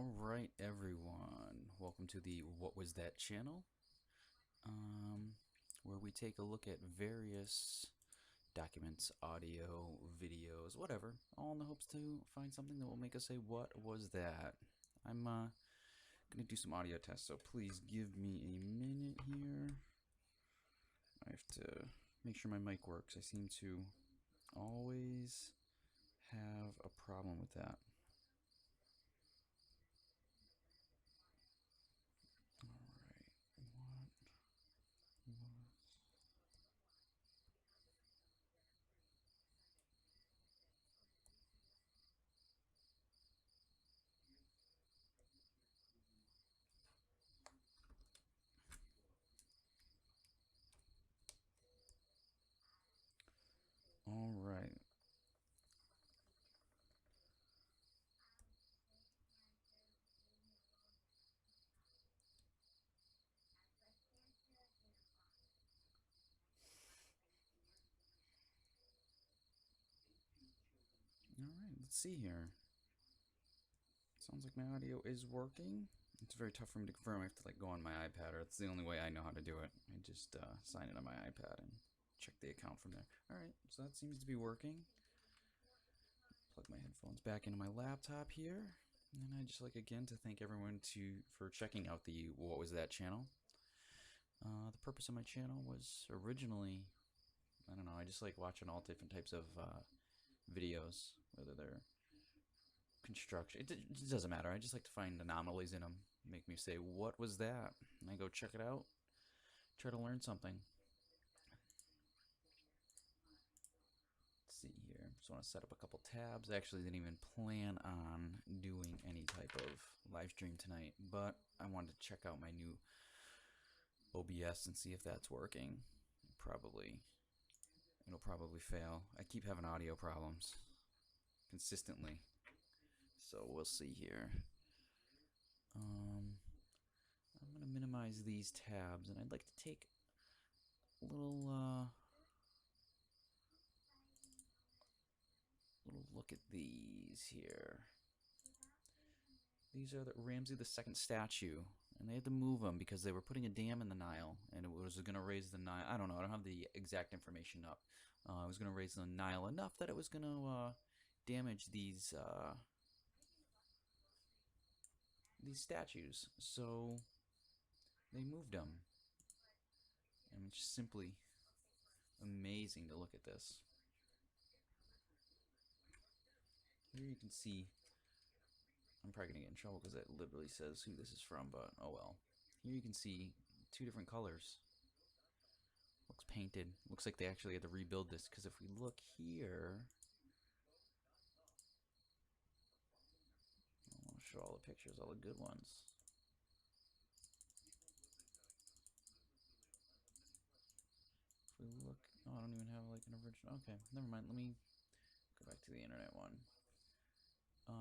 Alright everyone, welcome to the What Was That channel, where we take a look at various documents, audio, videos, whatever, all in the hopes to find something that will make us say, what was that? I'm gonna do some audio tests, so please give me a minute here. I have to make sure my mic works. I seem to always have a problem with that. Alright, what was... Alright. Alright, let's see here. Sounds like my audio is working. It's very tough for me to confirm. I have to go on my iPad, or it's the only way I know how to do it. I just sign in on my iPad and check the account from there. Alright, so that seems to be working. Plug my headphones back into my laptop here. And I'd just like again to thank everyone for checking out the What Was That channel. The purpose of my channel was originally, I don't know, I just like watching all different types of videos, whether they're construction. It doesn't matter. I just like to find anomalies in them. Make me say, what was that? And I go check it out. Try to learn something. Let's see here. Just want to set up a couple tabs. I actually didn't even plan on doing any type of live stream tonight, but I wanted to check out my new OBS and see if that's working. It'll probably fail. I keep having audio problems consistently. So we'll see here. I'm going to minimize these tabs, and I'd like to take a little look at these here. These are the Ramsey II statue, and they had to move them because they were putting a dam in the Nile, and it was going to raise the Nile. I don't know. I don't have the exact information up. It was going to raise the Nile enough that it was going to damage these statues. So they moved them, and it's just simply amazing to look at this. Here you can see, I'm probably gonna get in trouble because it literally says who this is from, but oh well. Here you can see two different colors. Looks painted. Looks like they actually had to rebuild this, because if we look here, I'll show all the pictures, all the good ones. If we look, oh, I don't even have like an original. Okay, never mind. Let me go back to the internet one.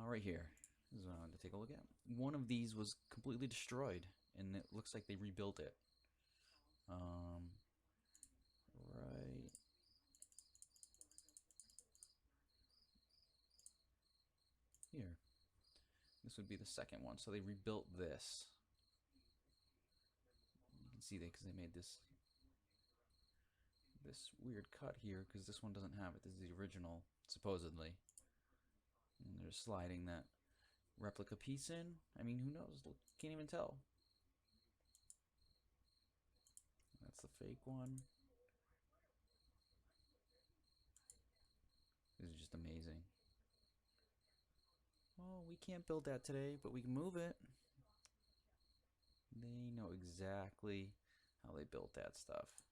Right here. This is what I wanted to take a look at. One of these was completely destroyed, and it looks like they rebuilt it. Right here. This would be the second one. So they rebuilt this. You can see because they made this weird cut here, because this one doesn't have it. This is the original, supposedly. And they're sliding that replica piece in. I mean, who knows? Can't even tell. That's the fake one. This is just amazing. Well, we can't build that today, but we can move it. They know exactly how they built that stuff.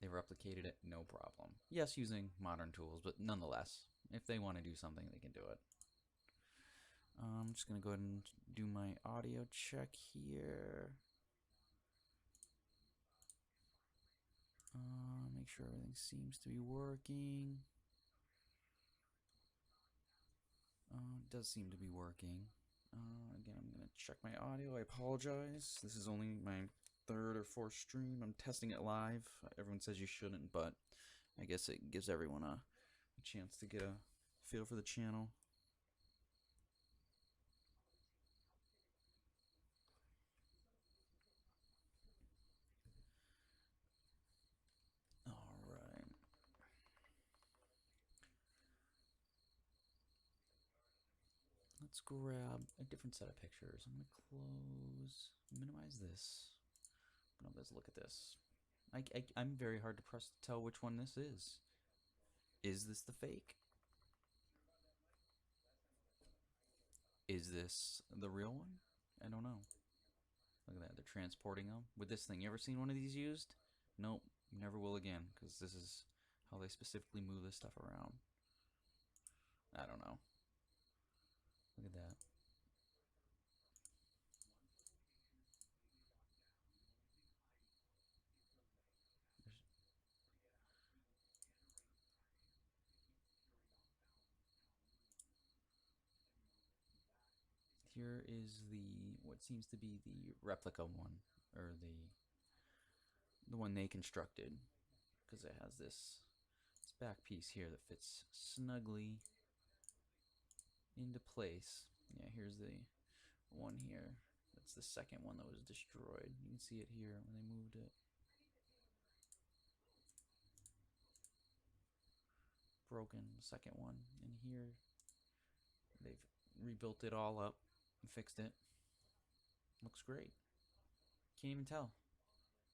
They replicated it, no problem. Yes, using modern tools, but nonetheless, if they want to do something, they can do it. I'm just going to go ahead and do my audio check here. Make sure everything seems to be working. It does seem to be working. Again, I'm going to check my audio. I apologize. This is only my third or fourth stream. I'm testing it live. Everyone says you shouldn't, but I guess it gives everyone a chance to get a feel for the channel. Let's grab a different set of pictures. I'm gonna close, minimize this. Let's look at this. I'm very hard to press to tell which one this is. Is this the fake? Is this the real one? I don't know. Look at that, they're transporting them with this thing. You ever seen one of these used? Nope, you never will again, because this is how they specifically move this stuff around. I don't know. Look at that. Here is the what seems to be the replica one, or the one they constructed, because it has this back piece here that fits snugly into place. Yeah, here's the one here. That's the second one that was destroyed. You can see it here when they moved it. Broken, second one. And here they've rebuilt it all up and fixed it. Looks great. Can't even tell.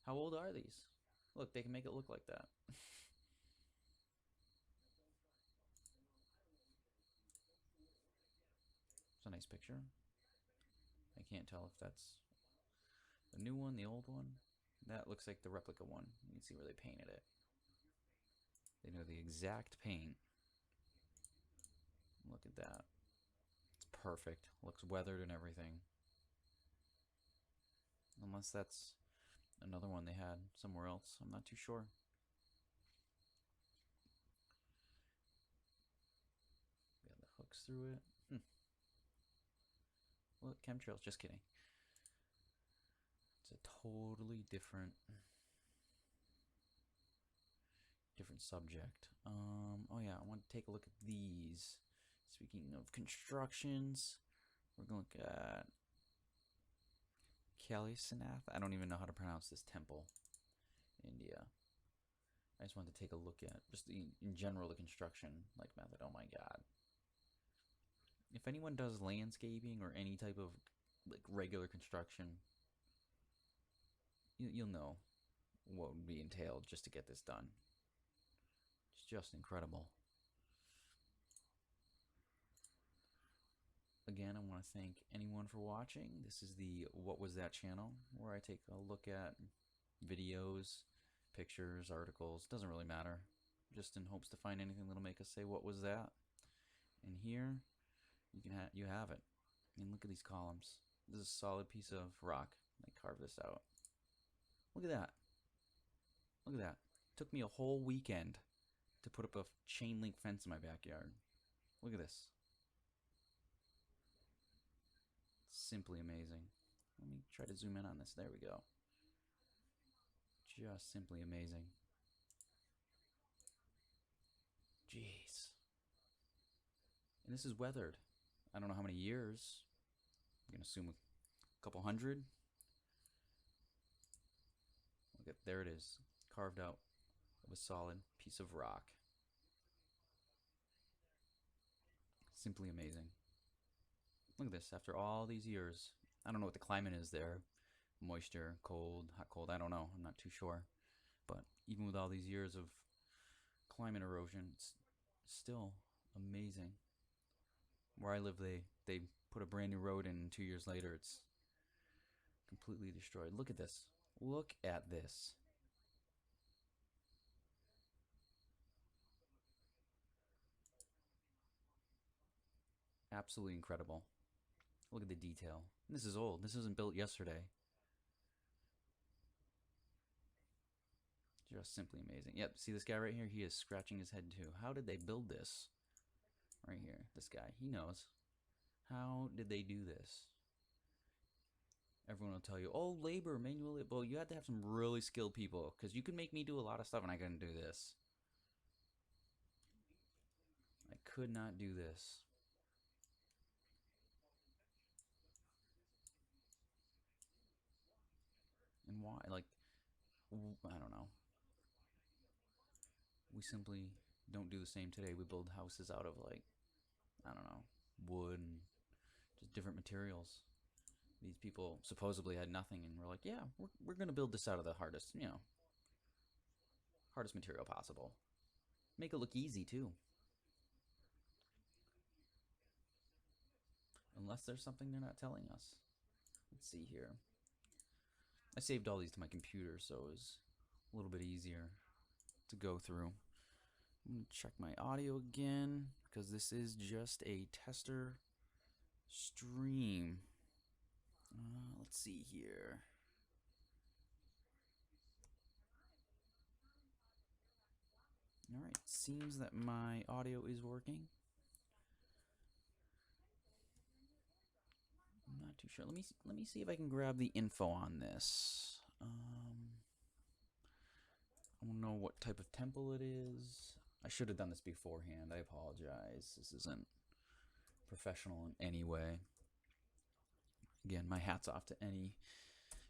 How old are these? Look, they can make it look like that. It's a nice picture. I can't tell if that's the new one, the old one. That looks like the replica one. You can see where they painted it. They know the exact paint. Look at that. It's perfect. Looks weathered and everything. Unless that's another one they had somewhere else. I'm not too sure. Got the hooks through it. Look, chemtrails. Just kidding. It's a totally different subject. Oh yeah, I want to take a look at these. Speaking of constructions, we're going to look at Kalisanath. I don't even know how to pronounce this temple, India. I just wanted to take a look at just in general the construction like method. Oh my god! If anyone does landscaping or any type of like regular construction, you'll know what would be entailed just to get this done. It's just incredible. Again, I want to thank anyone for watching. This is the What Was That channel, where I take a look at videos, pictures, articles, doesn't really matter, just in hopes to find anything that'll make us say, what was that? And here, you have it. I mean, look at these columns. This is a solid piece of rock. I carved this out. Look at that. Look at that. It took me a whole weekend to put up a chain link fence in my backyard. Look at this. Simply amazing. Let me try to zoom in on this. There we go. Just simply amazing. Jeez. And this is weathered. I don't know how many years. I'm going to assume a couple hundred. Look at, there it is. Carved out of a solid piece of rock. Simply amazing. Look at this, after all these years. I don't know what the climate is there. Moisture, cold, hot, cold, I don't know. I'm not too sure. But even with all these years of climate erosion, it's still amazing. Where I live, they put a brand new road in, and 2 years later, it's completely destroyed. Look at this. Look at this. Absolutely incredible. Look at the detail. This is old. This wasn't built yesterday. Just simply amazing. Yep, see this guy right here? He is scratching his head too. How did they build this? Right here, this guy. He knows. How did they do this? Everyone will tell you, oh, labor, manual labor. Well, you had to have some really skilled people, because you could make me do a lot of stuff and I couldn't do this. I could not do this. And why? Like, I don't know. We simply don't do the same today. We build houses out of, like, I don't know, wood and different materials. These people supposedly had nothing, and we're like, yeah, we're gonna build this out of the hardest, hardest material possible. Make it look easy too. Unless there's something they're not telling us. Let's see here. I saved all these to my computer, so it was a little bit easier to go through. I'm gonna check my audio again because this is just a tester stream. Let's see here. All right, seems that my audio is working. I'm not too sure. Let me see if I can grab the info on this. I don't know what type of temple it is. I should have done this beforehand. I apologize. This isn't professional in any way. Again, my hat's off to any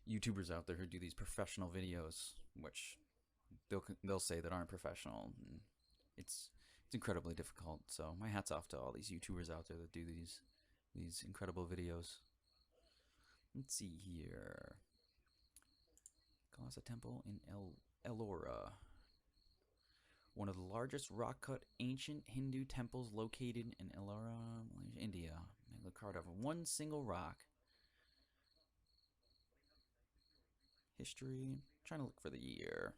YouTubers out there who do these professional videos, which they'll say that aren't professional. And it's incredibly difficult. So my hat's off to all these YouTubers out there that do these incredible videos. Let's see here. Kalasa Temple in Ellora. One of the largest rock-cut ancient Hindu temples located in Ellora, India. They carved over one single rock. History. I'm trying to look for the year.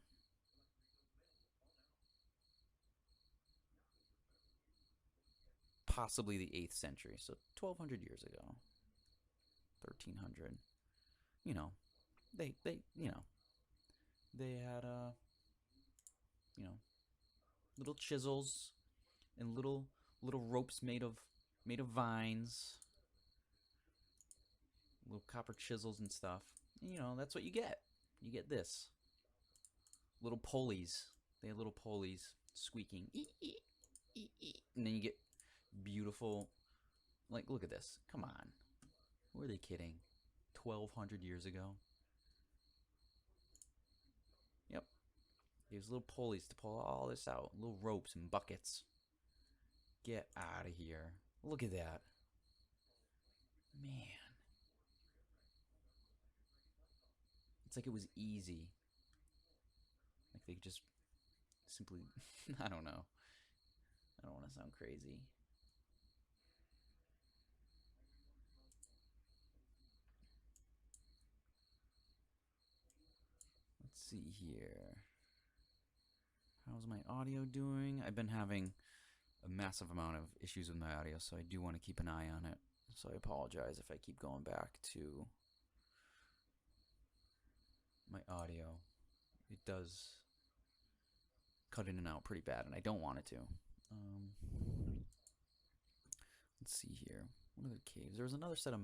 Possibly the 8th century, so 1200 years ago. 1300. They had little chisels and little ropes made of vines, little copper chisels and stuff. And, that's what you get. You get this. Little pulleys. They had little pulleys squeaking. And then you get beautiful, like, look at this. Come on. Were they kidding? 1200 years ago. Yep. There's little pulleys to pull all this out. Little ropes and buckets. Get out of here. Look at that. Man. It's like it was easy. Like they just simply, I don't know. I don't want to sound crazy. Let's see here. How's my audio doing? I've been having a massive amount of issues with my audio, so I do want to keep an eye on it. So I apologize if I keep going back to my audio. It does cut in and out pretty bad, and I don't want it to. Let's see here. What are the caves? There was another set of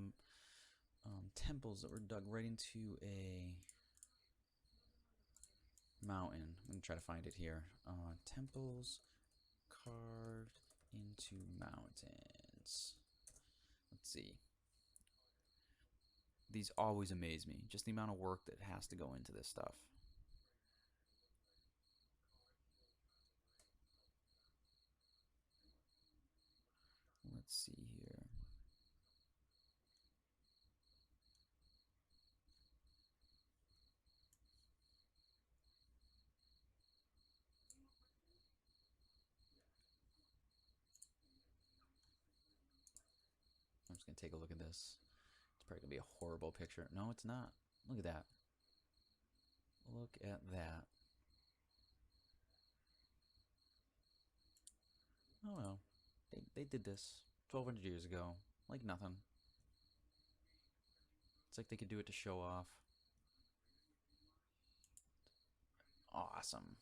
temples that were dug right into a mountain. I'm going to try to find it here. Temples carved into mountains. Let's see. These always amaze me. Just the amount of work that has to go into this stuff. Let's see here. I'm just going to take a look at this. It's probably going to be a horrible picture. No, it's not. Look at that. Look at that. Oh no. They did this 1200 years ago. Like nothing. It's like they could do it to show off. Awesome.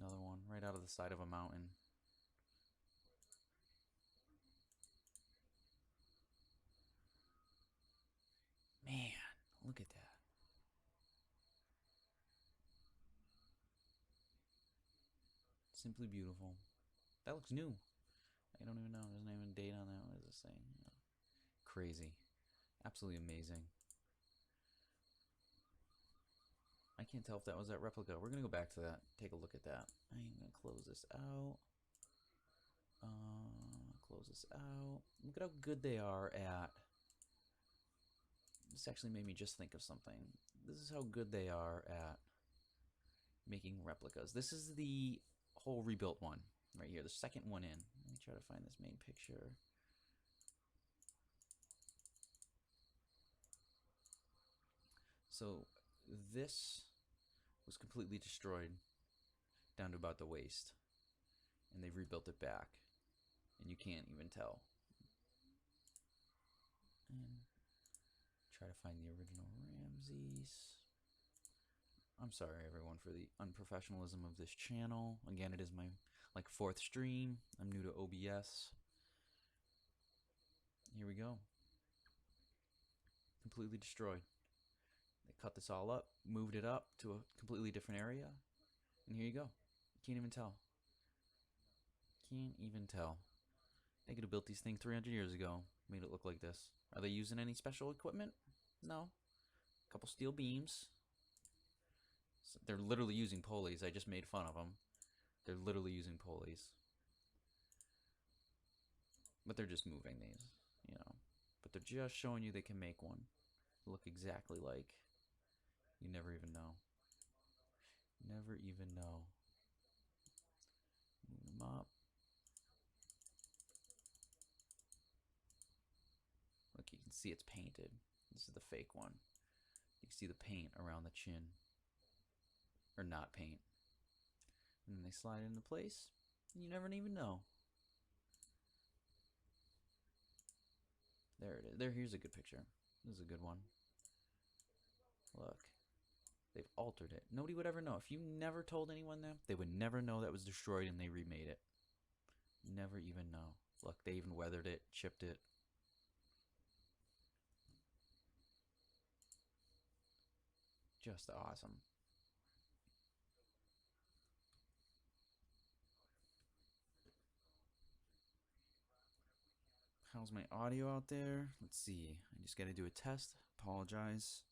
Another one right out of the side of a mountain. Man, look at that. Simply beautiful. That looks new. I don't even know. There's not even a date on that. What is this thing? Crazy. Absolutely amazing. I can't tell if that was that replica. We're going to go back to that. Take a look at that. I'm going to close this out. close this out. Look at how good they are at... This actually made me just think of something. This is how good they are at making replicas. This is the whole rebuilt one right here, the second one in. Let me try to find this main picture. So this was completely destroyed down to about the waist, and they've rebuilt it back, and you can't even tell. And try to find the original Ramses. I'm sorry everyone for the unprofessionalism of this channel. Again, it is my fourth stream. I'm new to OBS. Here we go. Completely destroyed. They cut this all up, moved it up to a completely different area, and here you go. You can't even tell. Can't even tell. They could have built these things 300 years ago, made it look like this. Are they using any special equipment? No. A couple steel beams. So they're literally using pulleys. I just made fun of them. They're literally using pulleys. But they're just moving these, you know. But they're just showing you they can make one look exactly like. You never even know. Never even know. Move them up. Look, you can see it's painted. This is the fake one. You can see the paint around the chin. Or not paint. And then they slide into place. And you never even know. There it is. Here's a good picture. This is a good one. Look. They've altered it. Nobody would ever know. If you never told anyone that, they would never know that was destroyed and they remade it. Never even know. Look, they even weathered it, chipped it. Just awesome. How's my audio out there? Let's see. I just got to do a test. Apologize.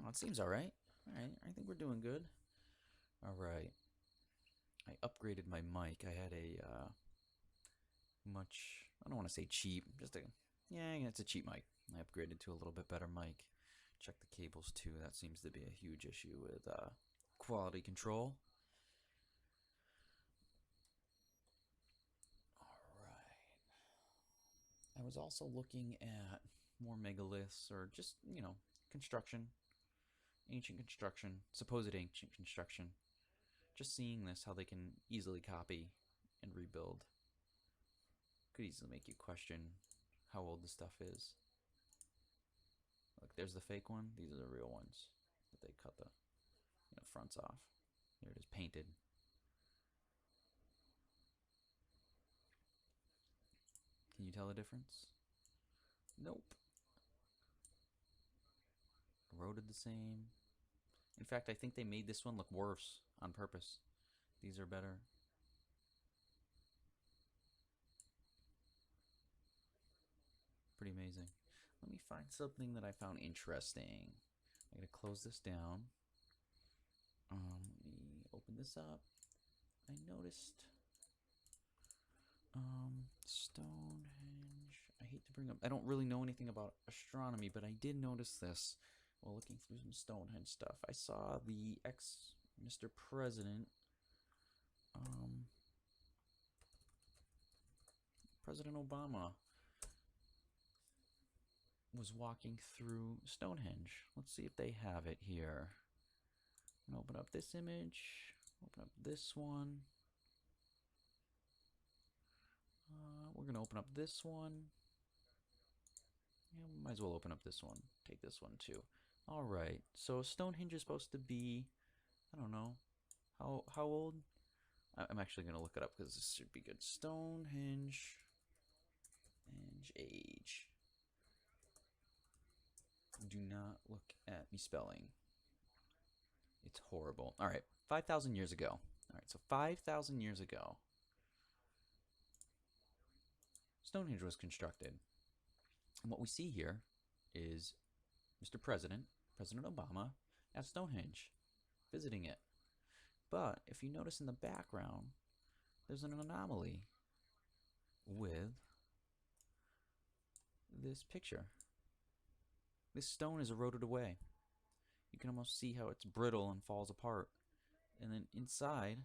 Oh, it seems all right. All right. I think we're doing good. All right. I upgraded my mic. I had a much, I don't want to say cheap, just a, yeah, it's a cheap mic. I upgraded to a little bit better mic. Check the cables too. That seems to be a huge issue with quality control. I was also looking at more megaliths or just, you know, construction, ancient construction, supposed ancient construction. Just seeing this, how they can easily copy and rebuild. Could easily make you question how old the stuff is. Look, there's the fake one. These are the real ones that they cut the fronts off. Here it is, painted. Can you tell the difference? Nope. Eroded the same. In fact, I think they made this one look worse on purpose. These are better. Pretty amazing. Let me find something that I found interesting. I'm going to close this down. Let me open this up. I noticed Stonehenge. I hate to bring up, I don't really know anything about astronomy, but I did notice this while looking through some Stonehenge stuff. I saw the Mr. President, President Obama was walking through Stonehenge. Let's see if they have it here. I'm gonna open up this image, open up this one. We're gonna open up this one. Yeah, we might as well open up this one. Take this one too. All right. So Stonehenge is supposed to be, I don't know, how old? I'm actually gonna look it up because this should be good. Stonehenge age. Do not look at me spelling. It's horrible. All right, 5,000 years ago. All right, so 5,000 years ago, Stonehenge was constructed. And what we see here is Mr. President, President Obama, at Stonehenge, visiting it. But if you notice in the background, there's an anomaly with this picture. This stone is eroded away. You can almost see how it's brittle and falls apart. And then inside,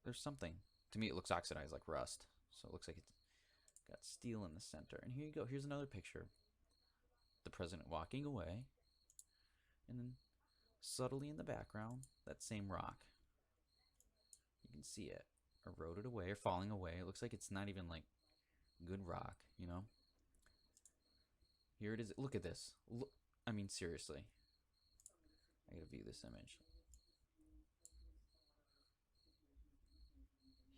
there's something. To me, it looks oxidized like rust. So it looks like it's got steel in the center. And here you go. Here's another picture. The president walking away. And then subtly in the background, that same rock. You can see it eroded away or falling away. It looks like it's not even like good rock, you know? Here it is. Look at this. Look, I mean, seriously. I gotta view this image.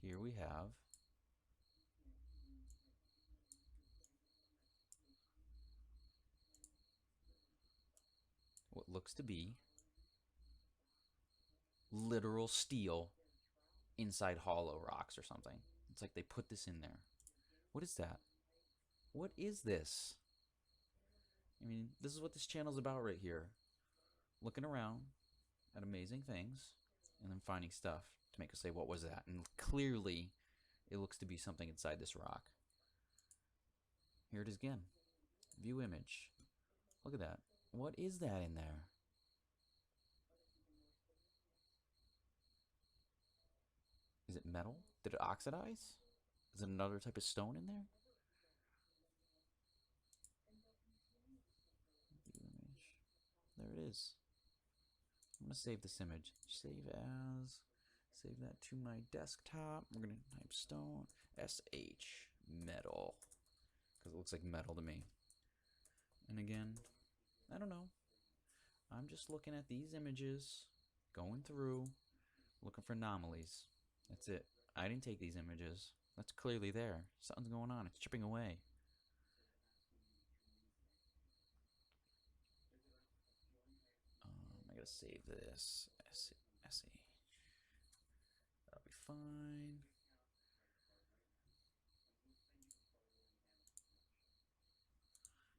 Here we have what looks to be literal steel inside hollow rocks or something. It's like they put this in there. What is that? What is this? I mean, this is what this channel's about right here. Looking around at amazing things and then finding stuff to make us say, what was that? And clearly, it looks to be something inside this rock. Here it is again. View image. Look at that. What is that in there? Is it metal? Did it oxidize? Is it another type of stone in there? View image. There it is. I'm going to save this image. Save as. Save that to my desktop. We're going to type stone. SH. Metal. Because it looks like metal to me. And again, I don't know. I'm just looking at these images, going through, looking for anomalies. That's it. I didn't take these images. That's clearly there. Something's going on. It's chipping away. I gotta save this. SE. That'll be fine.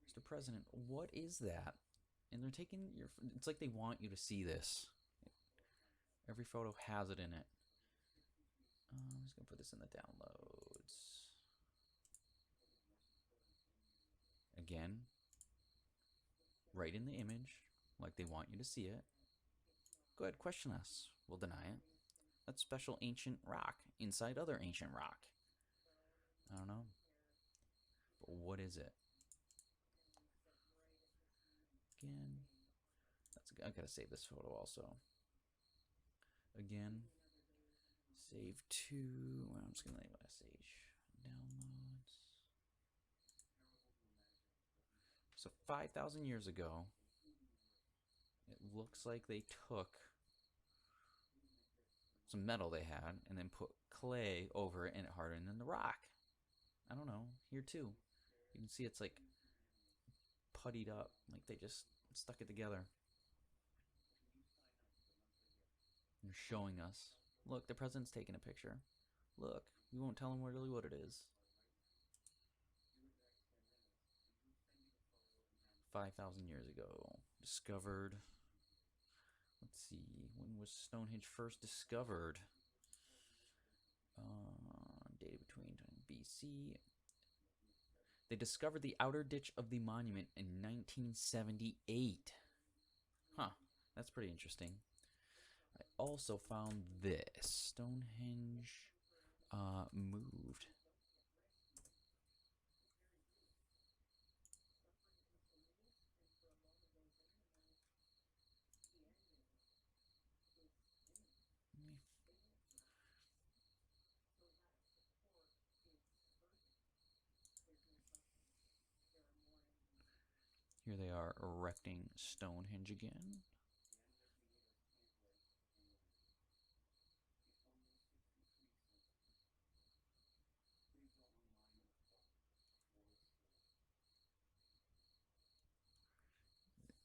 Mr. President, what is that? And they're taking your. It's like they want you to see this. Every photo has it in it. I'm just gonna put this in the downloads. Again, right in the image, like they want you to see it. Go ahead, question us. We'll deny it. That's special ancient rock inside other ancient rock. I don't know. But what is it? Again, I gotta save this photo also. Again, save to. Well, I'm just gonna leave SH downloads. So 5,000 years ago, it looks like they took some metal they had and then put clay over it and it hardened in the rock. I don't know. Here too, you can see it's like puttied up, like they just stuck it together. They're showing us. Look, the president's taking a picture. Look, we won't tell him really what it is. 5,000 years ago. Discovered. Let's see. When was Stonehenge first discovered? Dated between BC. They discovered the outer ditch of the monument in 1978. Huh. That's pretty interesting. I also found this. Stonehenge moved. Here they are erecting Stonehenge again.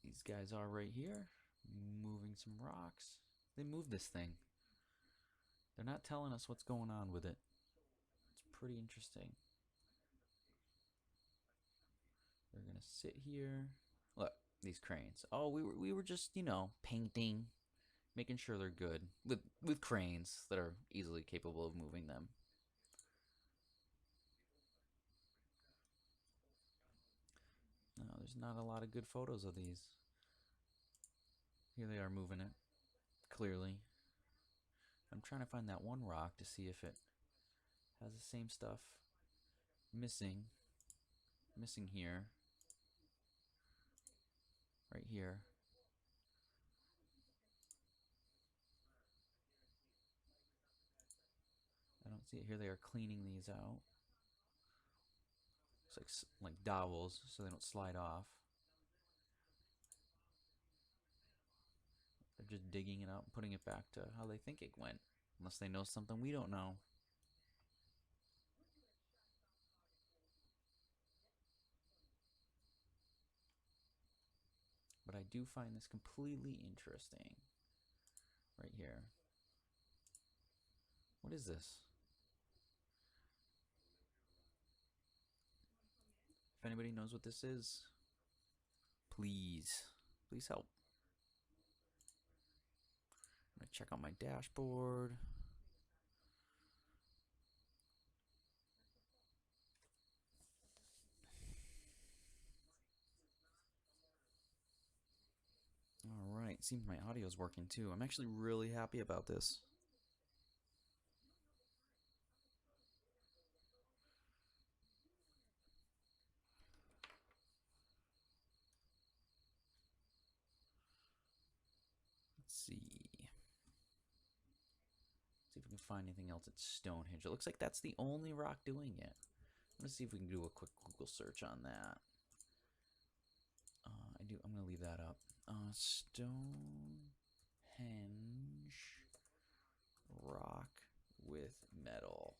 These guys are right here, moving some rocks. They moved this thing. They're not telling us what's going on with it. It's pretty interesting. They're gonna sit here. Look, these cranes. Oh, we were just, you know, painting. making sure they're good with cranes that are easily capable of moving them. No, there's not a lot of good photos of these. Here they are moving it, clearly. I'm trying to find that one rock to see if it has the same stuff missing here, right here. I don't see it here. They are cleaning these out. It's like dowels, so they don't slide off. They're just digging it up, putting it back to how they think it went, unless they know something we don't know. But I do find this completely interesting right here. What is this? If anybody knows what this is, please help. I'm gonna check out my dashboard. All right, seems my audio is working too. I'm actually really happy about this. Let's see. See if we can find anything else at Stonehenge. It looks like that's the only rock doing it. Let's see if we can do a quick Google search on that. I'm gonna leave that up. Stonehenge rock with metal.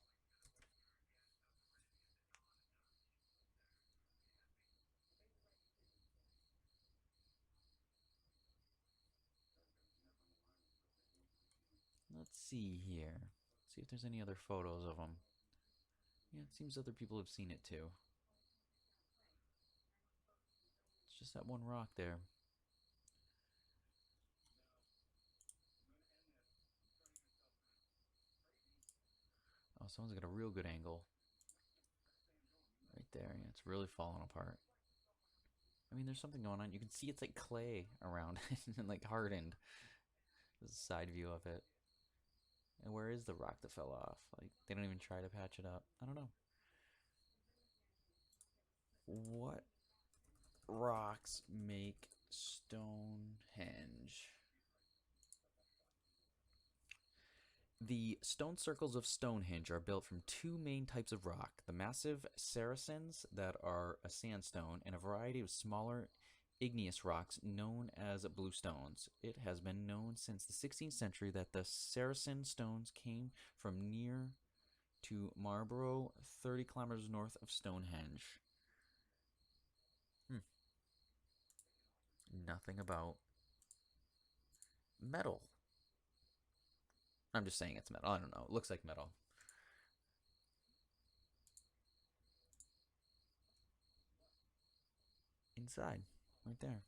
Let's see here. See if there's any other photos of them. Yeah, it seems other people have seen it too. It's just that one rock there. Oh, someone's got a real good angle. Right there, yeah, it's really falling apart. I mean, there's something going on. You can see it's like clay around it and like hardened. There's a side view of it. And where is the rock that fell off? Like, they don't even try to patch it up. I don't know. What rocks make Stonehenge? The stone circles of Stonehenge are built from two main types of rock: the massive Saracens that are a sandstone, and a variety of smaller igneous rocks known as bluestones. It has been known since the 16th century that the Saracen stones came from near to Marlborough, 30 kilometers north of Stonehenge. Nothing about metal. I'm just saying it's metal. I don't know. It looks like metal. Inside, right there.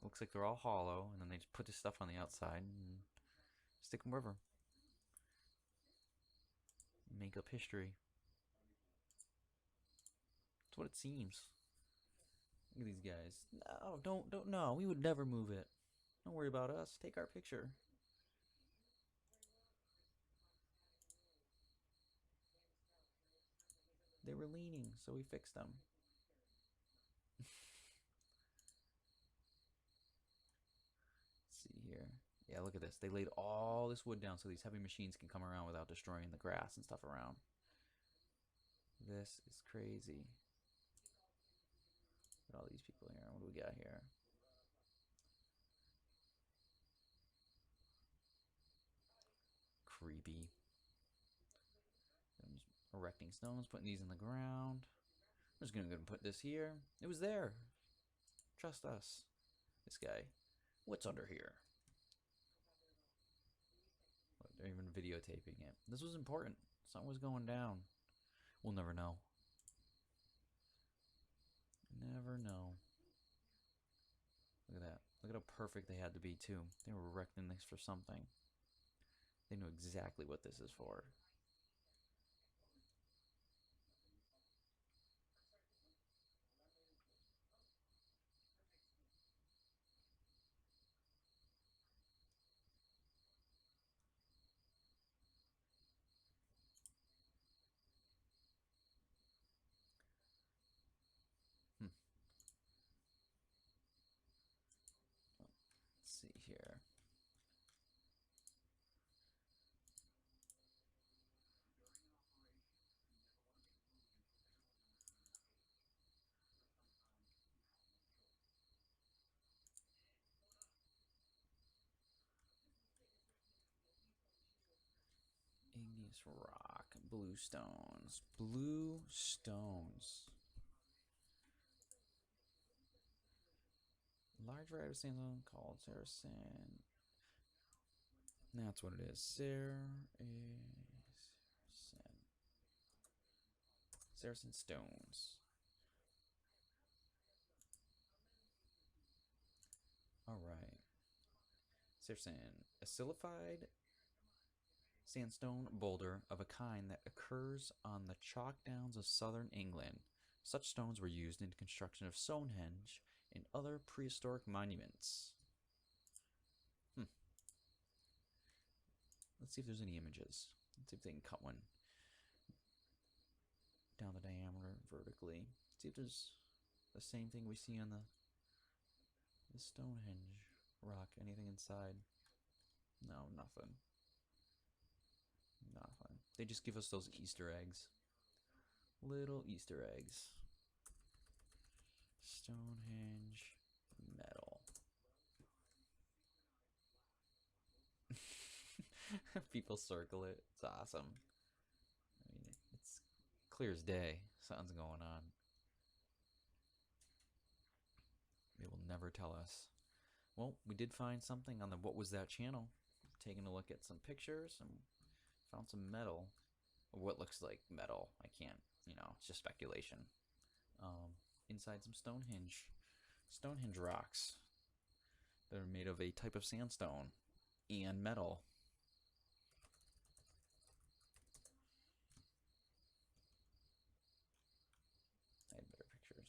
Looks like they're all hollow, and then they just put this stuff on the outside and stick them wherever. Make up history. That's what it seems. Look at these guys. No, no. We would never move it. Don't worry about us. Take our picture. They were leaning, so we fixed them. Let's see here. Yeah, look at this. They laid all this wood down so these heavy machines can come around without destroying the grass and stuff around. This is crazy. Look at all these people here. What do we got here? Creepy. I'm just erecting stones, putting these in the ground. I'm just gonna go and put this here. It was there. Trust us. This guy. What's under here? Look, they're even videotaping it. This was important. Something was going down. We'll never know. Never know. Look at that. Look at how perfect they had to be, too. They were erecting this for something. They knew exactly what this is for. Let's see here. Igneous rock, blue stones. Blue stones. Large variety of sandstone called Saracen. That's what it is. Saracen stones. Alright. Saracen. A silicified sandstone boulder of a kind that occurs on the chalk downs of southern England. Such stones were used in the construction of Stonehenge and other prehistoric monuments. Let's see if there's any images. Let's see if they can cut one down the diameter vertically. See if there's the same thing we see on the Stonehenge rock. Anything inside? No, nothing. Nothing. They just give us those Easter eggs. Little Easter eggs. Stonehenge metal. People circle it. It's awesome. I mean, it's clear as day. Something's going on. They will never tell us. Well, we did find something on the What Was That channel. Taking a look at some pictures and found some metal. What looks like metal. I can't, it's just speculation. Inside some Stonehenge rocks that are made of a type of sandstone and metal. I had better pictures.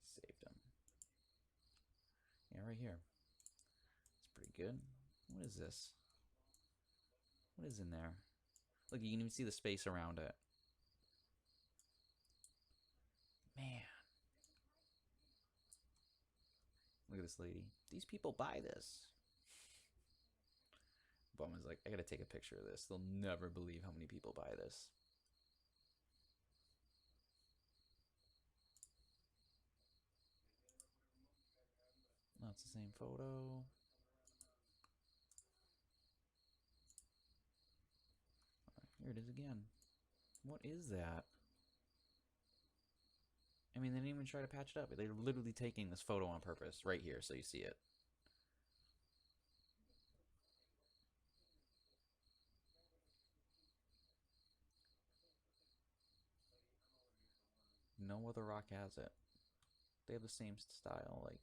Saved them. Yeah, right here. It's pretty good. What is this? What is in there? Look, you can even see the space around it. Man. Look at this lady. These people buy this. Bum is like, I gotta take a picture of this. They'll never believe how many people buy this. That's the same photo. Here it is again. What is that? I mean, they didn't even try to patch it up. They're literally taking this photo on purpose right here so you see it. No other rock has it. They have the same style, like,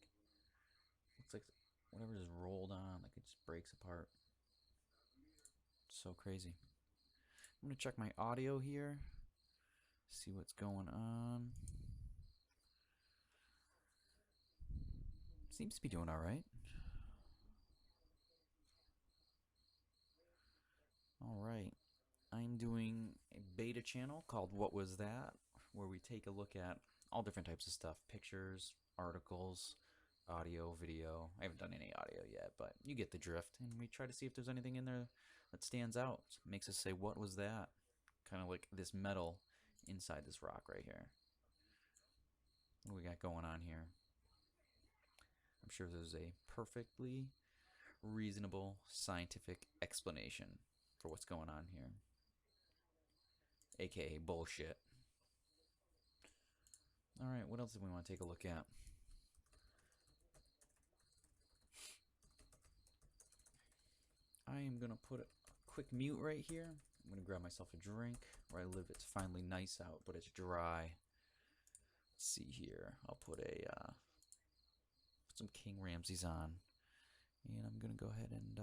looks like whatever is rolled on, like it just breaks apart. So crazy. I'm gonna check my audio here, see what's going on. Seems to be doing all right. All right. I'm doing a beta channel called What Was That, where we take a look at all different types of stuff. Pictures, articles, audio, video. I haven't done any audio yet, but you get the drift. And we try to see if there's anything in there that stands out. Makes us say, what was that? Kind of like this metal inside this rock right here. What do we got going on here? I'm sure there's a perfectly reasonable scientific explanation for what's going on here. AKA bullshit. Alright, what else do we want to take a look at? I am going to put a quick mute right here. I'm going to grab myself a drink. Where I live, it's finally nice out, but it's dry. Let's see here. I'll put a put some King Ramses on. And I'm going to go ahead and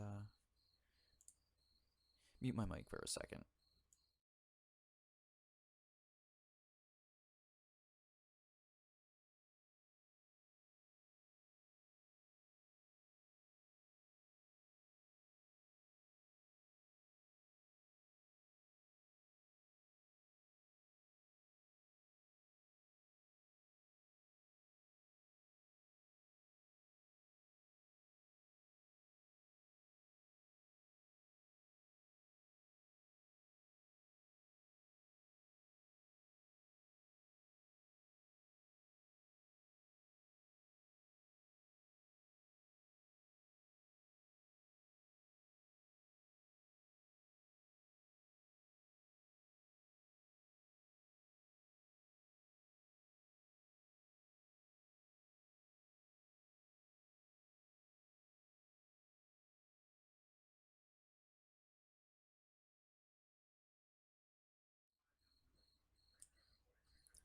mute my mic for a second.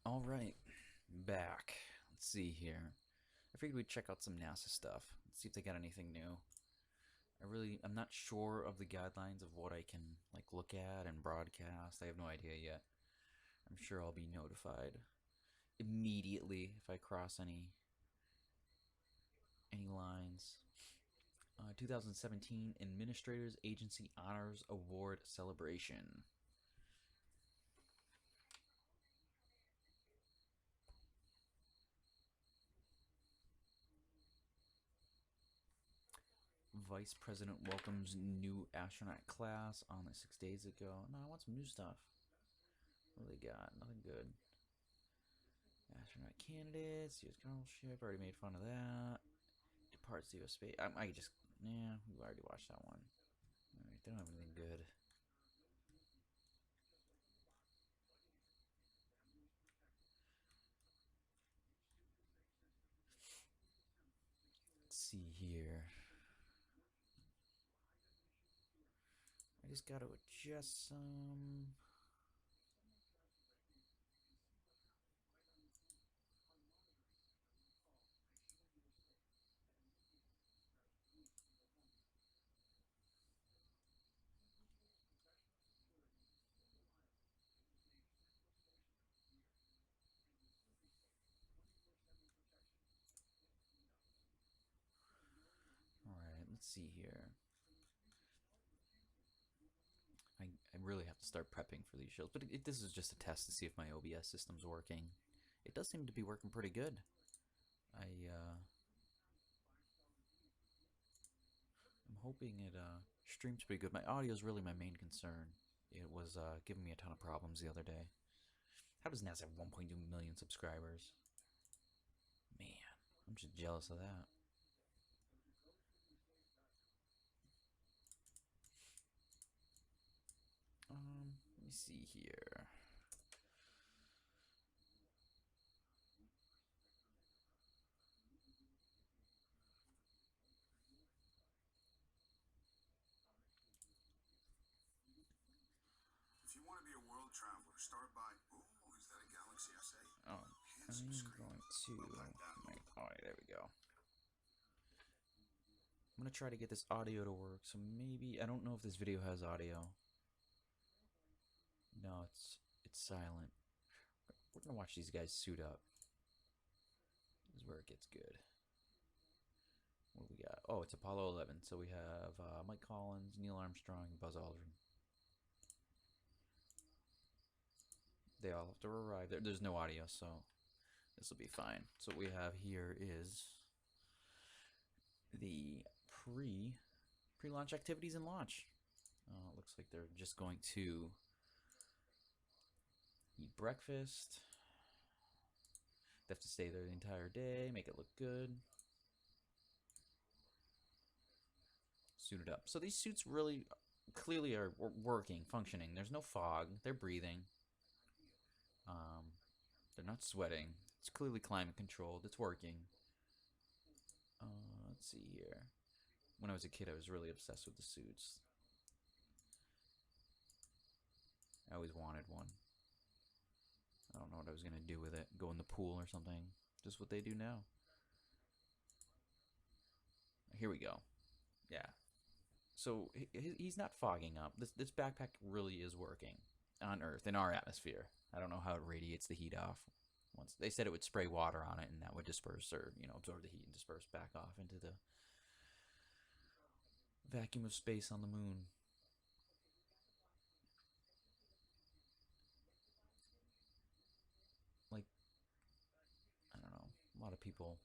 All right, back. Let's see here. I figured we'd check out some NASA stuff. Let's see if they got anything new. I'm not sure of the guidelines of what I can like look at and broadcast. I have no idea yet. I'm sure I'll be notified immediately if I cross any lines. 2017 Administrators Agency Honors Award Celebration. Vice President welcomes new astronaut class on 6 days ago. No, I want some new stuff. What do they got? Nothing good. Astronaut candidates, U.S. Colonelship, already made fun of that. Departs the U.S. space. I just, yeah, we already watched that one. Alright, they don't have anything good. Let's see here. I just got to adjust some. Alright, let's see here. I really have to start prepping for these shows, but this is just a test to see if my OBS system's working. It does seem to be working pretty good. I'm hoping it streams pretty good. My audio is really my main concern. It was giving me a ton of problems the other day. How does NASA have 1.2 million subscribers? Man, I'm just jealous of that. Let me see here. If you want to be a world traveler, start by, ooh, is that a Galaxy SA? Oh, I'm going to, oh, there we go. I'm going to try to get this audio to work, so maybe, I don't know if this video has audio. No, it's silent. We're going to watch these guys suit up. This is where it gets good. What do we got? Oh, it's Apollo 11. So we have Mike Collins, Neil Armstrong, and Buzz Aldrin. They all have to arrive. There's no audio, so this will be fine. So what we have here is the pre-launch activities and launch. It looks like they're just going to eat breakfast. They have to stay there the entire day, make it look good. Suited up. So these suits really clearly are working, functioning. There's no fog. They're breathing. They're not sweating. It's clearly climate controlled. It's working. Let's see here. When I was a kid, I was really obsessed with the suits. I always wanted one. I don't know what I was going to do with it. Go in the pool or something. Just what they do now. Here we go. Yeah. So he's not fogging up. This backpack really is working on Earth in our atmosphere. I don't know how it radiates the heat off. Once they said it would spray water on it and that would disperse or absorb the heat and disperse back off into the vacuum of space on the moon. Like, I don't know. A lot of people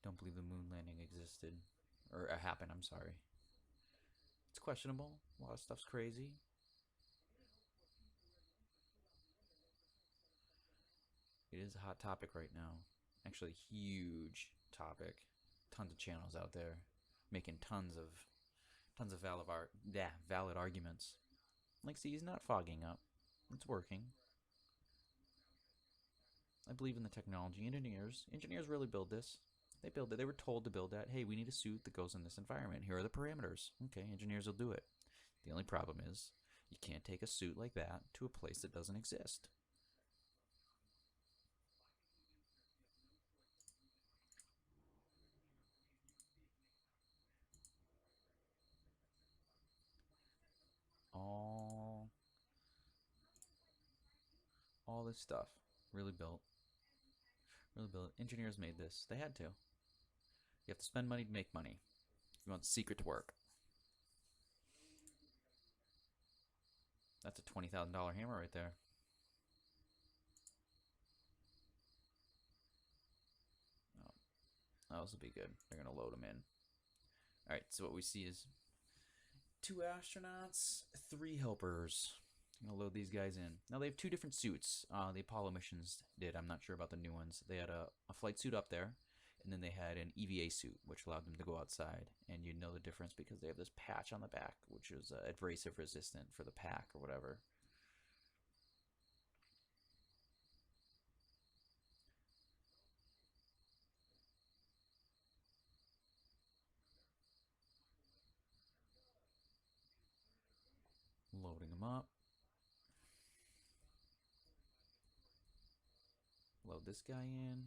don't believe the moon landing existed or happened. I'm sorry. It's questionable. A lot of stuff's crazy. It is a hot topic right now. Actually, huge topic. Tons of channels out there making tons of valid arguments. Like, see, he's not fogging up. It's working. I believe in the technology. Engineers really build this. They build it. They were told to build that. Hey, we need a suit that goes in this environment. Here are the parameters. Okay, engineers will do it. The only problem is you can't take a suit like that to a place that doesn't exist. All all this stuff really built. Really built. Engineers made this. They had to. You have to spend money to make money. You want the secret to work. That's a $20,000 hammer right there. Oh, this will be good. They're going to load them in. All right, so what we see is 2 astronauts, 3 helpers. I'm going to load these guys in. Now, they have 2 different suits. The Apollo missions did. I'm not sure about the new ones. They had a flight suit up there, and then they had an EVA suit, which allowed them to go outside. And you'd know the difference because they have this patch on the back, which is abrasive resistant for the pack or whatever. Loading them up. Load this guy in.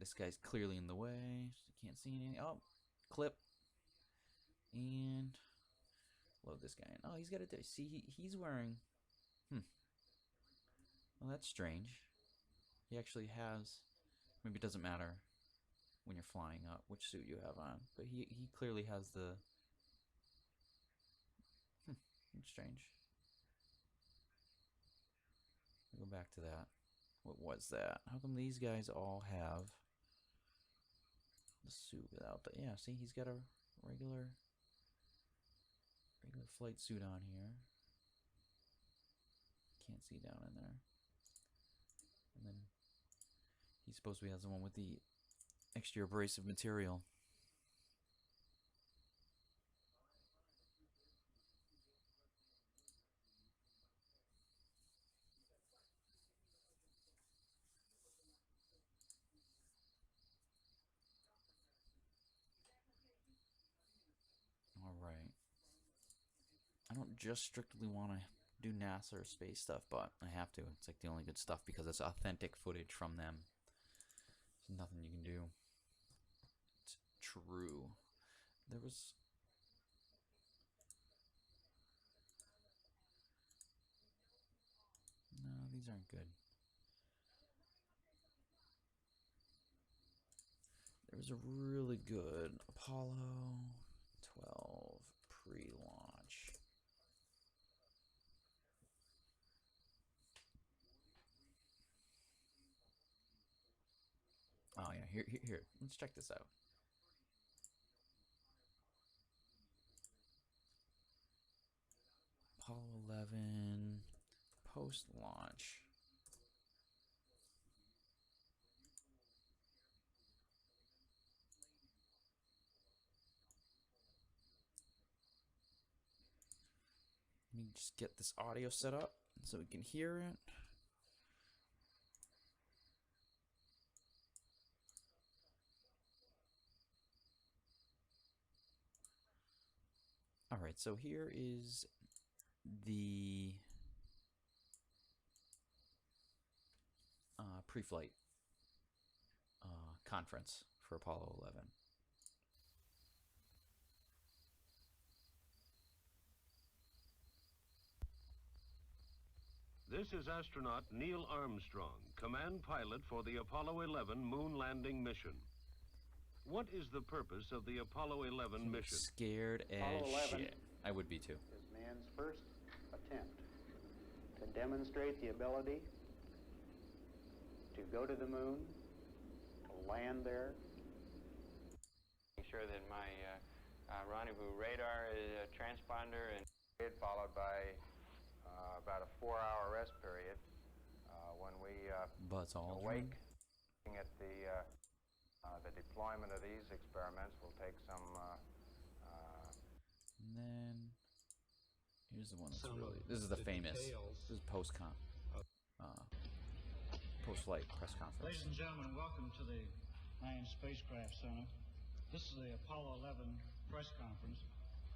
This guy's clearly in the way. So you can't see anything. Oh, clip. And load this guy in. Oh, he's got a... See, he's wearing... Well, that's strange. He actually has... Maybe it doesn't matter when you're flying up which suit you have on. But he clearly has the... It's strange. I'll go back to that. What was that? How come these guys all have the suit without the... Yeah, see, he's got a regular flight suit on here. Can't see down in there. And then he's supposed to be has the one with the extra abrasive material. Alright. I don't just strictly want to do NASA or space stuff, but I have to. It's like the only good stuff because it's authentic footage from them. There's nothing you can do. It's true. There was... No, these aren't good. There was a really good Apollo 12 pre-launch. Oh yeah, here. Let's check this out. Apollo 11 post-launch. Let me just get this audio set up so we can hear it. All right, so here is the pre-flight conference for Apollo 11. This is astronaut Neil Armstrong, command pilot for the Apollo 11 moon landing mission. What is the purpose of the Apollo 11 mission? Scared as shit. I would be too. Is man's first attempt to demonstrate the ability to go to the moon, to land there. Make sure that my rendezvous radar is a transponder, and followed by about a 4-hour rest period when we Buzz Aldrin. awake. At the deployment of these experiments will take some. And then here's the one that's really. This is the famous. This is post-flight press conference. Ladies and gentlemen, welcome to the Manned Spacecraft Center. This is the Apollo 11 press conference.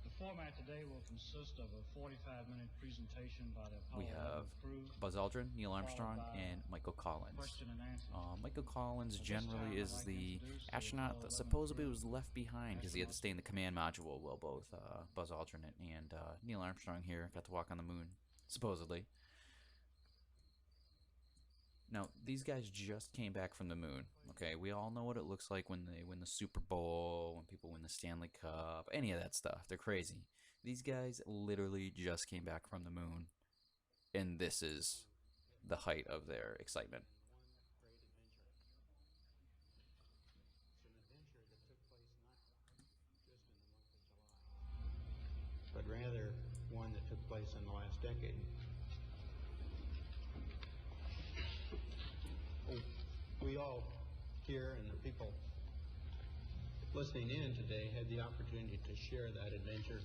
The format today will consist of a 45-minute presentation by the Apollo We have 11 crew. Buzz Aldrin, Neil Armstrong, and Michael Collins. Question and answer. Michael Collins generally is the astronaut that supposedly was left behind because he had to stay in the command module while both Buzz Aldrin and Neil Armstrong here got to walk on the moon, supposedly. Now, these guys just came back from the moon, okay? We all know what it looks like when they win the Super Bowl, when people win the Stanley Cup, any of that stuff. They're crazy. These guys literally just came back from the moon, and this is the height of their excitement. But rather one that took place in the last decade. We all here and the people listening in today had the opportunity to share that adventure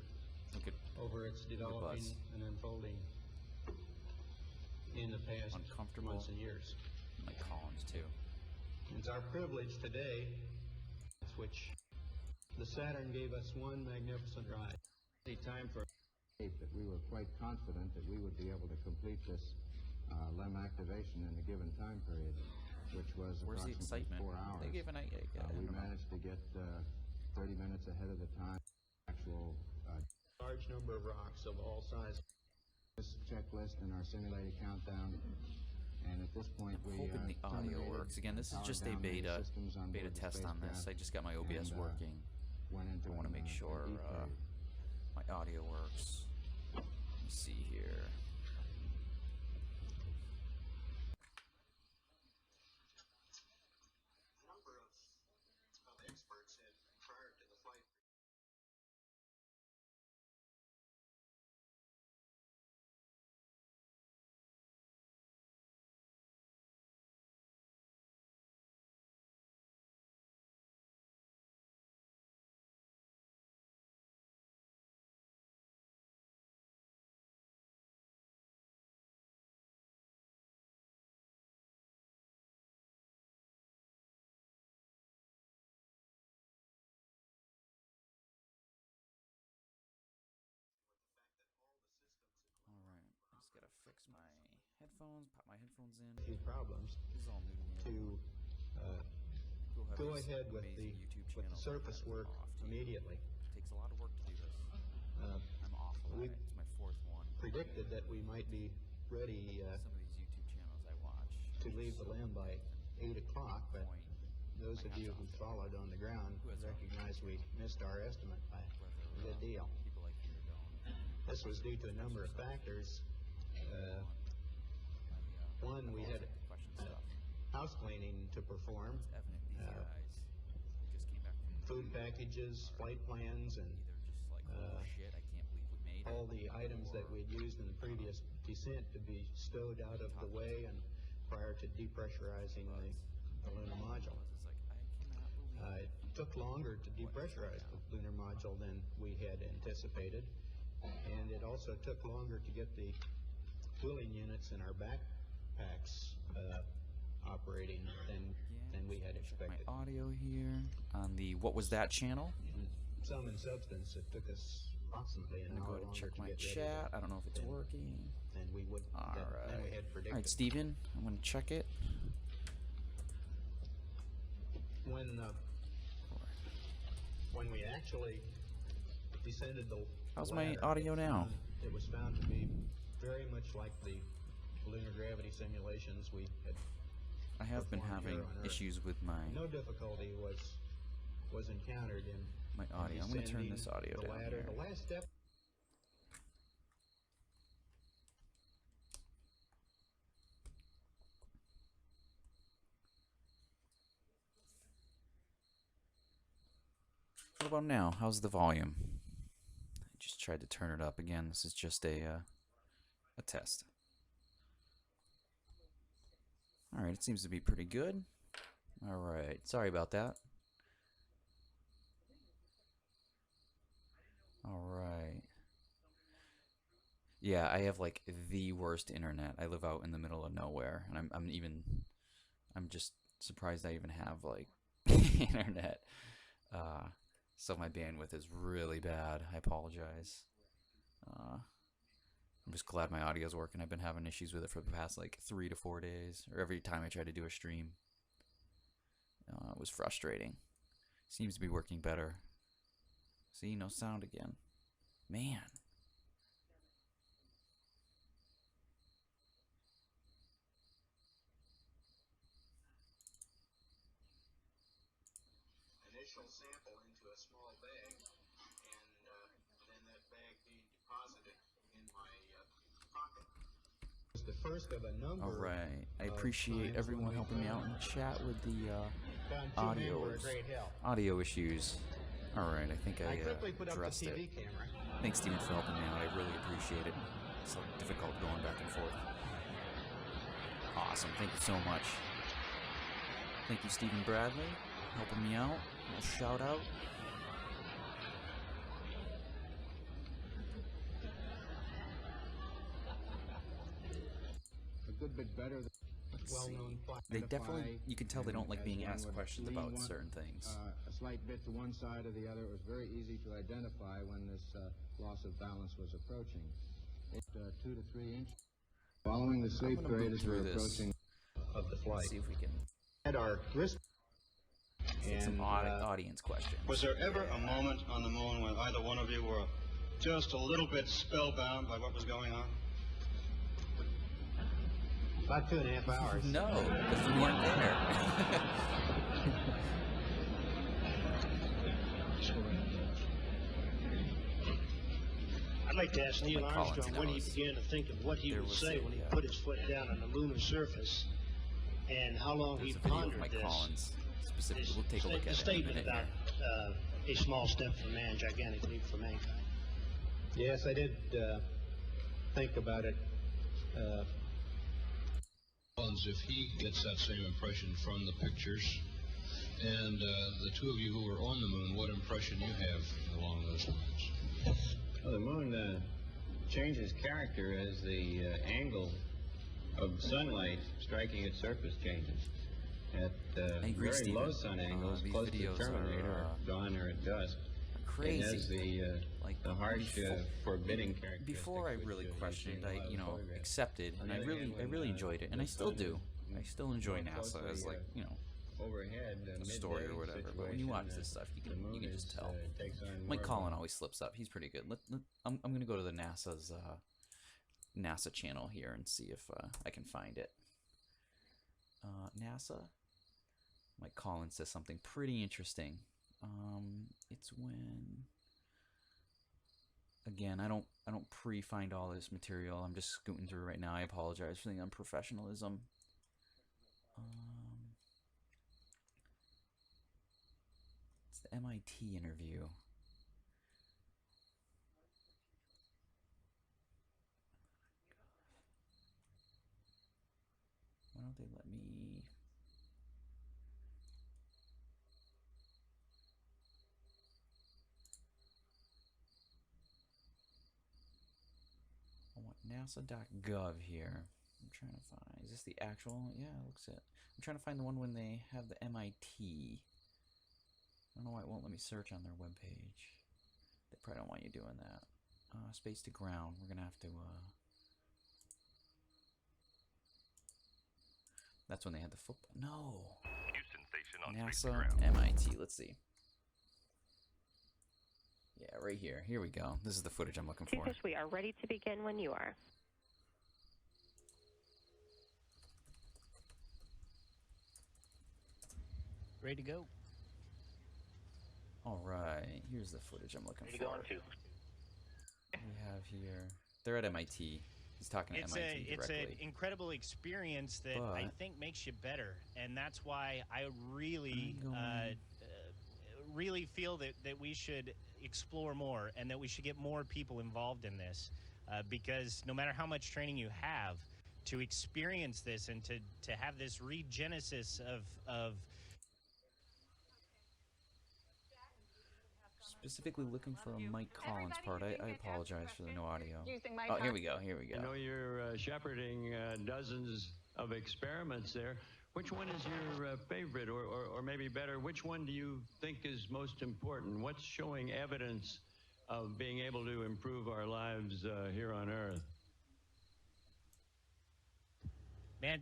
over its developing and unfolding in the past months and years. Like Collins too. It's our privilege today, which the Saturn gave us one magnificent ride. Time for that we were quite confident that we would be able to complete this LEM activation in a given time period, which was Where's the approximately excitement? 4 hours. They gave an we managed to get 30 minutes ahead of the time. Actual large number of rocks of all sizes. This checklist and our simulated countdown, and at this point we hoping the audio works. Again, this is just a beta test on this. I just got my OBS working. Went into I want to make sure my audio works. Let me see here. A number of experts had prior to the flight. Alright, I just gotta fix my headphones, pop my headphones in. Few problems This is all new to me. to go ahead with the surface work immediately. It takes a lot of work to do this. I'm awful at we it. It's my fourth one. Predicted that we might be ready Some of these YouTube channels I watch. to leave the LEM by 8 o'clock, but those of you who followed on the ground recognize we missed our estimate by a good deal. People like you don't. This was due to a number of factors. One, we had question stuff. house cleaning to perform, It's evident these guys just came back from the food moon. packages, flight plans, and Either just like, oh shit, I can't believe we made all it. the items that we'd used in the previous descent to be stowed out of the way and prior to depressurizing the lunar module. It's like, I cannot believe It took longer to depressurize the lunar module than we had anticipated, and it also took longer to get the cooling units in our backpacks operating than we had expected. my audio here on the What Was That channel. Some in substance, it took us approximately an I'm gonna hour go ahead and longer check to my get ready chat. I don't know if it's working. than we would than we had predicted. Alright, Steven, I'm gonna check it. When when we actually descended the How's my ladder, audio now? It was found to be very much like the lunar gravity simulations we had. I have been performed having here on Earth. issues with my No difficulty was encountered in audio. I'm going to turn descending this audio the down ladder. here. The last step. What about now? How's the volume? I just tried to turn it up again. This is just a test. Alright, it seems to be pretty good. Alright, sorry about that. Alright. Yeah, I have like the worst internet. I live out in the middle of nowhere, and I'm just surprised I even have like internet. So my bandwidth is really bad. I apologize. I'm just glad my audio's working. I've been having issues with it for the past like 3 to 4 days, or every time I try to do a stream. It was frustrating. Seems to be working better. See, no sound again. Man. Initial sample into a small bag, and then that bag being deposited in my pocket. It's the first of a number. All right. I appreciate everyone helping me out in chat with the audio issues. All right, I think I addressed it. Thanks, Steven, for helping me out. I really appreciate it. It's so difficult going back and forth. Awesome. Thank you so much. Thank you, Stephen Bradley, helping me out. A little shout out. A good bit better than well-known. They definitely, you can tell they don't like being asked questions about certain things. A slight bit to one side or the other. It was very easy to identify when this loss of balance was approaching. It 2 to 3 inches. Following the sleep period as we're approaching Of the flight. Let's see if we can At our wrist. get some audience questions. Was there ever a moment on the moon when either one of you were just a little bit spellbound by what was going on? About 2.5 hours. No, because we weren't there. I'd like to ask Neil Mike Collins Armstrong when he knows. began to think of what he There would was say a, when he put his foot down on the lunar surface, and how long There's he a video of pondered Mike this. Collins specifically. We'll take a look The at it in a statement minute about here. a small step for man, gigantic leap for mankind. Yes, I did think about it. If he gets that same impression from the pictures, and the two of you who were on the moon, what impression you have along those lines? Well, the moon changes character as the angle of sunlight striking its surface changes. At agree, very Steven. low sun angles, These close to the videos terminator, are, dawn or at dusk, crazy. it has the harsh, forbidding character. Before I really questioned, I accepted, and I really enjoyed it, and I still do. I still enjoy NASA as like overhead, a story or whatever. But when you watch this stuff, you can just tell. Mike Collin always slips up. He's pretty good. I'm gonna go to the NASA's NASA channel here and see if I can find it. NASA. Mike Collins says something pretty interesting. It's when. Again, I don't pre-find all this material. I'm just scooting through right now. I apologize for the unprofessionalism. It's the MIT interview. Why don't they let me? I want NASA.gov here. I'm trying to find. Is this the actual? Yeah, it looks it. I'm trying to find the one when they have the MIT. I don't know why it won't let me search on their webpage. They probably don't want you doing that. Space to ground. We're gonna have to. That's when they had the football. No. Houston station on NASA, MIT. Let's see. Yeah, right here. Here we go. This is the footage I'm looking for. Fish, we are ready to begin when you are. Ready to go. All right, here's the footage I'm looking Ready for. to go on two. We have here. They're at MIT. He's talking to MIT It's directly. an incredible experience that I think makes you better, and that's why I really, really feel that we should explore more and that we should get more people involved in this, because no matter how much training you have, to experience this and to have this regenesis of Specifically looking for a Mike Collins part. I apologize for the no audio. Oh, here we go. Here we go. I know you're shepherding dozens of experiments there. Which one is your favorite, or maybe better, which one do you think is most important? What's showing evidence of being able to improve our lives here on Earth? Man,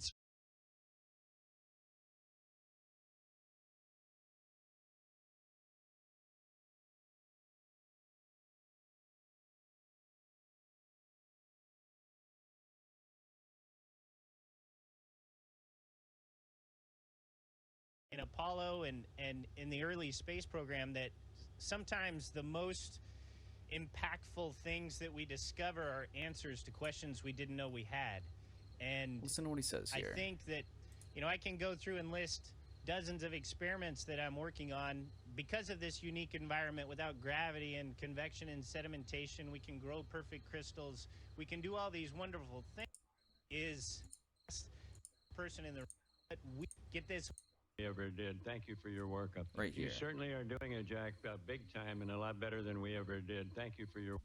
in Apollo and in the early space program, that sometimes the most impactful things that we discover are answers to questions we didn't know we had. And listen to what he says here. I think that, you know, I can go through and list dozens of experiments that I'm working on because of this unique environment. Without gravity and convection and sedimentation, we can grow perfect crystals. We can do all these wonderful things. Is person in the but we get this. We ever did. Thank you for your work up there. Right here. You certainly are doing it, Jack, big time and a lot better than we ever did. Thank you for your.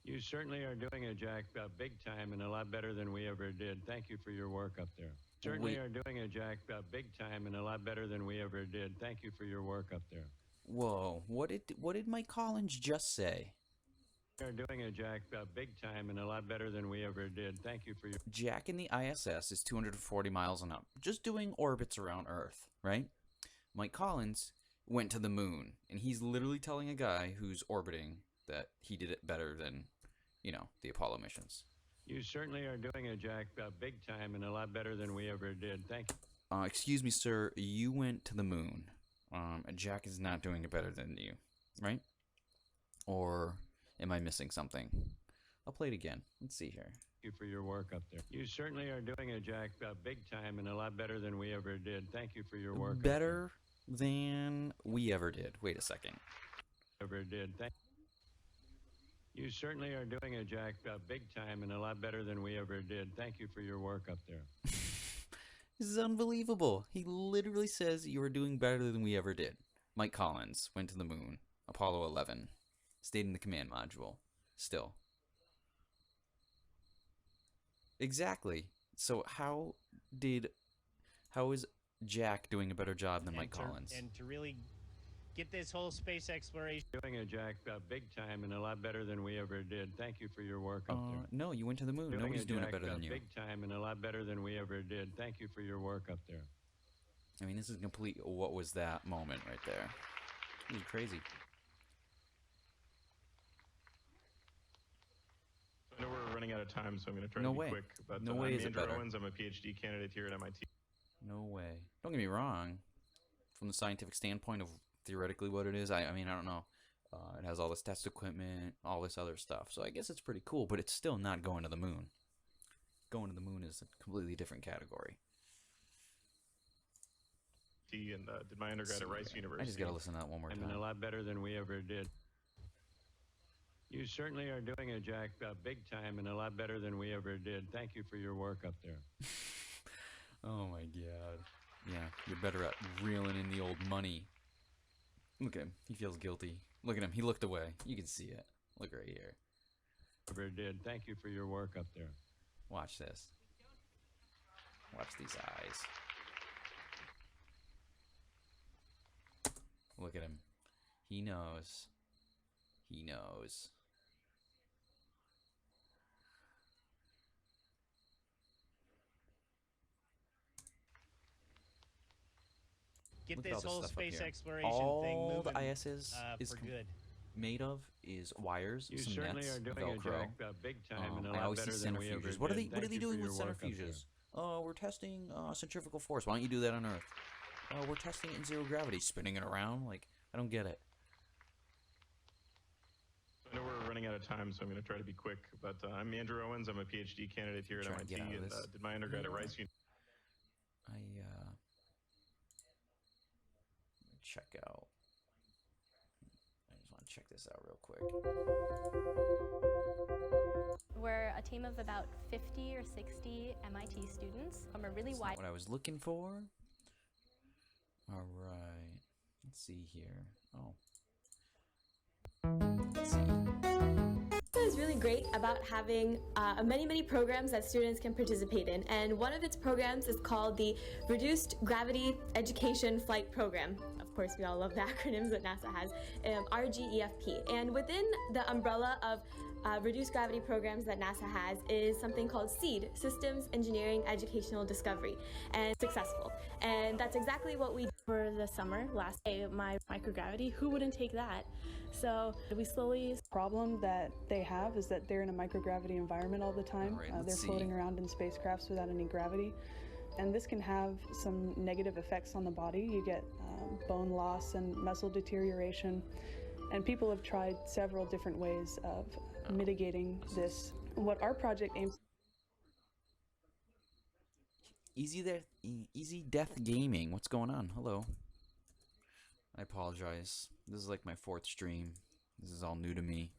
You certainly are doing it, Jack, big time and a lot better than we ever did. Thank you for your work up there. Certainly are doing it, Jack, big time and a lot better than we ever did. Thank you for your work up there. Whoa! What did Mike Collins just say? Are doing it, Jack, big time and a lot better than we ever did. Thank you for your. Jack in the ISS is 240 miles and up, just doing orbits around Earth, right? Mike Collins went to the moon, and he's literally telling a guy who's orbiting that he did it better than, you know, the Apollo missions. You certainly are doing it, Jack, big time and a lot better than we ever did. Thank you. Excuse me, sir. You went to the moon. Jack is not doing it better than you, right? Or am I missing something? I'll play it again. Let's see here. Thank you for your work up there. You certainly are doing it, Jack, big time and a lot better than we ever did. Thank you for your work. Better than we ever did. Wait a second. Ever did. You certainly are doing it, Jack, big time and a lot better than we ever did. Thank you for your work up there. This is unbelievable. He literally says you are doing better than we ever did. Mike Collins went to the moon. Apollo 11. Stayed in the command module. Still. Exactly. So how is Jack doing a better job than Mike Collins? And to really get this whole space exploration. Doing it, Jack, big time and a lot better than we ever did. Thank you for your work up there. No, you went to the moon. Nobody's doing it better than you. Big time and a lot better than we ever did. Thank you for your work up there. I mean, this is complete what was that moment right there. This is crazy. I know we're running out of time, so I'm going to try No to be way. quick. But No way I'm is it Andrew better. Owens. I'm a PhD candidate here at MIT. No way. Don't get me wrong. From the scientific standpoint of theoretically what it is, I mean, I don't know. It has all this test equipment, all this other stuff. So I guess it's pretty cool, but it's still not going to the moon. Going to the moon is a completely different category. And did my undergrad at Rice University. I just got to listen to that one more time. And a lot better than we ever did. You certainly are doing it, Jack, big time and a lot better than we ever did. Thank you for your work up there. Oh my god. Yeah, you're better at reeling in the old money. Look at him. He feels guilty. Look at him. He looked away. You can see it. Look right here. Ever did. Thank you for your work up there. Watch this. Watch these eyes. Look at him. He knows. He knows. Get Look at all this this whole stuff up space here. exploration all thing moving the ISS is for good. made of is wires, You some certainly nets, are doing Velcro. it, Jack, big time and a I lot always see better than we ever centrifuges. did. What are they Thank you doing for with your work up there. centrifuges? Oh, we're testing centrifugal force. Why don't you do that on Earth? Oh, we're testing it in zero gravity, spinning it around. Like, I don't get it. I know we're running out of time, so I'm going to try to be quick. But I'm Andrew Owens. I'm a PhD candidate here at MIT and did my undergrad at Rice University. Check out. I just want to check this out real quick. We're a team of about 50 or 60 MIT students from a really wide... What I was looking for. All right. Let's see here. Oh. Let's see. What is really great about having many programs that students can participate in, and one of its programs is called the Reduced Gravity Education Flight Program. Of course, we all love the acronyms that NASA has, RGEFP. And within the umbrella of reduced gravity programs that NASA has is something called SEED, Systems Engineering Educational Discovery, and successful. And that's exactly what we did for the summer last day. My microgravity, who wouldn't take that? So we slowly... The problem that they have is that they're in a microgravity environment all the time. They're floating around in spacecrafts without any gravity. And this can have some negative effects on the body. You get bone loss and muscle deterioration. And people have tried several different ways of mitigating this. What our project aims... Easy Death Gaming. What's going on? Hello. I apologize. This is like my 4th stream. This is all new to me.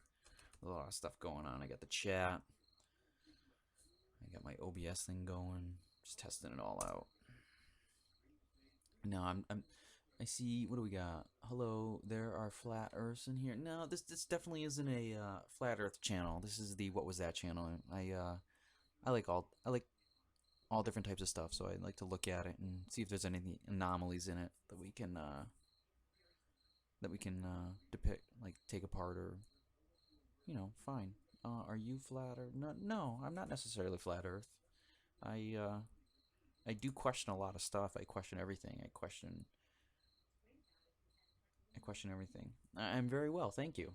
A lot of stuff going on. I got the chat. I got my OBS thing going. Just testing it all out. No, I see. What do we got? Hello, there are flat Earths in here. No, this definitely isn't a flat Earth channel. This is the What Was That channel. I like all different types of stuff, so I like to look at it and see if there's any anomalies in it that we can depict, like take apart, or fine. Are you flat or no? I'm not necessarily flat Earth. I do question a lot of stuff. I question everything. I question everything. I'm very well, thank you.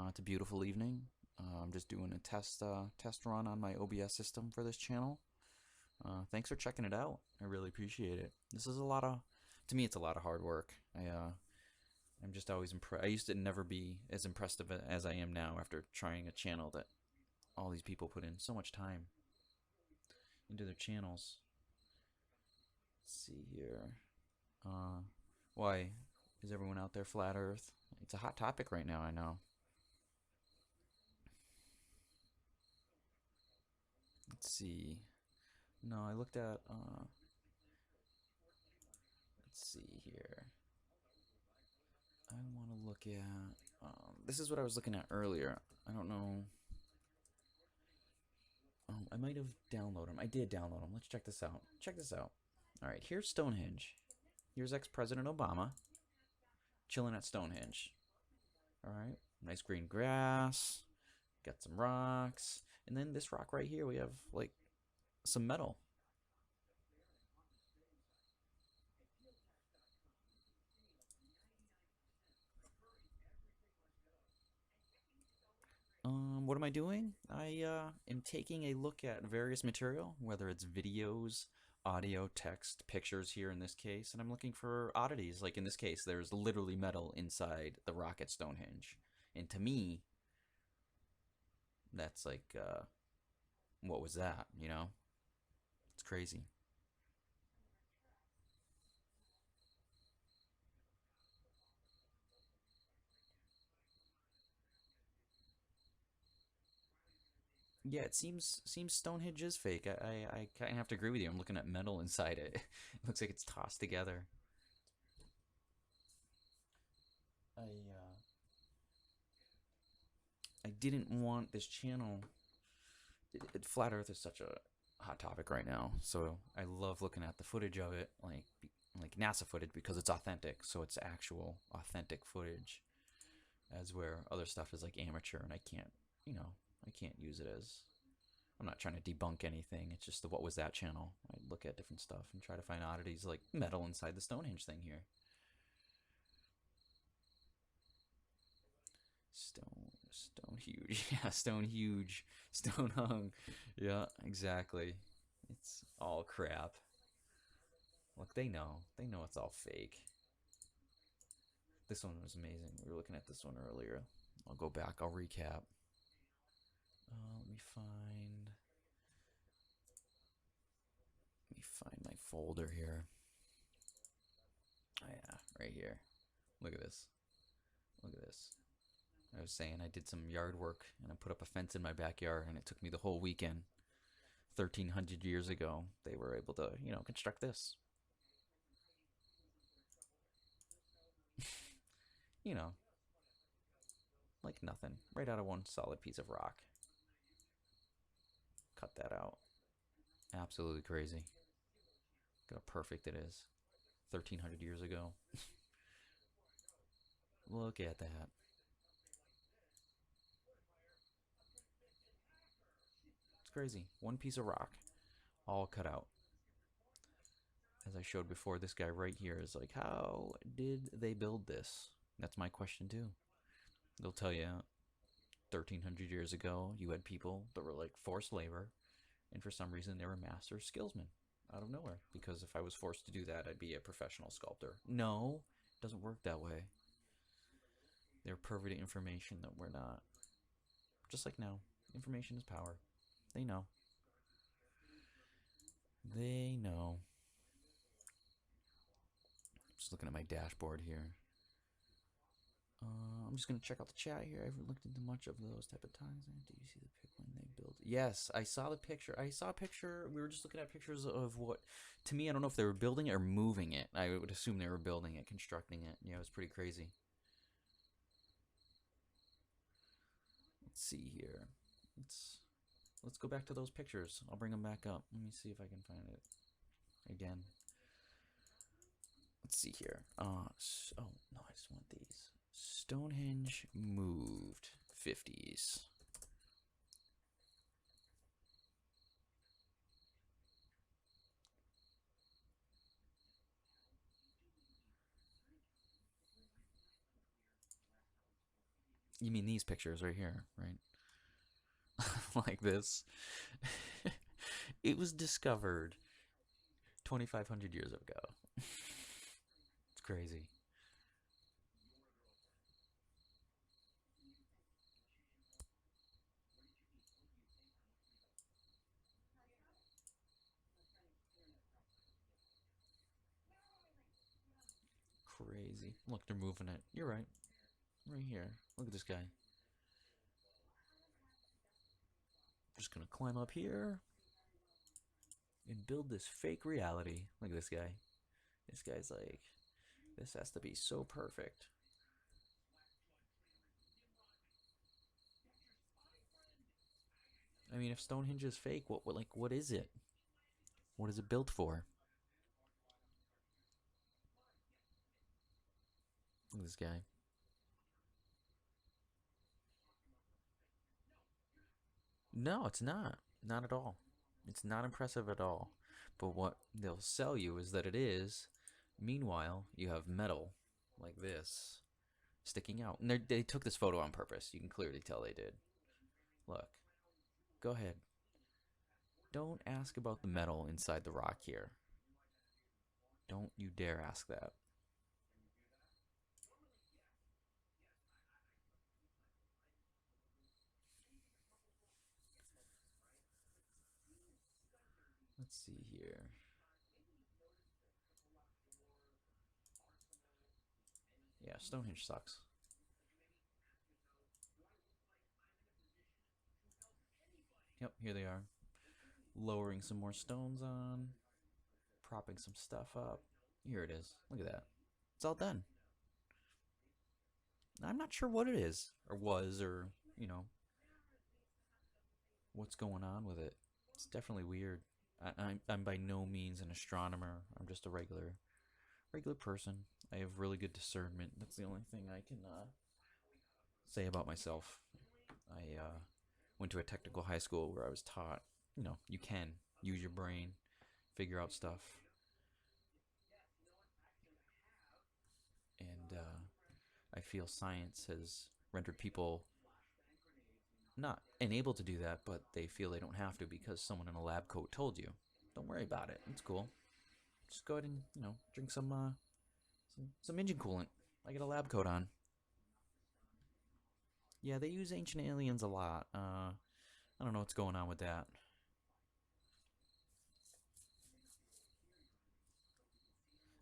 It's a beautiful evening. I'm just doing a test run on my OBS system for this channel. Thanks for checking it out. I really appreciate it. This is to me, it's a lot of hard work. I'm just always impressed. I used to never be as impressed of it as I am now after trying a channel that all these people put in so much time into their channels. Let's see here. Why is everyone out there flat Earth? It's a hot topic right now, I know. Let's see. No, I looked at let's see here. I want to look at this is what I was looking at earlier. I don't know. I might have downloaded them. I did download them. Let's check this out. Check this out. All right, here's Stonehenge. Here's ex-President Obama chilling at Stonehenge. All right, nice green grass. Got some rocks, and then this rock right here, we have like some metal. What am I doing? I am taking a look at various material, whether it's videos, audio, text, pictures here in this case, and I'm looking for oddities. Like in this case, there's literally metal inside the rock at Stonehenge. And to me, that's like, what was that, you know? It's crazy. Yeah, it seems Stonehenge is fake. I kind of have to agree with you. I'm looking at metal inside it. It looks like it's tossed together. I didn't want this channel. Flat Earth is such a hot topic right now, so I love looking at the footage of it, like NASA footage, because it's authentic. So it's actual authentic footage, as where other stuff is like amateur, and I can't use it as. I'm not trying to debunk anything. It's just the What Was That channel. I look at different stuff and try to find oddities like metal inside the Stonehenge thing here. Stone huge. Yeah, stone huge. Stone hung. Yeah, exactly. It's all crap. Look, they know. They know it's all fake. This one was amazing. We were looking at this one earlier. I'll go back. I'll recap. Let me find my folder here. Oh yeah, right here. Look at this. Look at this. I was saying I did some yard work and I put up a fence in my backyard and it took me the whole weekend. 1,300 years ago, they were able to, construct this. Like nothing. Right out of one solid piece of rock. Cut that out. Absolutely crazy. Look how perfect it is. 1,300 years ago. Look at that. It's crazy. One piece of rock, all cut out. As I showed before, this guy right here is like, how did they build this? That's my question too. They'll tell you 1,300 years ago, you had people that were like forced labor, and for some reason they were master skillsmen out of nowhere. Because if I was forced to do that, I'd be a professional sculptor. No, it doesn't work that way. They're privy to information that we're not. Just like now, information is power. They know. They know. Just looking at my dashboard here. I'm just going to check out the chat here. I haven't looked into much of those type of times. Did you see the pic when they built? Yes, I saw the picture. I saw a picture. We were just looking at pictures of what, to me, I don't know if they were building it or moving it. I would assume they were building it, constructing it. Yeah, it was pretty crazy. Let's see here. Let's go back to those pictures. I'll bring them back up. Let me see if I can find it again. Let's see here. Oh no, I just want these. Stonehenge moved 50s. You mean these pictures right here, right? Like this. It was discovered 2,500 years ago. It's crazy. Crazy. Look, they're moving it. You're right. Right here. Look at this guy. Just gonna climb up here and build this fake reality. Look at this guy. This guy's like, this has to be so perfect. I mean, if Stonehenge is fake, what is it? What is it built for? Look at this guy. No, it's not. Not at all. It's not impressive at all. But what they'll sell you is that it is. Meanwhile, you have metal like this sticking out. And they took this photo on purpose. You can clearly tell they did. Look. Go ahead. Don't ask about the metal inside the rock here. Don't you dare ask that. Let's see here. Yeah, Stonehenge sucks. Yep, here they are. Lowering some more stones on. Propping some stuff up. Here it is. Look at that. It's all done. I'm not sure what it is, or was, or, what's going on with it. It's definitely weird. I'm by no means an astronomer. I'm just a regular person. I have really good discernment. That's the only thing I can say about myself. I went to a technical high school where I was taught, you can use your brain, figure out stuff. And I feel science has rendered people not unable to do that, but they feel they don't have to because someone in a lab coat told you. Don't worry about it. It's cool. Just go ahead and, drink some engine coolant. I get a lab coat on. Yeah, they use Ancient Aliens a lot. I don't know what's going on with that.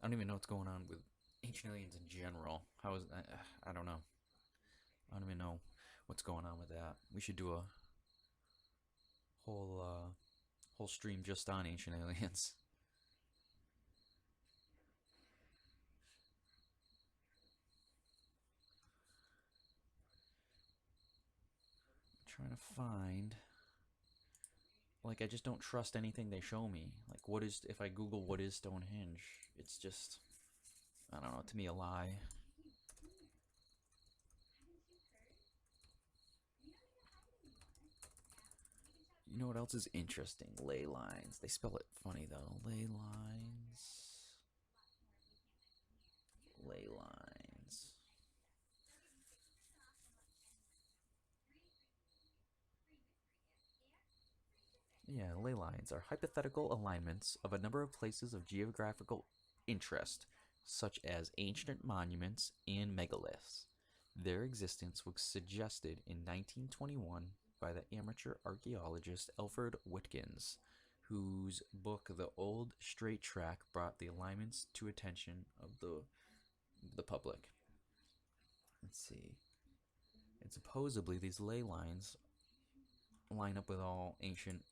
I don't even know what's going on with Ancient Aliens in general. How is I don't know. I don't even know what's going on with that. We should do a whole stream just on Ancient Aliens. I'm trying to find, like, I just don't trust anything they show me. Like, if I Google what is Stonehenge, it's just, I don't know, to me a lie. You know what else is interesting? Ley lines. They spell it funny though. Ley lines. Ley lines. Yeah, ley lines are hypothetical alignments of a number of places of geographical interest, such as ancient monuments and megaliths. Their existence was suggested in 1921 by the amateur archaeologist Alfred Whitkins, whose book The Old Straight Track brought the alignments to attention of the public. Let's see. And supposedly these ley lines line up with all ancient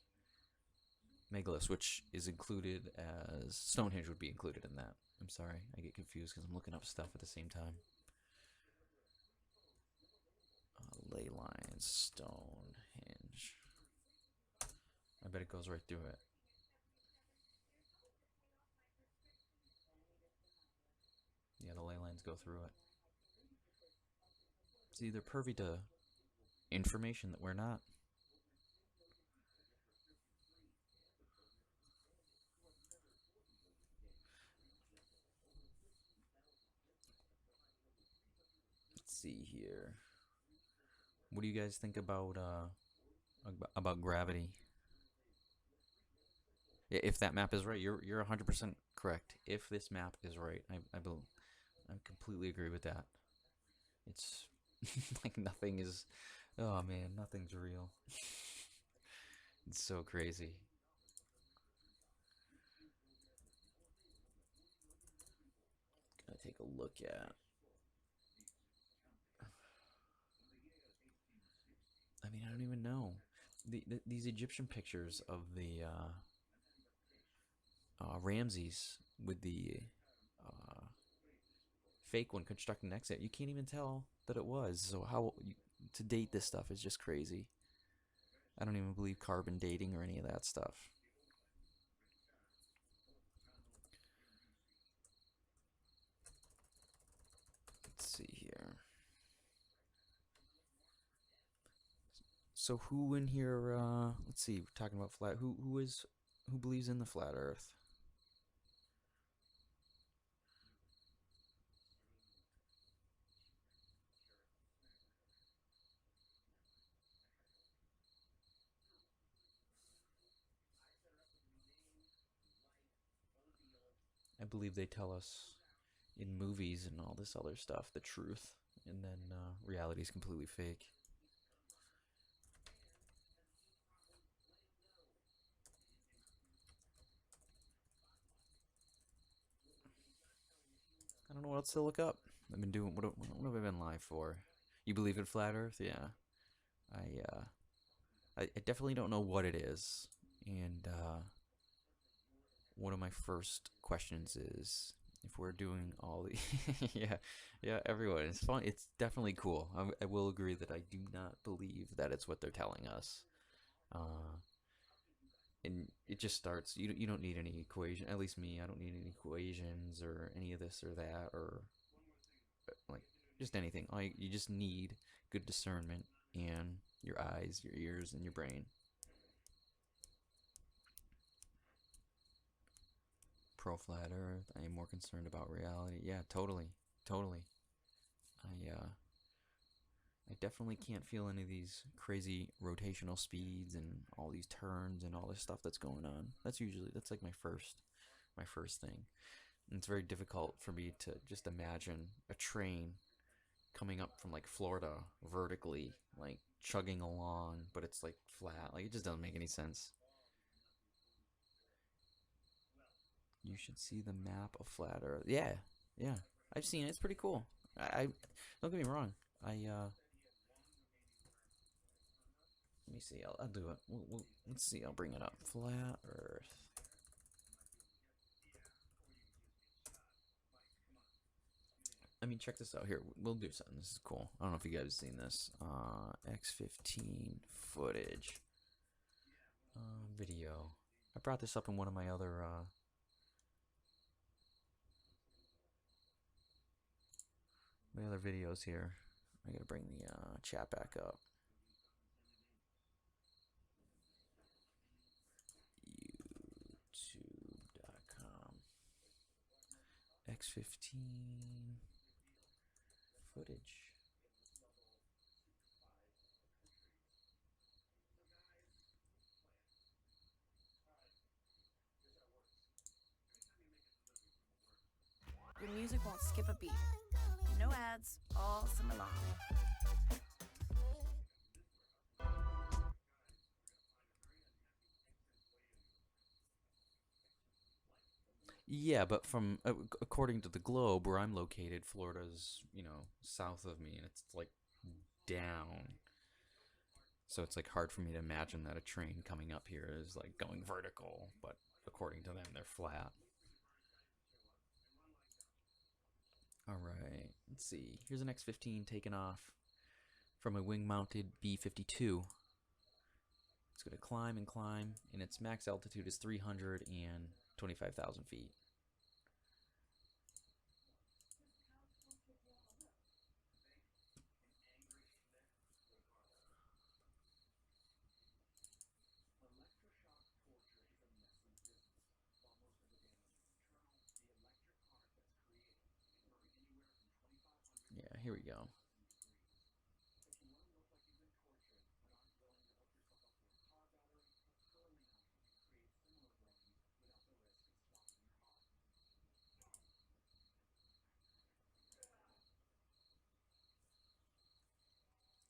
megaliths, which is included as Stonehenge would be included in that. I'm sorry, I get confused because I'm looking up stuff at the same time. Ley lines, Stonehenge. I bet it goes right through it. Yeah, the ley lines go through it. See, they're privy to information that we're not. Let's see here. What do you guys think about gravity? If that map is right, you're 100% correct. If this map is right, I completely agree with that. It's like nothing is. Oh man, nothing's real. It's so crazy. Gotta take a look at. I mean, I don't even know. These Egyptian pictures of the Ramses with the fake one constructed next to it, you can't even tell that it was. So to date this stuff is just crazy. I don't even believe carbon dating or any of that stuff. Let's see here. So who in here? Let's see. We're talking about flat. Who believes in the flat Earth? I believe they tell us in movies and all this other stuff the truth, and then reality is completely fake. I don't know what else to look up. I've been doing what have I been live for? You believe in flat Earth? Yeah. I definitely don't know what it is, and one of my first questions is if we're doing all the yeah everyone, it's fun, it's definitely cool. I will agree that I do not believe that it's what they're telling us, and it just starts. You don't need any equation, at least me. I don't need any equations or any of this or that or like just anything. You just need good discernment and your eyes, your ears, and your brain. Pro flat Earth. I am more concerned about reality. Yeah, totally. I definitely can't feel any of these crazy rotational speeds and all these turns and all this stuff that's going on. That's like my first thing. And it's very difficult for me to just imagine a train coming up from like Florida vertically, like chugging along, but it's like flat. Like it just doesn't make any sense. You should see the map of flat Earth. Yeah, yeah, I've seen it. It's pretty cool. I don't get me wrong. Let me see. I'll do it. Let's see. I'll bring it up. Flat Earth. I mean, check this out here. We'll do something. This is cool. I don't know if you guys have seen this. X15 footage. Video. I brought this up in one of my other videos here. I gotta bring the chat back up. YouTube.com. X15 footage. Your music won't skip a beat. No ads all summer long. Yeah, but from according to the globe where I'm located, Florida's, south of me, and it's like down. So it's like hard for me to imagine that a train coming up here is like going vertical, but according to them, they're flat. All right, let's see. Here's an X15 taken off from a wing-mounted B-52. It's going to climb and climb, and its max altitude is 325,000 feet. Yeah, here we go.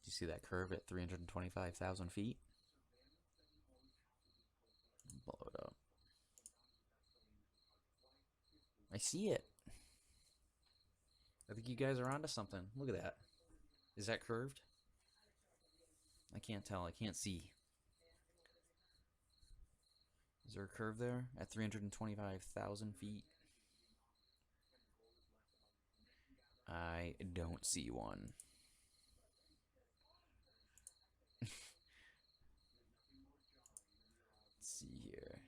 Do you see that curve at 325,000 feet? Blow it up. I see it. I think you guys are onto something. Look at that. Is that curved? I can't tell. I can't see. Is there a curve there at 325,000 feet? I don't see one. Let's see here.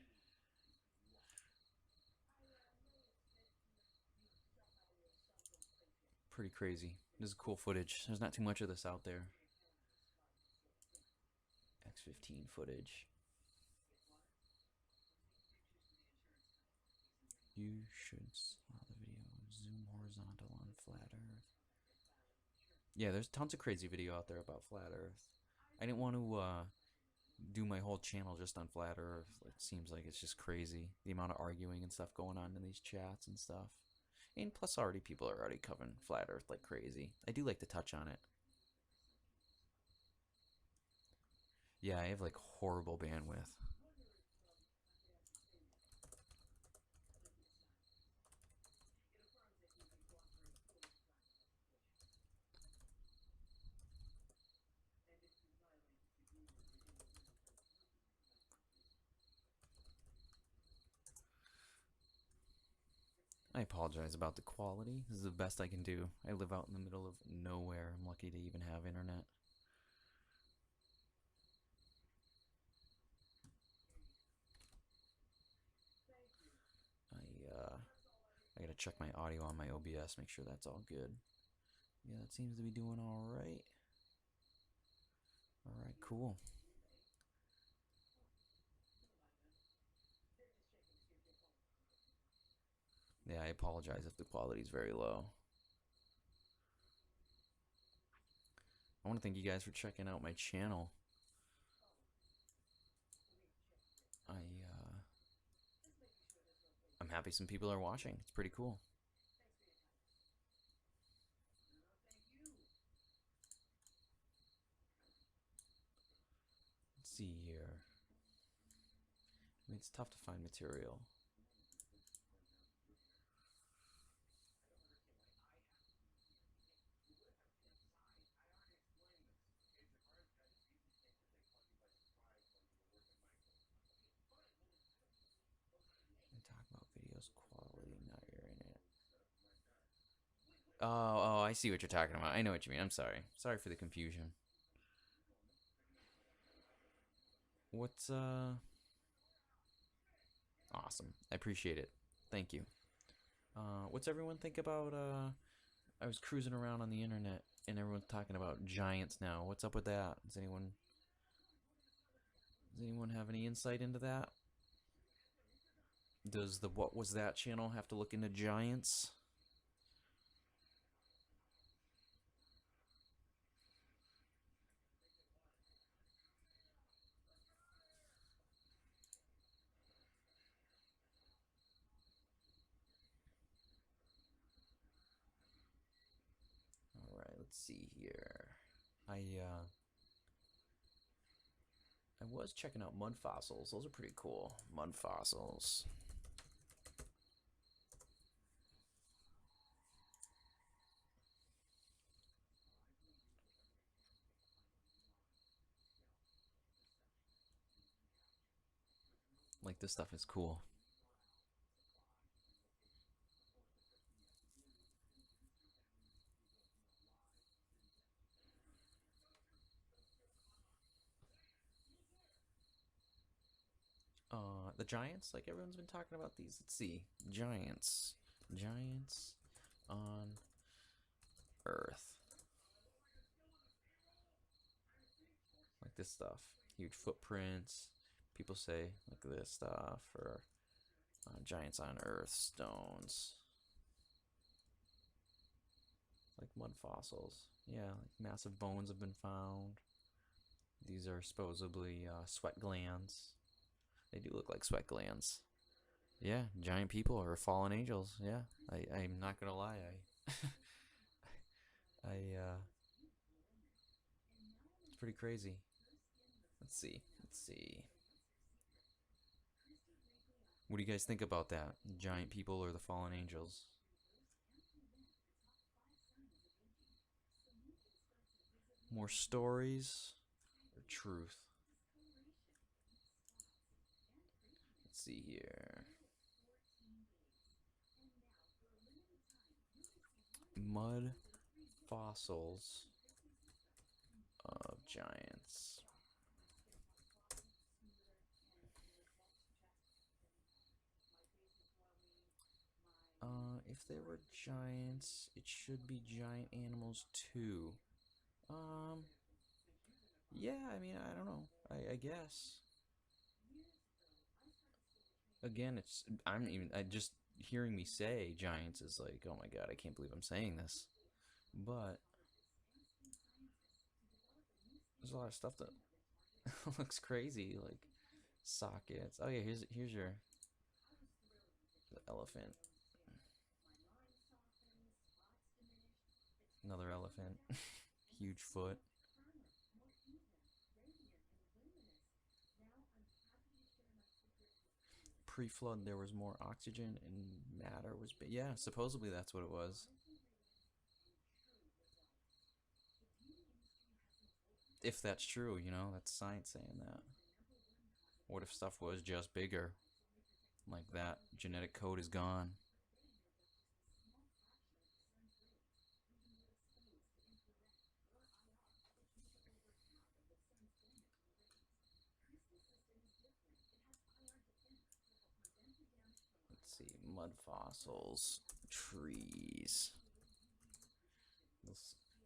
Pretty crazy. This is cool footage. There's not too much of this out there. X15 footage. You should saw the video. Zoom horizontal on flat Earth. Yeah, there's tons of crazy video out there about flat Earth. I didn't want to do my whole channel just on flat Earth. It seems like it's just crazy. The amount of arguing and stuff going on in these chats and stuff. And plus people are already covering flat Earth like crazy. I do like to touch on it. Yeah, I have like horrible bandwidth. I apologize about the quality. This is the best I can do. I live out in the middle of nowhere. I'm lucky to even have internet. I gotta check my audio on my OBS, make sure that's all good. Yeah, that seems to be doing all right. All right, cool. Yeah, I apologize if the quality is very low. I want to thank you guys for checking out my channel. I'm happy some people are watching. It's pretty cool. Let's see here. I mean, it's tough to find material. Talk about videos quality, not your internet. Oh, I see what you're talking about. I know what you mean. I'm sorry. Sorry for the confusion. What's awesome. I appreciate it. Thank you. What's everyone think about I was cruising around on the internet and everyone's talking about giants now. What's up with that? Does anyone have any insight into that? Does the What Was That channel have to look into giants? Alright, let's see here. I was checking out mud fossils. Those are pretty cool. Mud fossils. Like, this stuff is cool. The giants, like everyone's been talking about these. Let's see. Giants. Giants on Earth. Like this stuff. Huge footprints. People say, like this stuff. Or giants on Earth. Stones. Like mud fossils. Yeah, like massive bones have been found. These are supposedly sweat glands. They do look like sweat glands. Yeah, giant people or fallen angels. Yeah, I'm not gonna lie. It's pretty crazy. Let's see. What do you guys think about that? Giant people or the fallen angels? More stories or truth? Let's see here. Mud fossils of giants. If they were giants, it should be giant animals too. Yeah, I mean, I don't know. I guess. Again, I just hearing me say giants is like, oh my god, I can't believe I'm saying this. But there's a lot of stuff that looks crazy, like sockets. Oh yeah, here's your elephant. Another elephant. Huge foot. Pre-flood, there was more oxygen and matter was yeah, supposedly that's what it was. If that's true, you know, that's science saying that. What if stuff was just bigger? Like that genetic code is gone. Let's see, mud fossils, trees.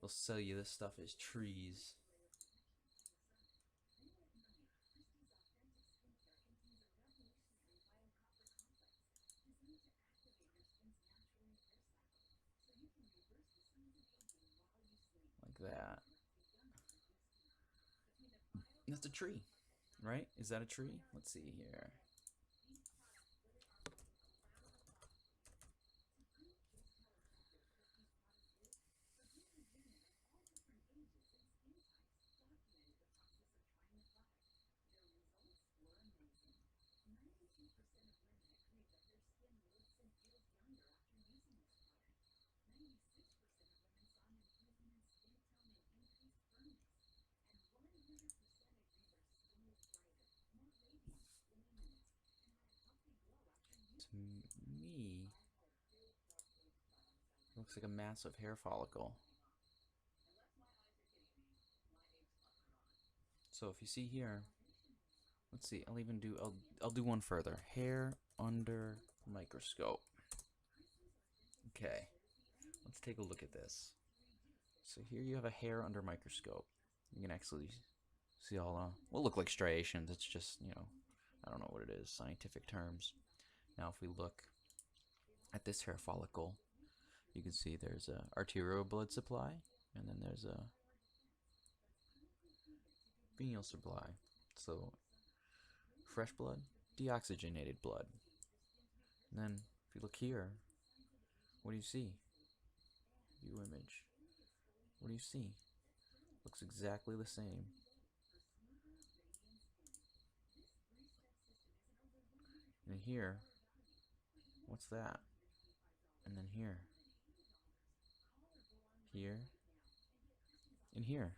They'll sell you this stuff as trees. Like that. That's a tree, right? Is that a tree? Let's see here. To me, looks like a massive hair follicle. So if you see here, let's see, I'll do one further. Hair under microscope. Okay, let's take a look at this. So here you have a hair under microscope. You can actually see all what look like striations. It's just, you know, I don't know what it is, scientific terms. Now if we look at this hair follicle, you can see there's a arterial blood supply, and then there's a venal supply. So fresh blood, deoxygenated blood. And then if you look here, what do you see? View image. What do you see? Looks exactly the same. And here, what's that? And then here, and here.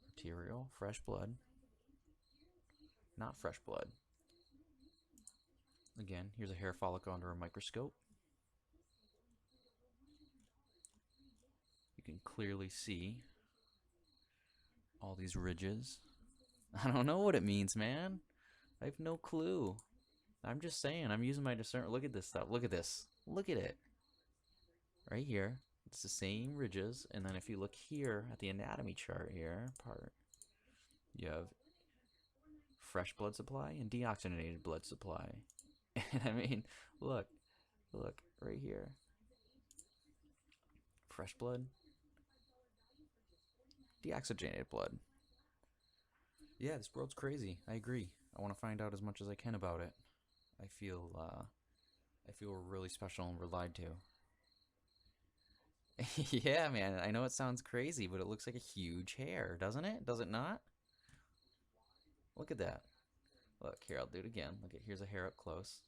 Arterial, fresh blood, not fresh blood. Again, here's a hair follicle under a microscope. You can clearly see all these ridges. I don't know what it means, man. I have no clue. I'm just saying, I'm using my discernment. Look at this stuff. Look at this. Look at it. Right here. It's the same ridges. And then if you look here at the anatomy chart here, you have fresh blood supply and deoxygenated blood supply. And I mean, look, right here. Fresh blood, deoxygenated blood. Yeah, this world's crazy. I agree. I want to find out as much as I can about it. I feel we're really special and we're lied to. Yeah, man, I know it sounds crazy, but it looks like a huge hair, doesn't it? Does it not? Look at that. Look, here, I'll do it again. Look, here's a hair up close.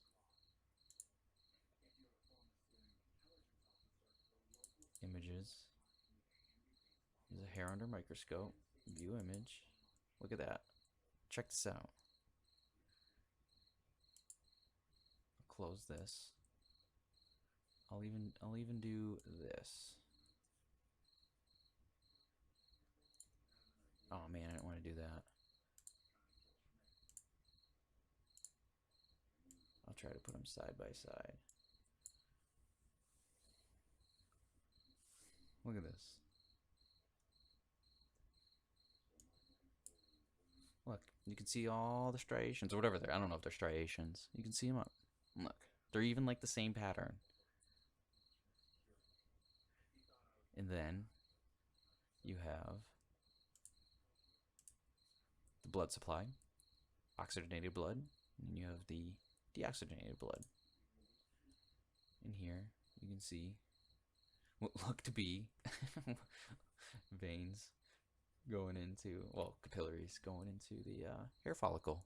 Images. There's a hair under microscope. View image. Look at that. Check this out. I'll close this. I'll even do this. Oh man, I didn't want to do that. I'll try to put them side by side. Look at this. Look, you can see all the striations, or whatever they're. I don't know if they're striations. You can see them up. Look, they're even like the same pattern. And then you have the blood supply, oxygenated blood, and you have the deoxygenated blood. In here, you can see what look to be veins going into, well, capillaries going into the hair follicle.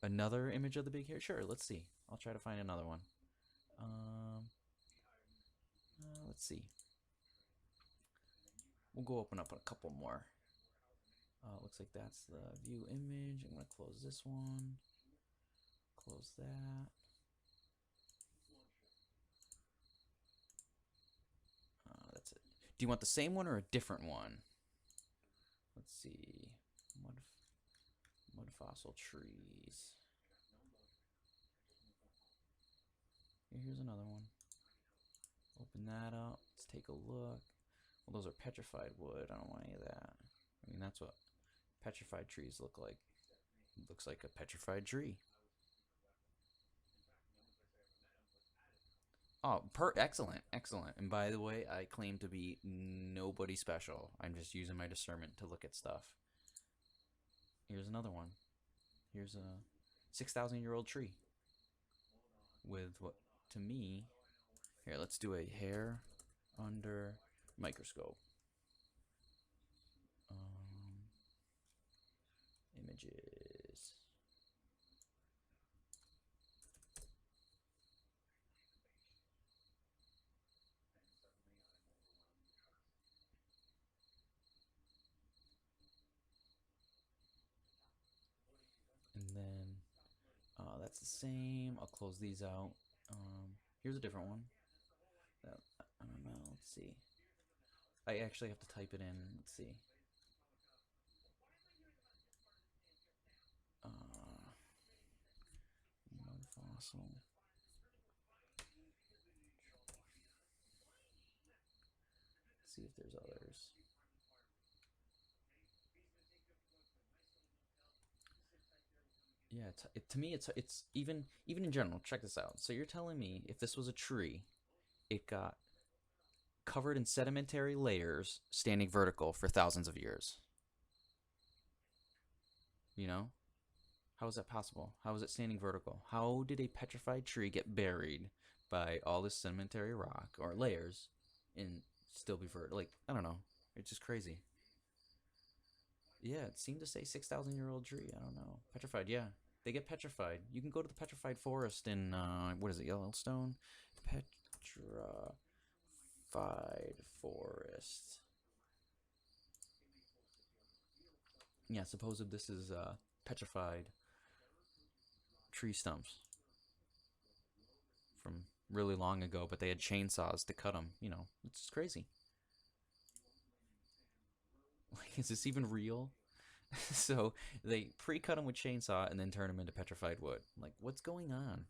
Another image of the big hair? Sure, let's see. I'll try to find another one. Let's see. We'll go open up a couple more. Looks like that's the view image. I'm going to close this one. Close that. That's it. Do you want the same one or a different one? Let's see. Mud fossil trees. Here's another one. Open that up. Let's take a look. Well, those are petrified wood. I don't want any of that. I mean, that's what petrified trees look like. It looks like a petrified tree. Oh, excellent, excellent. And by the way, I claim to be nobody special. I'm just using my discernment to look at stuff. Here's another one. Here's a 6,000-year-old tree with what, to me, here, let's do a hair under microscope. Images. And then that's the same. I'll close these out. Here's a different one. I don't know. Let's see. I actually have to type it in. Let's see. Mud fossil. Let's see if there's others. Yeah, to me, it's even in general. Check this out. So you're telling me if this was a tree, it got covered in sedimentary layers, standing vertical for thousands of years. You know, how is that possible? How is it standing vertical? How did a petrified tree get buried by all this sedimentary rock or layers and still be vertical? Like, I don't know. It's just crazy. Yeah, it seemed to say 6,000-year-old tree. I don't know. Petrified, yeah. They get petrified. You can go to the petrified forest in, what is it, Yellowstone? Petrified forest. Yeah, suppose if this is petrified tree stumps from really long ago, but they had chainsaws to cut them. You know, it's just crazy. Like, is this even real? So they pre-cut them with chainsaw and then turn them into petrified wood. Like, what's going on?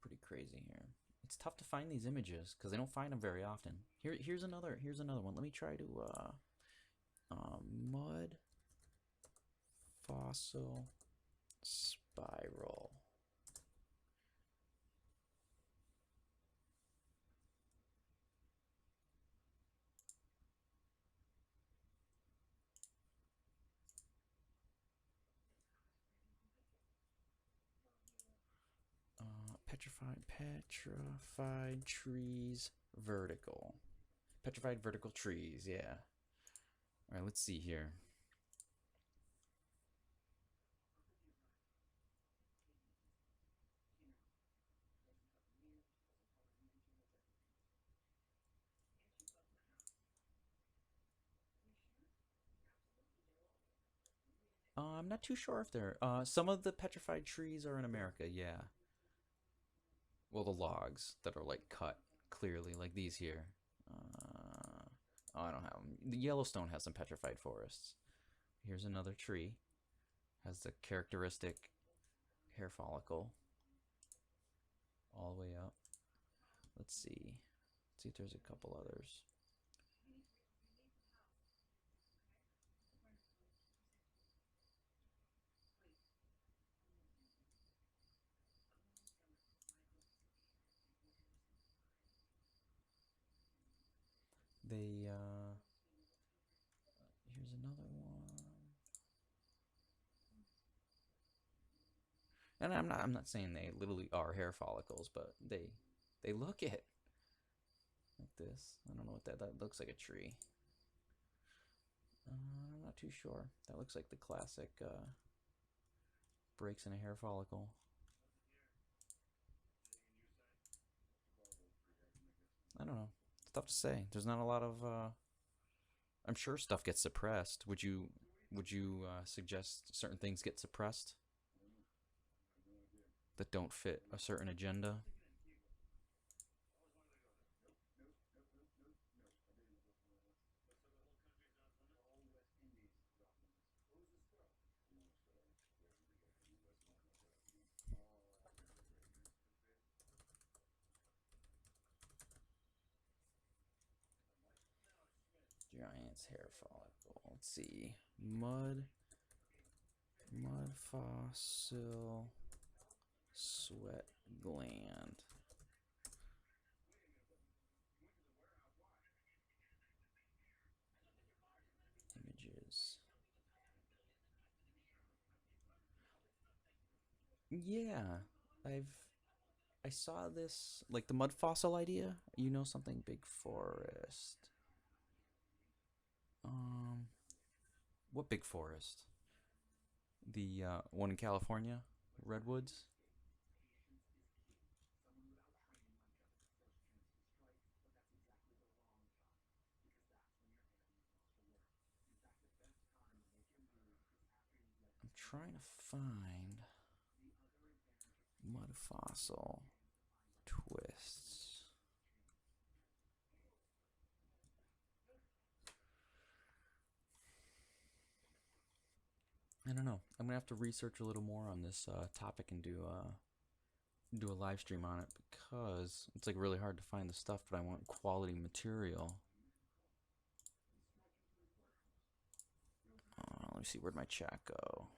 Pretty crazy here. It's tough to find these images because I don't find them very often. Here's another one. Let me try to mud fossil spiral. Petrified trees vertical. Petrified vertical trees, yeah. All right, let's see here. I'm not too sure if they're some of the petrified trees are in America, yeah. Well, the logs that are like cut clearly, like these here. Oh, I don't have them. The Yellowstone has some petrified forests. Here's another tree. Has the characteristic hair follicle all the way up. Let's see. Let's see if there's a couple others. They here's another one. And I'm not saying they literally are hair follicles, but they look it like this. I don't know what that looks like. A tree. I'm not too sure. That looks like the classic breaks in a hair follicle. I don't know. It's tough to say. There's not a lot of. I'm sure stuff gets suppressed. Would you suggest certain things get suppressed that don't fit a certain agenda? It's hair follicle. Let's see. Mud fossil, sweat gland. Images. Yeah, I saw this, like the mud fossil idea. You know something? Big forest. What big forest? The one in California, redwoods. I'm trying to find mud fossil twists. I don't know. I'm gonna have to research a little more on this topic and do a live stream on it, because it's like really hard to find the stuff, but I want quality material. Let me see, where'd my chat go?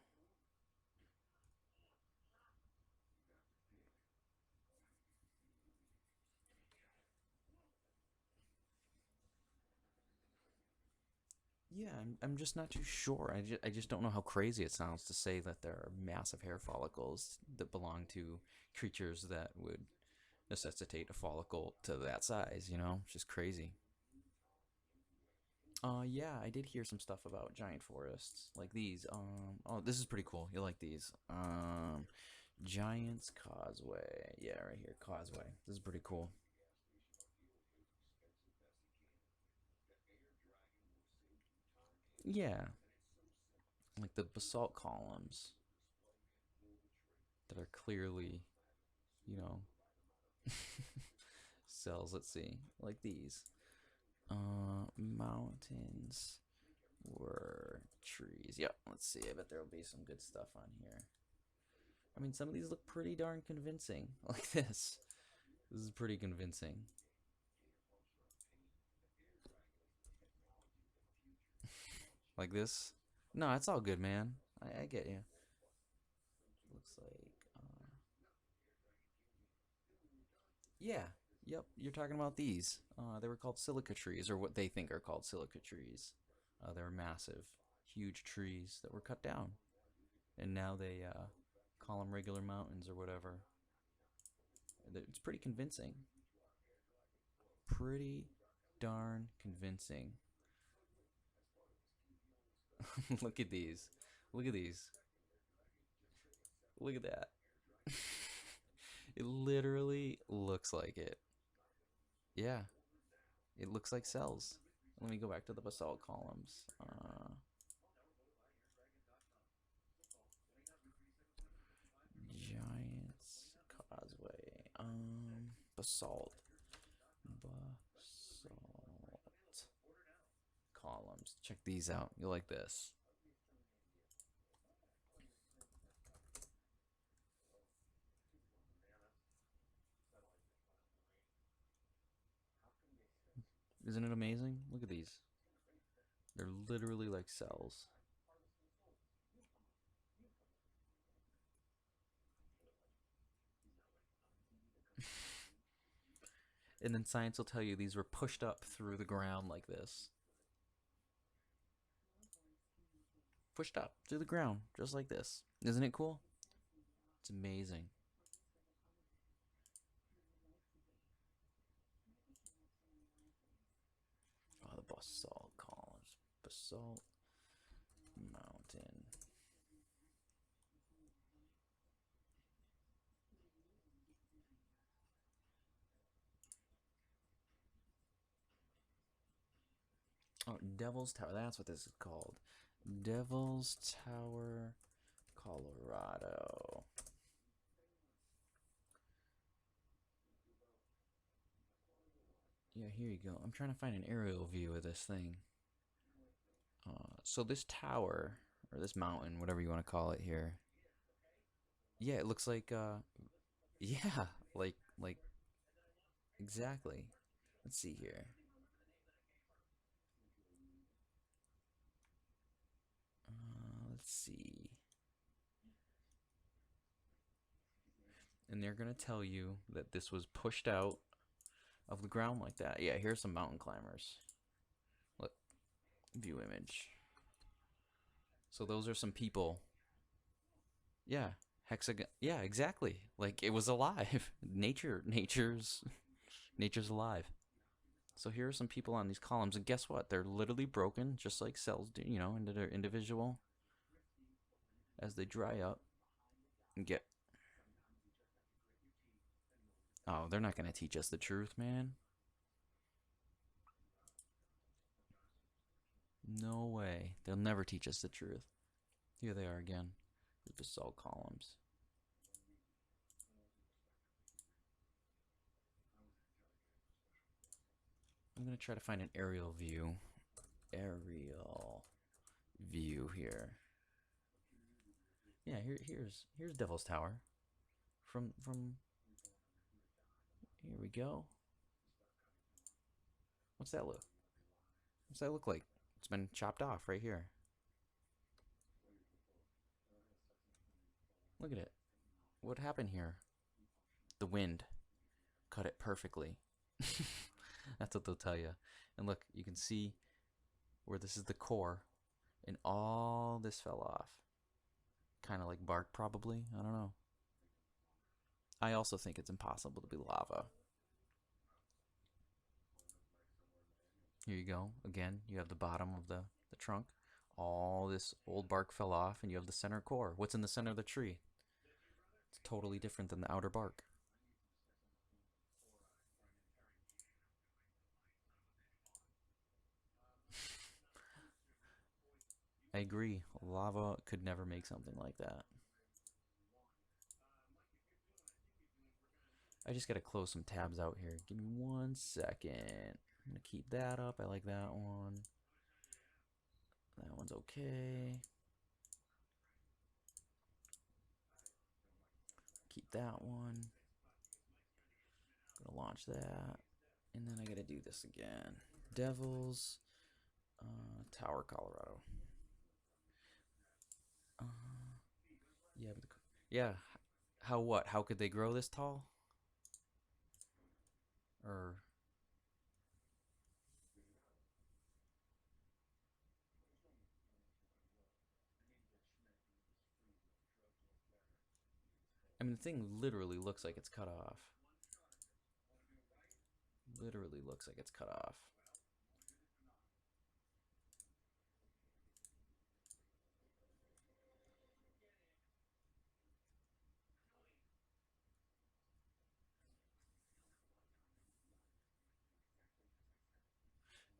Yeah, I'm just not too sure. I just don't know how crazy it sounds to say that there are massive hair follicles that belong to creatures that would necessitate a follicle to that size, you know? It's just crazy. Yeah, I did hear some stuff about giant forests, like these. Oh, this is pretty cool. You'll like these. Giant's Causeway. Yeah, right here, Causeway. This is pretty cool. Yeah, like the basalt columns that are clearly, you know, cells. Let's see, like these. Mountains were trees. Yep, let's see. I bet there'll be some good stuff on here. I mean, some of these look pretty darn convincing. Like this. This is pretty convincing. Like this. No, it's all good, man. I get you. Looks like. Yeah. Yep. You're talking about these. They were called silica trees, or what they think are called silica trees. They were massive, huge trees that were cut down, and now they call them regular mountains or whatever. It's pretty convincing. Pretty darn convincing. Look at these. Look at these. Look at that. It literally looks like it. Yeah. It looks like cells. Let me go back to the basalt columns. Giants Causeway. Basalt. Basalt columns. Check these out. You'll like this. Isn't it amazing? Look at these. They're literally like cells. And then science will tell you these were pushed up through the ground like this. Pushed up through the ground, just like this. Isn't it cool? It's amazing. Oh, the basalt columns. Basalt mountain. Oh, Devil's Tower. That's what this is called. Devil's Tower, Colorado. Yeah, here you go. I'm trying to find an aerial view of this thing. So this tower, or this mountain, whatever you want to call it here. Yeah, it looks like, yeah, like, exactly. Let's see here. Let's see. And they're going to tell you that this was pushed out of the ground like that. Yeah, here's some mountain climbers. Look, view image. So those are some people. Yeah, hexagon. Yeah, exactly. Like it was alive. Nature's alive. So here are some people on these columns, and guess what? They're literally broken, just like cells do, you know, into their individual. As they dry up and get. Oh, they're not going to teach us the truth, man. No way. They'll never teach us the truth. Here they are again. The basalt columns. I'm going to try to find an aerial view. Aerial view here. Yeah, here's Devil's Tower. From here we go. What's that look? What's that look like? It's been chopped off right here. Look at it. What happened here? The wind cut it perfectly. That's what they'll tell you. And look, you can see where this is the core, and all this fell off. Kind of like bark, probably. I don't know. I also think it's impossible to be lava. Here you go. Again, you have the bottom of the trunk. All this old bark fell off, and you have the center core. What's in the center of the tree? It's totally different than the outer bark. I agree. Lava could never make something like that. I just gotta close some tabs out here. Give me 1 second. I'm gonna keep that up. I like that one. That one's okay. Keep that one. Gonna launch that. And then I gotta do this again. Devils. Tower, Colorado. Yeah, but yeah. How what? How could they grow this tall? Or I mean, the thing literally looks like it's cut off. Literally looks like it's cut off.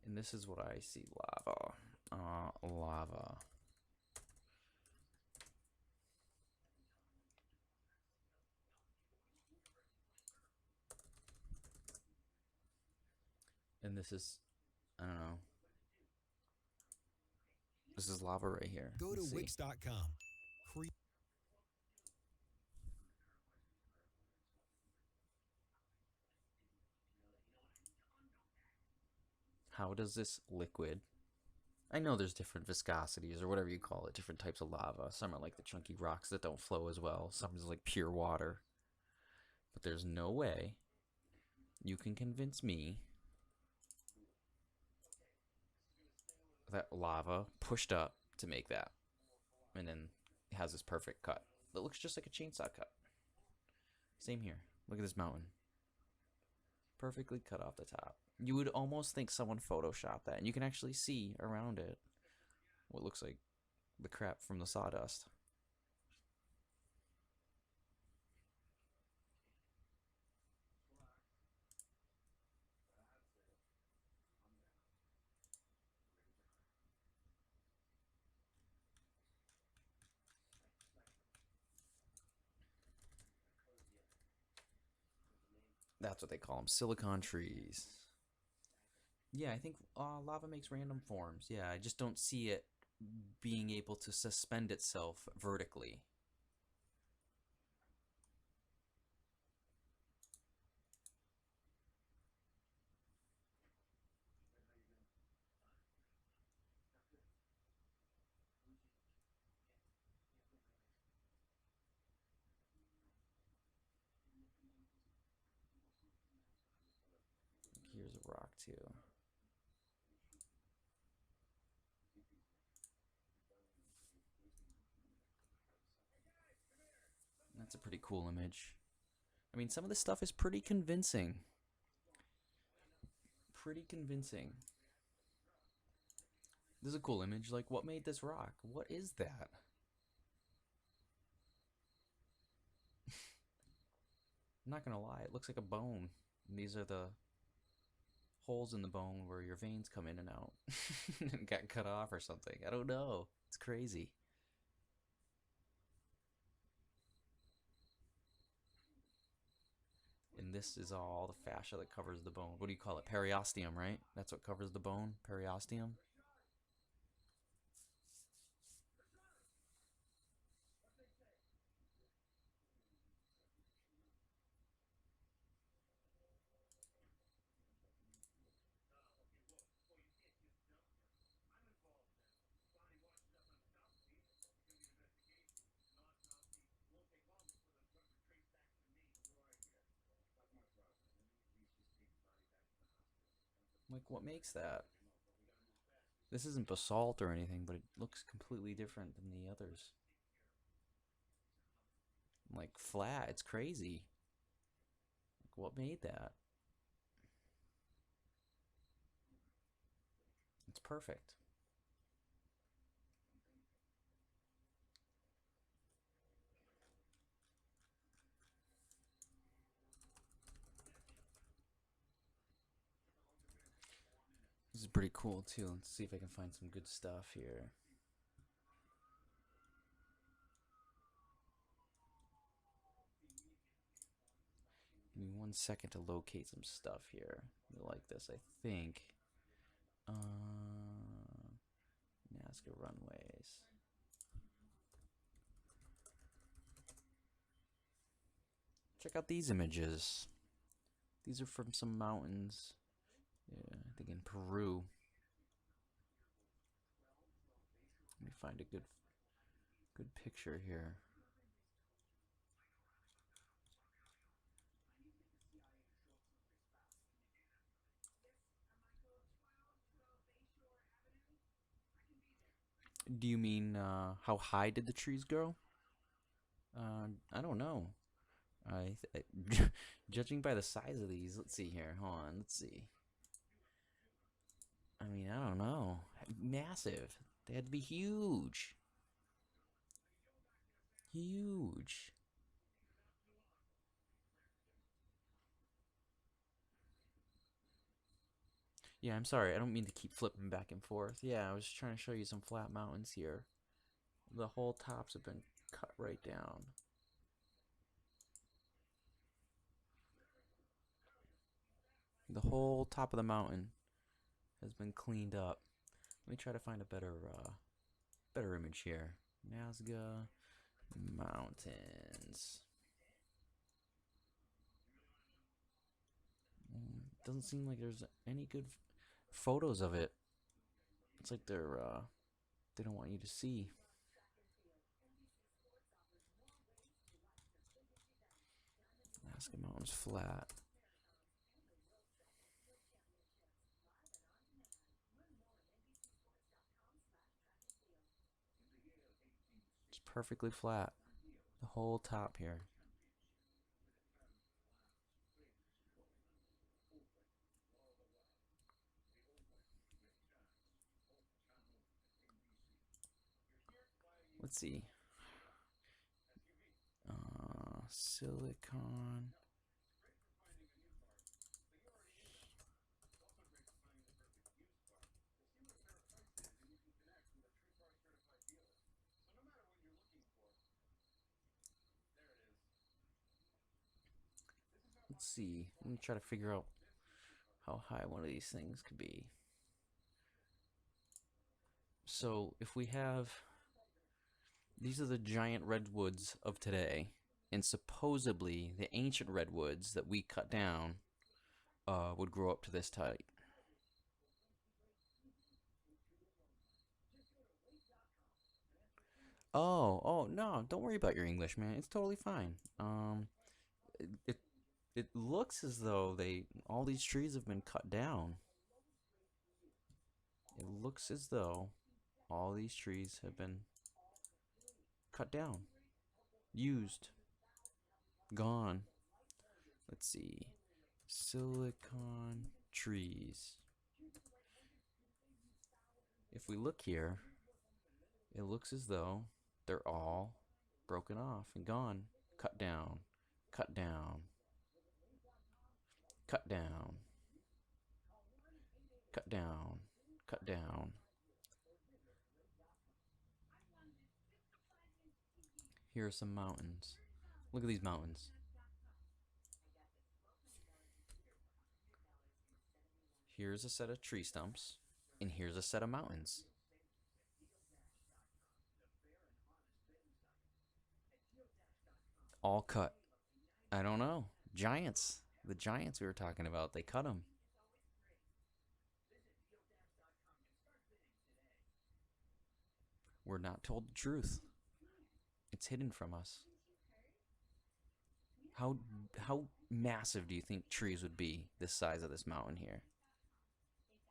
And this is what I see. Lava. Lava. And this is, I don't know. This is lava right here. Go to Wix.com. How does this liquid, I know there's different viscosities or whatever you call it, different types of lava. Some are like the chunky rocks that don't flow as well. Some is like pure water. But there's no way you can convince me that lava pushed up to make that. And then it has this perfect cut. That looks just like a chainsaw cut. Same here. Look at this mountain. Perfectly cut off the top. You would almost think someone photoshopped that. And you can actually see around it what looks like the crap from the sawdust. That's what they call them, silicon trees. Yeah, I think lava makes random forms. Yeah, I just don't see it being able to suspend itself vertically. rock too. That's a pretty cool image. I mean, some of this stuff is pretty convincing. Pretty convincing. This is a cool image. Like, what made this rock? What is that? I'm not gonna lie, it looks like a bone. And these are the holes in the bone where your veins come in and out. And got cut off or something. I don't know. It's crazy. And this is all the fascia that covers the bone. What do you call it? Periosteum, right? That's what covers the bone? Periosteum? Like, what makes that? This isn't basalt or anything, but it looks completely different than the others. Like, flat. It's crazy. Like, what made that? It's perfect. This is pretty cool too. Let's see if I can find some good stuff here. Give me 1 second to locate some stuff here. You like this, I think. Nazca runways. Check out these images. These are from some mountains. Yeah, I think in Peru. Let me find a good picture here. Do you mean how high did the trees grow? I don't know. Judging by the size of these, let's see here. Hold on, let's see. I mean, I don't know. Massive. They had to be huge. Huge. Yeah, I'm sorry. I don't mean to keep flipping back and forth. Yeah, I was trying to show you some flat mountains here. The whole tops have been cut right down. The whole top of the mountain has been cleaned up. Let me try to find a better image here. Nazca Mountains. Doesn't seem like there's any good photos of it. It's like they don't want you to see. Nazca Mountains flat. It's perfectly flat. The whole top here. Let's see. Silicon. Let's see. Let me try to figure out how high one of these things could be. So if we have, these are the giant redwoods of today, and supposedly the ancient redwoods that we cut down would grow up to this height. Oh, no, don't worry about your English, man. It's totally fine. It looks as though all these trees have been cut down. It looks as though all these trees have been cut down, used, gone. Let's see. Silicon trees. If we look here, it looks as though they're all broken off and gone. Cut down, cut down, cut down, cut down, cut down. Here are some mountains. Look at these mountains. Here's a set of tree stumps, and here's a set of mountains. All cut. I don't know. Giants. The giants we were talking about, they cut them. We're not told the truth. It's hidden from us. How massive do you think trees would be this size of this mountain here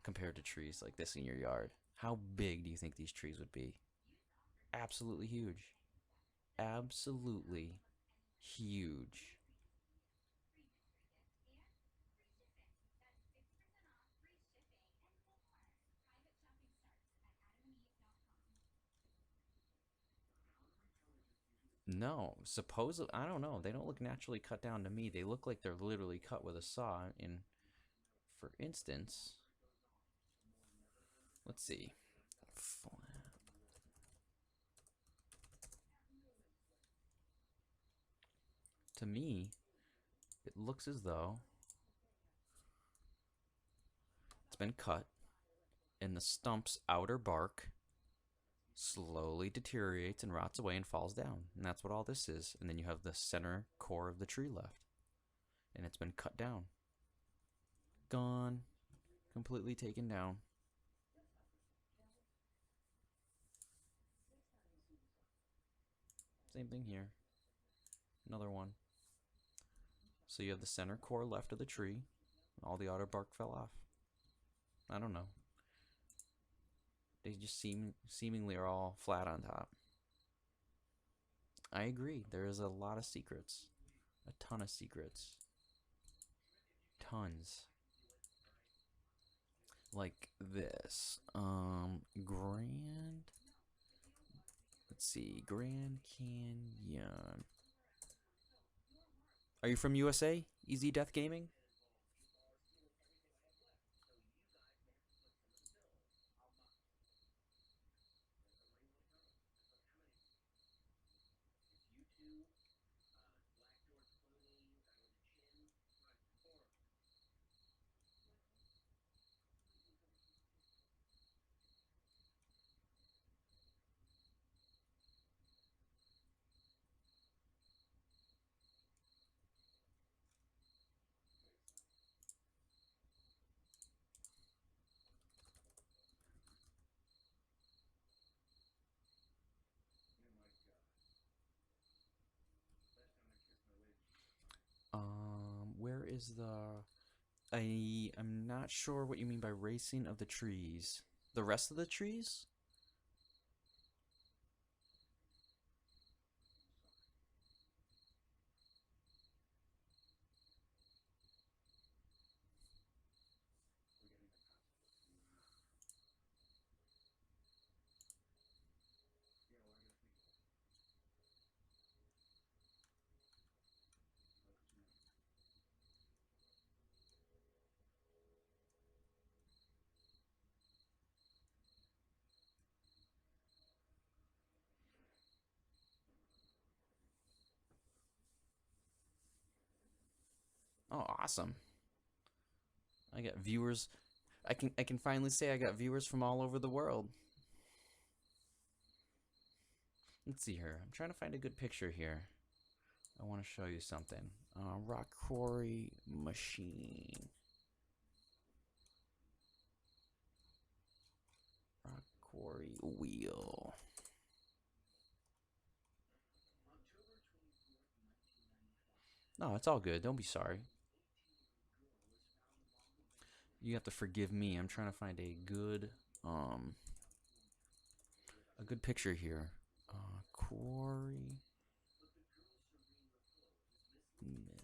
compared to trees like this in your yard? How big do you think these trees would be? Absolutely huge. Absolutely huge. No, supposedly, I don't know. They don't look naturally cut down to me. They look like they're literally cut with a saw. For instance, let's see. To me, it looks as though it's been cut, and the stump's outer bark slowly deteriorates and rots away and falls down. And that's what all this is. And then you have the center core of the tree left. And it's been cut down. Gone. Completely taken down. Same thing here. Another one. So you have the center core left of the tree. All the outer bark fell off. I don't know. They just seemingly are all flat on top. I agree. There is a lot of secrets. A ton of secrets. Tons. Like this. Grand. Let's see. Grand Canyon. Are you from USA? Easy Death Gaming? Where is the... I'm not sure what you mean by racing of the trees. The rest of the trees? Oh, awesome. I got viewers. I can finally say I got viewers from all over the world. Let's see here. I'm trying to find a good picture here. I want to show you something. Rock quarry machine. Rock quarry wheel. No, it's all good. Don't be sorry. You have to forgive me. I'm trying to find a good picture here. Quarry Mill.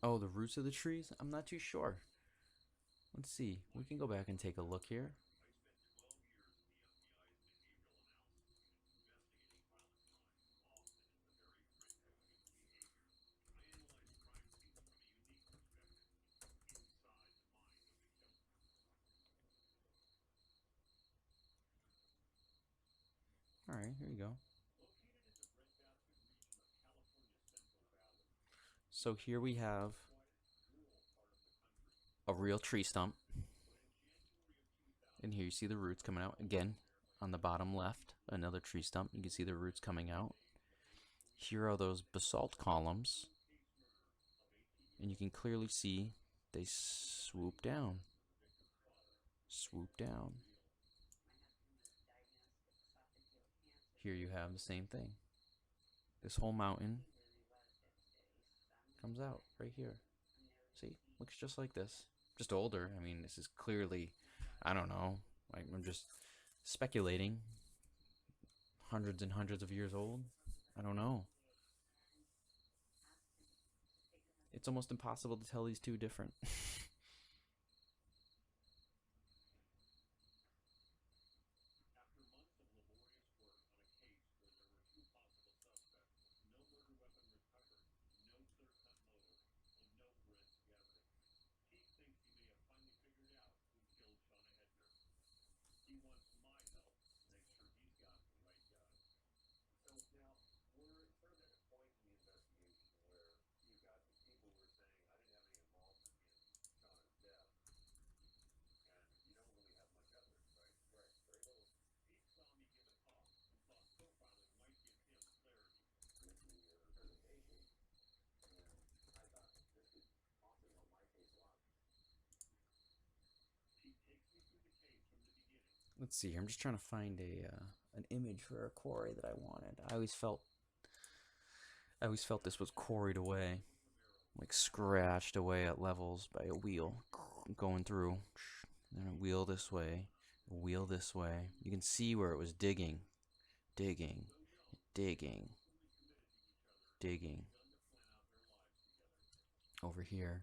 Oh, the roots of the trees? I'm not too sure. Let's see. We can go back and take a look here. All right, here you go. So here we have a real tree stump. And here you see the roots coming out. Again, on the bottom left, another tree stump. You can see the roots coming out. Here are those basalt columns. And you can clearly see they swoop down. Swoop down. Here you have the same thing. This whole mountain comes out right here. See? Looks just like this. Just older. I mean, this is clearly, I don't know. I'm just speculating. Hundreds and hundreds of years old. I don't know. It's almost impossible to tell these two different. Let's see here. I'm just trying to find an image for a quarry that I wanted. I always felt this was quarried away, like scratched away at levels by a wheel going through. Then a wheel this way, a wheel this way. You can see where it was digging, digging, digging, digging. Over here,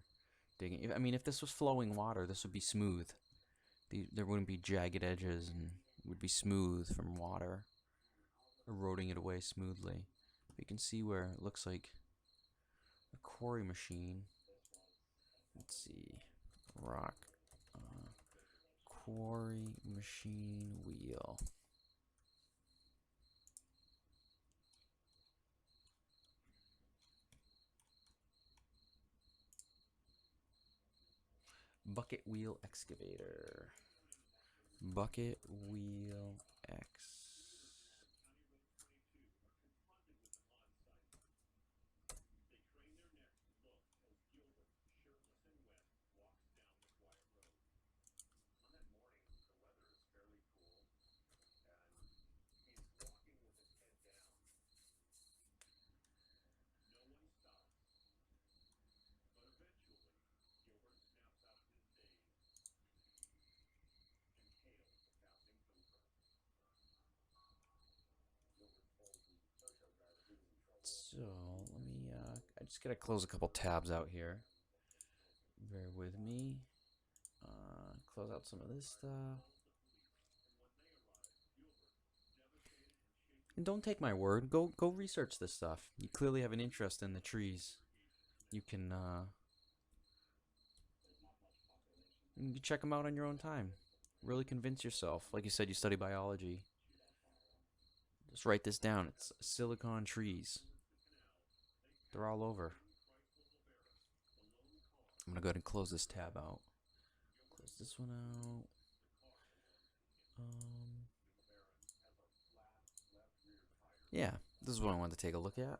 digging. I mean, if this was flowing water, this would be smooth. There wouldn't be jagged edges, and it would be smooth from water, eroding it away smoothly. You can see where it looks like a quarry machine. Let's see, rock, quarry machine wheel. Bucket wheel excavator. Bucket wheel X. So let me, I just gotta close a couple tabs out here. Bear with me. Close out some of this stuff. And don't take my word. Go research this stuff. You clearly have an interest in the trees. You can check them out on your own time. Really convince yourself. Like you said, you study biology. Just write this down. It's silicon trees. They're all over. I'm gonna go ahead and close this tab out. Close this one out. Yeah, this is what I wanted to take a look at.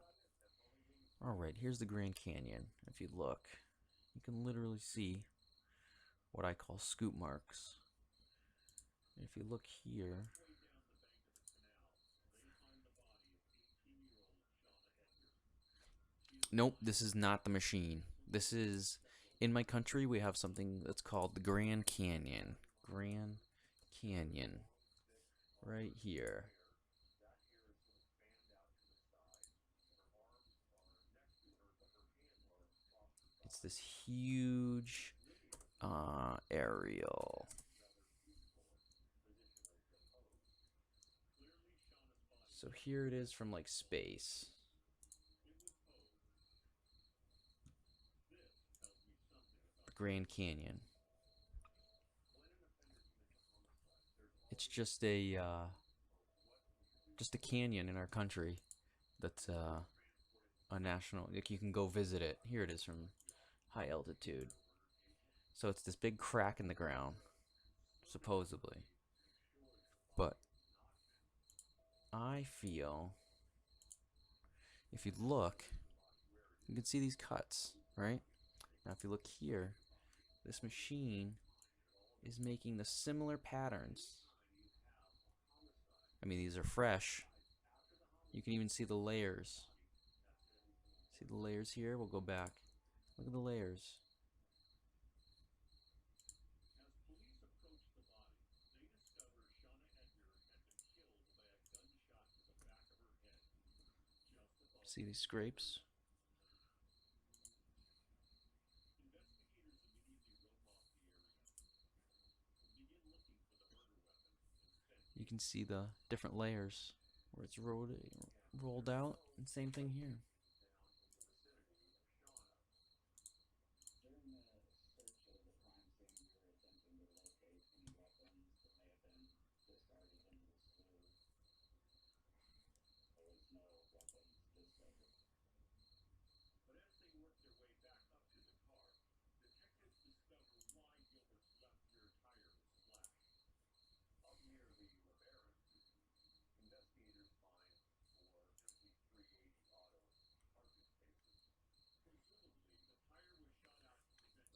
Alright, here's the Grand Canyon. If you look, you can literally see what I call scoop marks. And if you look here, nope, this is not the machine. This is, in my country, we have something that's called the Grand Canyon. Grand Canyon. Right here. It's this huge aerial. So here it is from like space. The Grand Canyon. It's just a canyon in our country that's a national, like you can go visit it. Here it is from high altitude. So it's this big crack in the ground, supposedly. But I feel if you look, you can see these cuts, right? Now if you look here, this machine is making the similar patterns. I mean, these are fresh. You can even see the layers. See the layers here? We'll go back. Look at the layers. See these scrapes? You can see the different layers where it's rolled out, and same thing here.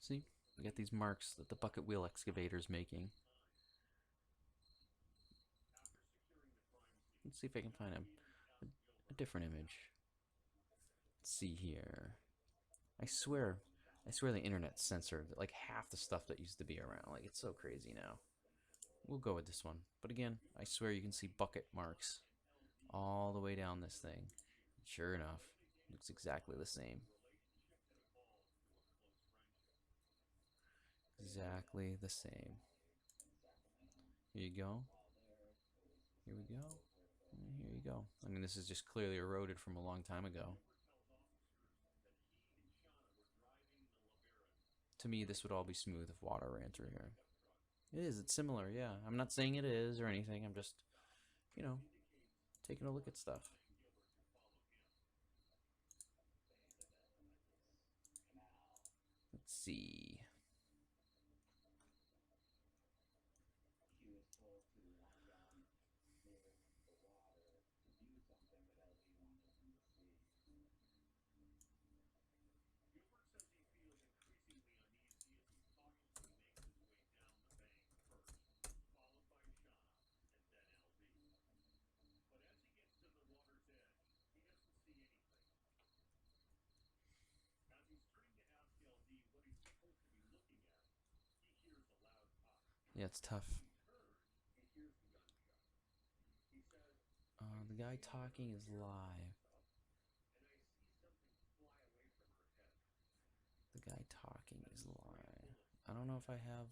See? We got these marks that the bucket wheel excavator is making. Let's see if I can find a different image. Let's see here. I swear the internet's censored like half the stuff that used to be around. Like, it's so crazy now. We'll go with this one. But again, I swear you can see bucket marks all the way down this thing. Sure enough, looks exactly the same. Exactly the same. Here you go. Here we go. And here you go. I mean, this is just clearly eroded from a long time ago. To me, this would all be smooth if water ran through here. It is. It's similar, yeah. I'm not saying it is or anything. I'm just, you know, taking a look at stuff. Let's see. Yeah, it's tough. The guy talking is live. The guy talking is live. I don't know if I have,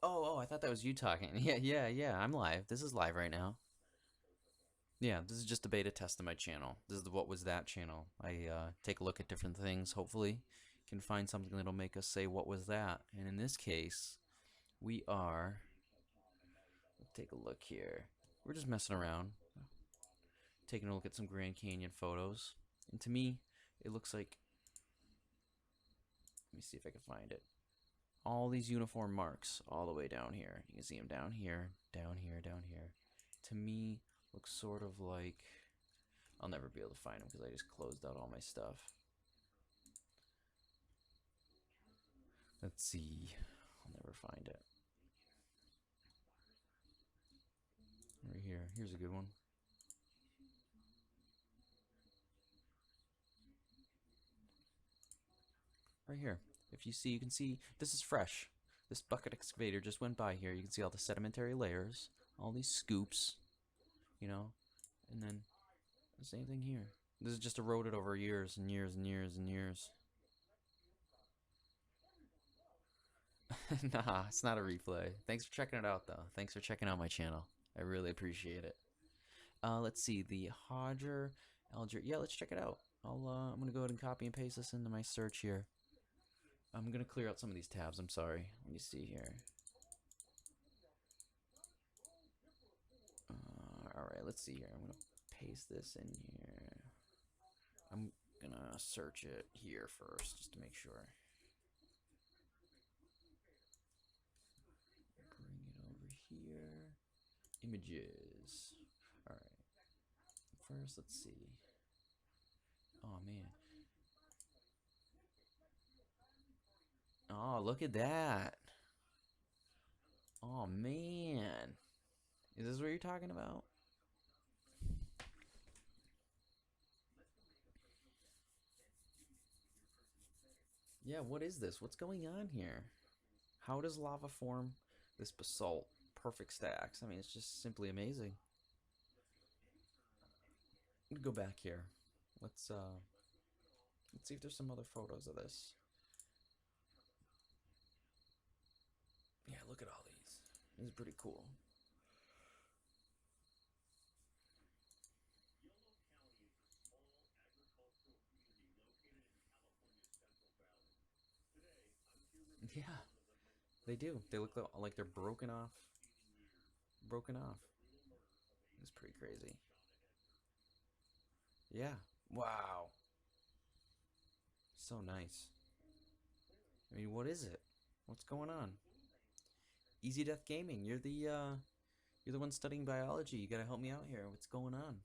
Oh, I thought that was you talking. Yeah, I'm live. This is live right now. Yeah, this is just a beta test of my channel. This is the What Was That channel. I take a look at different things. Hopefully, can find something that'll make us say, what was that? And in this case, we are... Let's take a look here. We're just messing around. Taking a look at some Grand Canyon photos. And to me, it looks like... Let me see if I can find it. All these uniform marks all the way down here. You can see them down here, down here, down here. To me, looks sort of like... I'll never be able to find them because I just closed out all my stuff. Let's see. I'll never find it. Right here. Here's a good one. Right here. If you see, you can see this is fresh. This bucket excavator just went by here. You can see all the sedimentary layers, all these scoops, you know, and then the same thing here. This is just eroded over years and years and years and years. Nah, it's not a replay. Thanks for checking it out, though. Thanks for checking out my channel. I really appreciate it. Let's see, the Hodger, Alger. Yeah, let's check it out. I'm gonna go ahead and copy and paste this into my search here. I'm gonna clear out some of these tabs. I'm sorry. Let me see here. All right, let's see here. I'm gonna paste this in here. I'm gonna search it here first, just to make sure. Bring it over here. Images. All right. First, let's see. Oh man. Oh, look at that. Oh man. Is this what you're talking about? Yeah, what is this? What's going on here? How does lava form this basalt? Perfect stacks. I mean, it's just simply amazing. Let me go back here. Let's see if there's some other photos of this. Yeah, look at all these. This is pretty cool. Yeah, they do. They look like they're broken off. Broken off. It's pretty crazy. Yeah. Wow. So nice. I mean, what is it? What's going on? Easy Death Gaming, you're the one studying biology. You gotta help me out here. What's going on?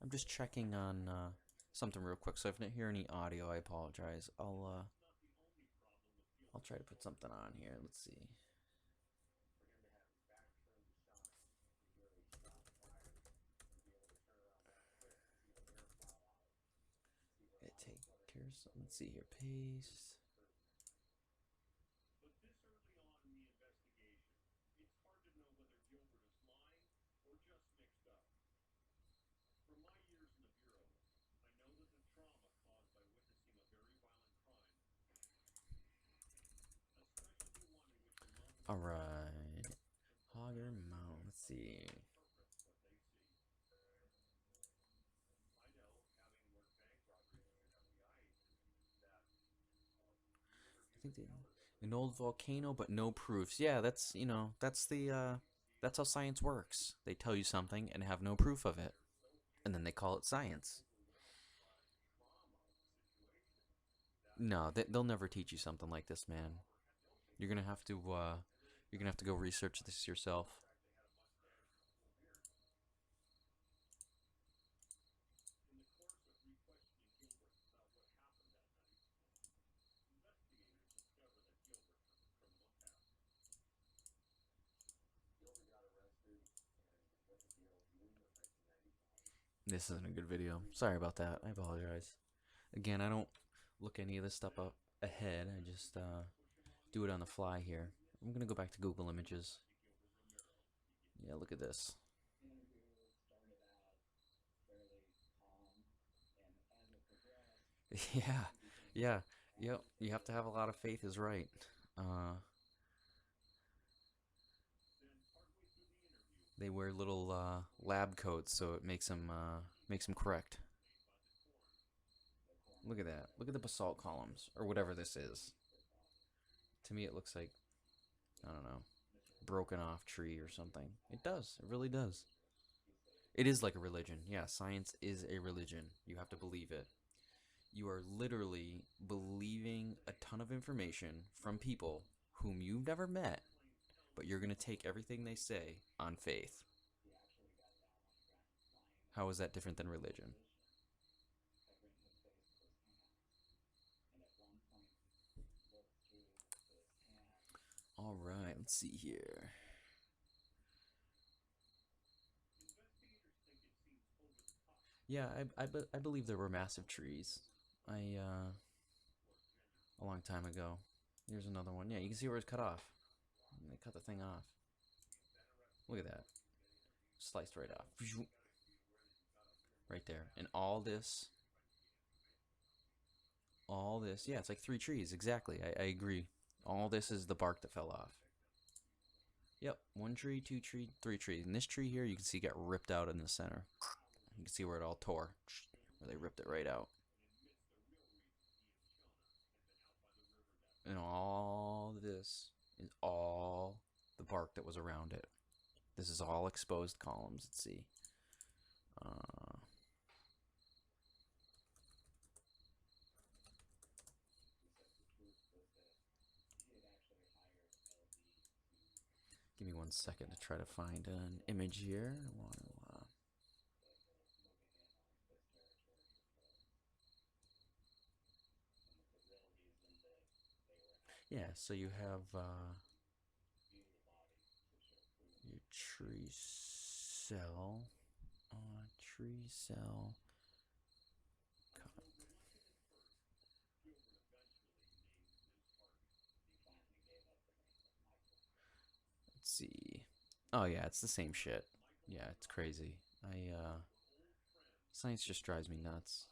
I'm just checking on something real quick. So if I don't hear any audio, I apologize. I'll try to put something on here. Let's see. Take care of some. Let's see here. Paste. Alright. Hogger Mount. Let's see. I think an old volcano, but no proofs. Yeah, that's, you know, that's how science works. They tell you something and have no proof of it. And then they call it science. No, they'll never teach you something like this, man. You're gonna have to go research this yourself. This isn't a good video. Sorry about that. I apologize. Again, I don't look any of this stuff up ahead. I just do it on the fly here. I'm gonna go back to Google Images. Yeah, look at this. Yeah, yeah, yep. You have to have a lot of faith, is right. They wear little lab coats, so it makes them correct. Look at that. Look at the basalt columns, or whatever this is. To me, it looks like, I don't know, broken off tree or something. It does. It really does. It is like a religion. Yeah, science is a religion. You have to believe it. You are literally believing a ton of information from people whom you've never met, but you're going to take everything they say on faith. How is that different than religion? All right, let's see here. Yeah, I believe there were massive trees. A long time ago. Here's another one. Yeah, you can see where it's cut off. They cut the thing off. Look at that. Sliced right off. Right there. And all this, yeah, it's like 3 trees. Exactly. I agree. All this is the bark that fell off. Yep, 1 tree, 2 tree, 3 trees. And this tree here, you can see got ripped out in the center. You can see where it all tore. Where they ripped it right out. And all this is all the bark that was around it. This is all exposed columns. Let's see. Give me 1 second to try to find an image here. I want to, yeah, so you have your tree cell. Tree cell. Let's see. Oh yeah, it's the same shit. Yeah, it's crazy. Science just drives me nuts.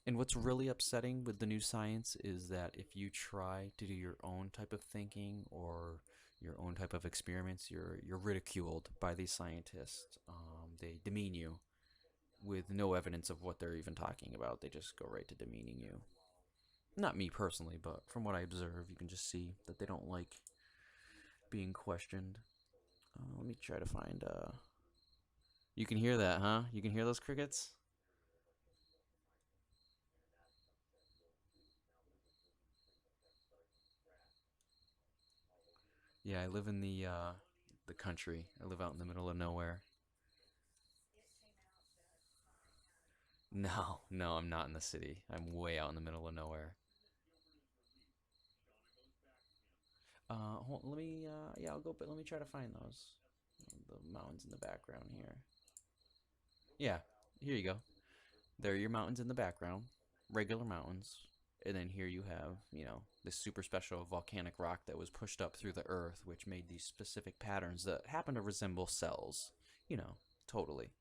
And what's really upsetting with the new science is that if you try to do your own type of thinking or your own type of experiments, you're ridiculed by these scientists. They demean you with no evidence of what they're even talking about. They just go right to demeaning you. Not me personally, but from what I observe, you can just see that they don't like being questioned. Let me try to find... You can hear that, huh? You can hear those crickets? Yeah, I live in the country. I live out in the middle of nowhere. No, no, I'm not in the city. I'm way out in the middle of nowhere. Let me, yeah, I'll go, but let me try to find those. The mountains in the background here. Yeah, here you go. There are your mountains in the background. Regular mountains. And then here you have, you know, this super special volcanic rock that was pushed up through the earth, which made these specific patterns that happen to resemble cells. You know, totally.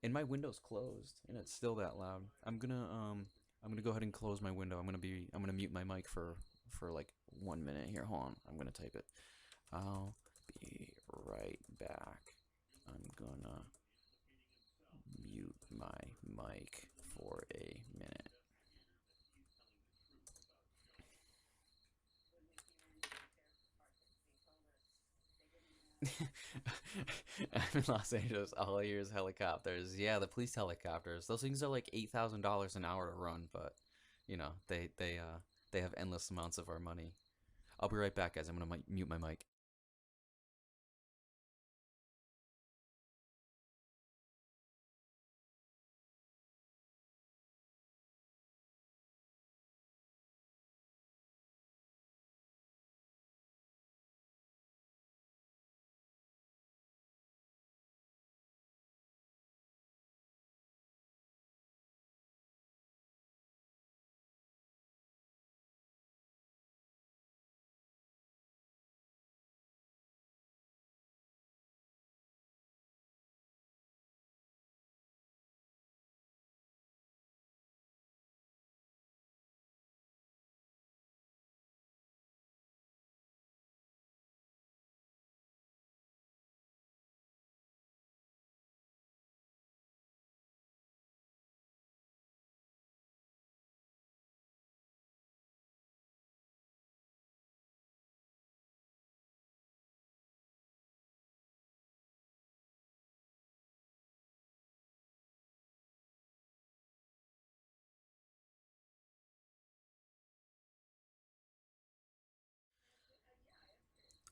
And my window's closed, and it's still that loud. I'm gonna go ahead and close my window. I'm gonna mute my mic for like 1 minute here. Hold on, I'm gonna type it. I'll be right back. I'm gonna mute my mic for a minute. I'm in Los Angeles. All I hear is helicopters. Yeah, the police helicopters. Those things are like $8,000 an hour to run, but you know they have endless amounts of our money. I'll be right back, guys. I'm gonna mute my mic.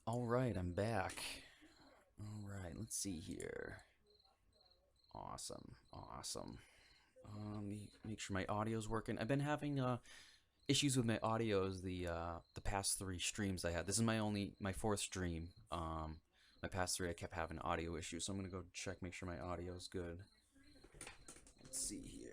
All right, I'm back. All right, let's see here. Awesome, awesome. Let me make sure my audio's working. I've been having issues with my audios the past 3 streams I had. This is my 4th stream. My past 3 I kept having audio issues, so I'm gonna go check, make sure my audio's good. Let's see here.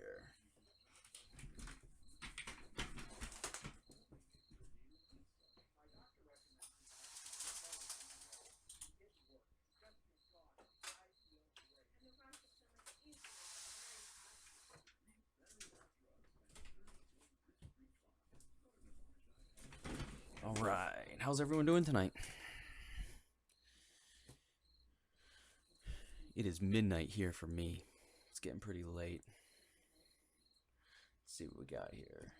All right, how's everyone doing tonight? It is midnight here for me. It's getting pretty late. Let's see what we got here.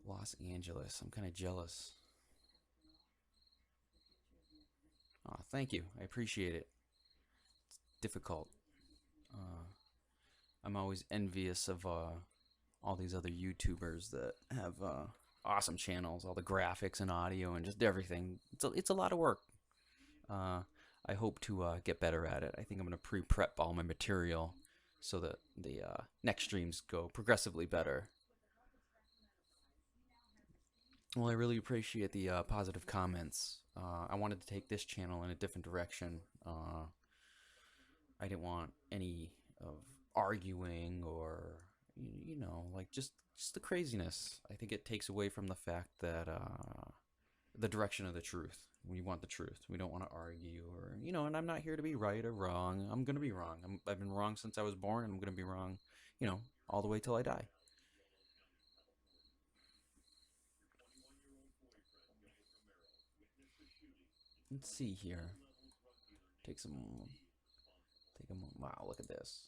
Los Angeles. I'm kind of jealous. Oh, thank you. I appreciate it. It's difficult. I'm always envious of all these other YouTubers that have awesome channels, all the graphics and audio and just everything. It's a lot of work. I hope to get better at it. I think I'm going to pre-prep all my material so that the next streams go progressively better. Well, I really appreciate the positive comments. I wanted to take this channel in a different direction. I didn't want any of arguing or, you know, like just the craziness. I think it takes away from the fact that the direction of the truth. We want the truth. We don't want to argue or, you know, and I'm not here to be right or wrong. I'm going to be wrong. I've been wrong since I was born, and I'm going to be wrong, you know, all the way till I die. Let's see here. Take a wow, look at this.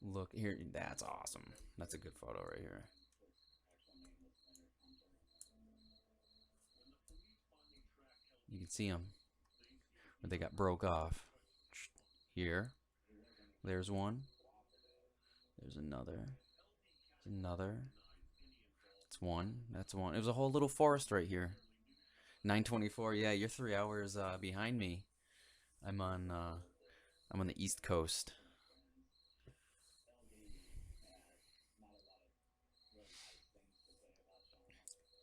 Look here, that's awesome. That's a good photo right here. You can see them where they got broke off. Here, there's one. There's another. There's another. That's one. That's one. It was a whole little forest right here. 9:24. Yeah, you're 3 hours behind me. I'm on the East Coast.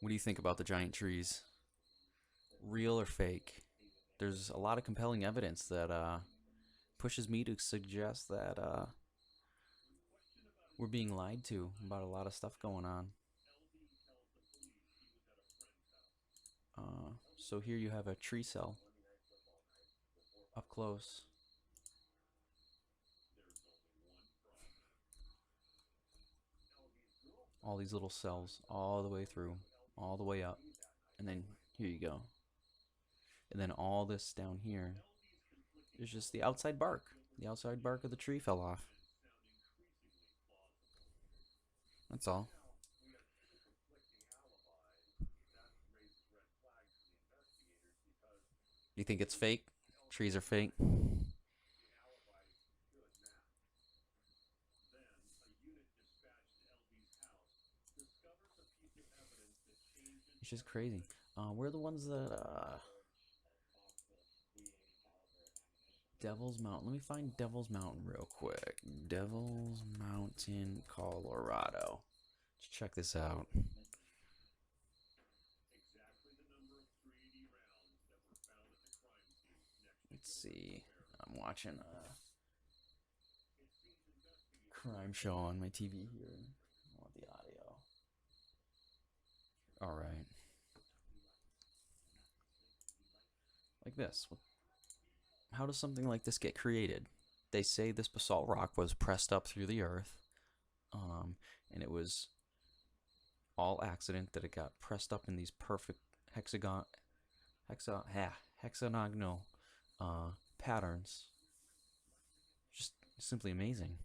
What do you think about the giant trees? Real or fake? There's a lot of compelling evidence that pushes me to suggest that we're being lied to about a lot of stuff going on. So here you have a tree cell up close. All these little cells all the way through, all the way up, and then here you go. And then all this down here is just the outside bark. The outside bark of the tree fell off. That's all. You think it's fake? Trees are fake? It's just crazy. We're the ones that Devil's Mountain. Let me find Devil's Mountain real quick. Devil's Mountain, Colorado. Let's check this out. Let's see. I'm watching a crime show on my TV here. I want the audio. All right. Like this. How does something like this get created? They say this basalt rock was pressed up through the earth, and it was all accident that it got pressed up in these perfect hexagonal patterns. Just simply amazing.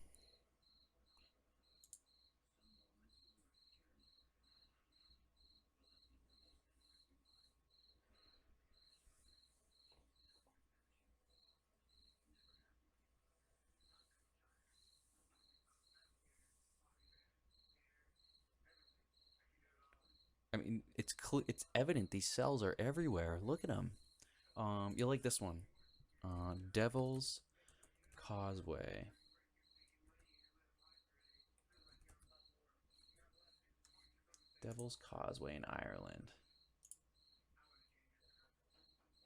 it's evident these cells are everywhere. Look at them. You'll like this one. Devil's Causeway. Devil's Causeway in Ireland.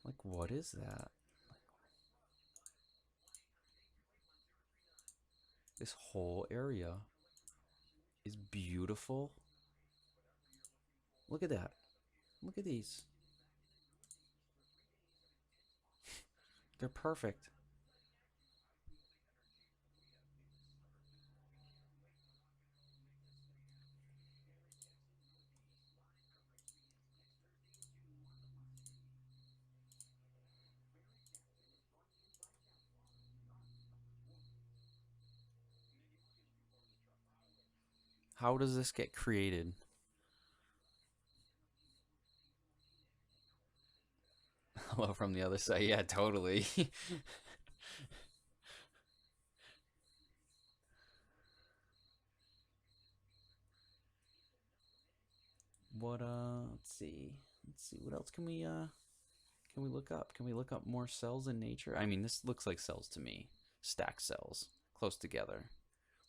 Like, what is that? This whole area is beautiful. Look at that. Look at these. They're perfect. How does this get created? Hello from the other side. Yeah, totally. What let's see. Let's see what else can we look up? Can we look up more cells in nature? I mean, this looks like cells to me. Stacked cells close together.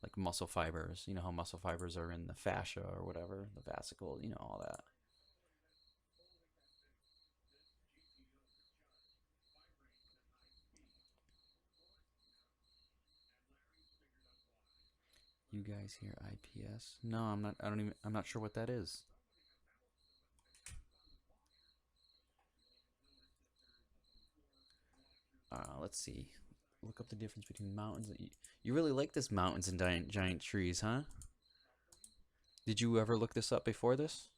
Like muscle fibers. You know how muscle fibers are in the fascia or whatever, the vesicle, you know, all that. You guys hear IPS? No, I'm not sure what that is. Let's see. Look up the difference between mountains. You really like this mountains and giant trees, huh? Did you ever look this up before this?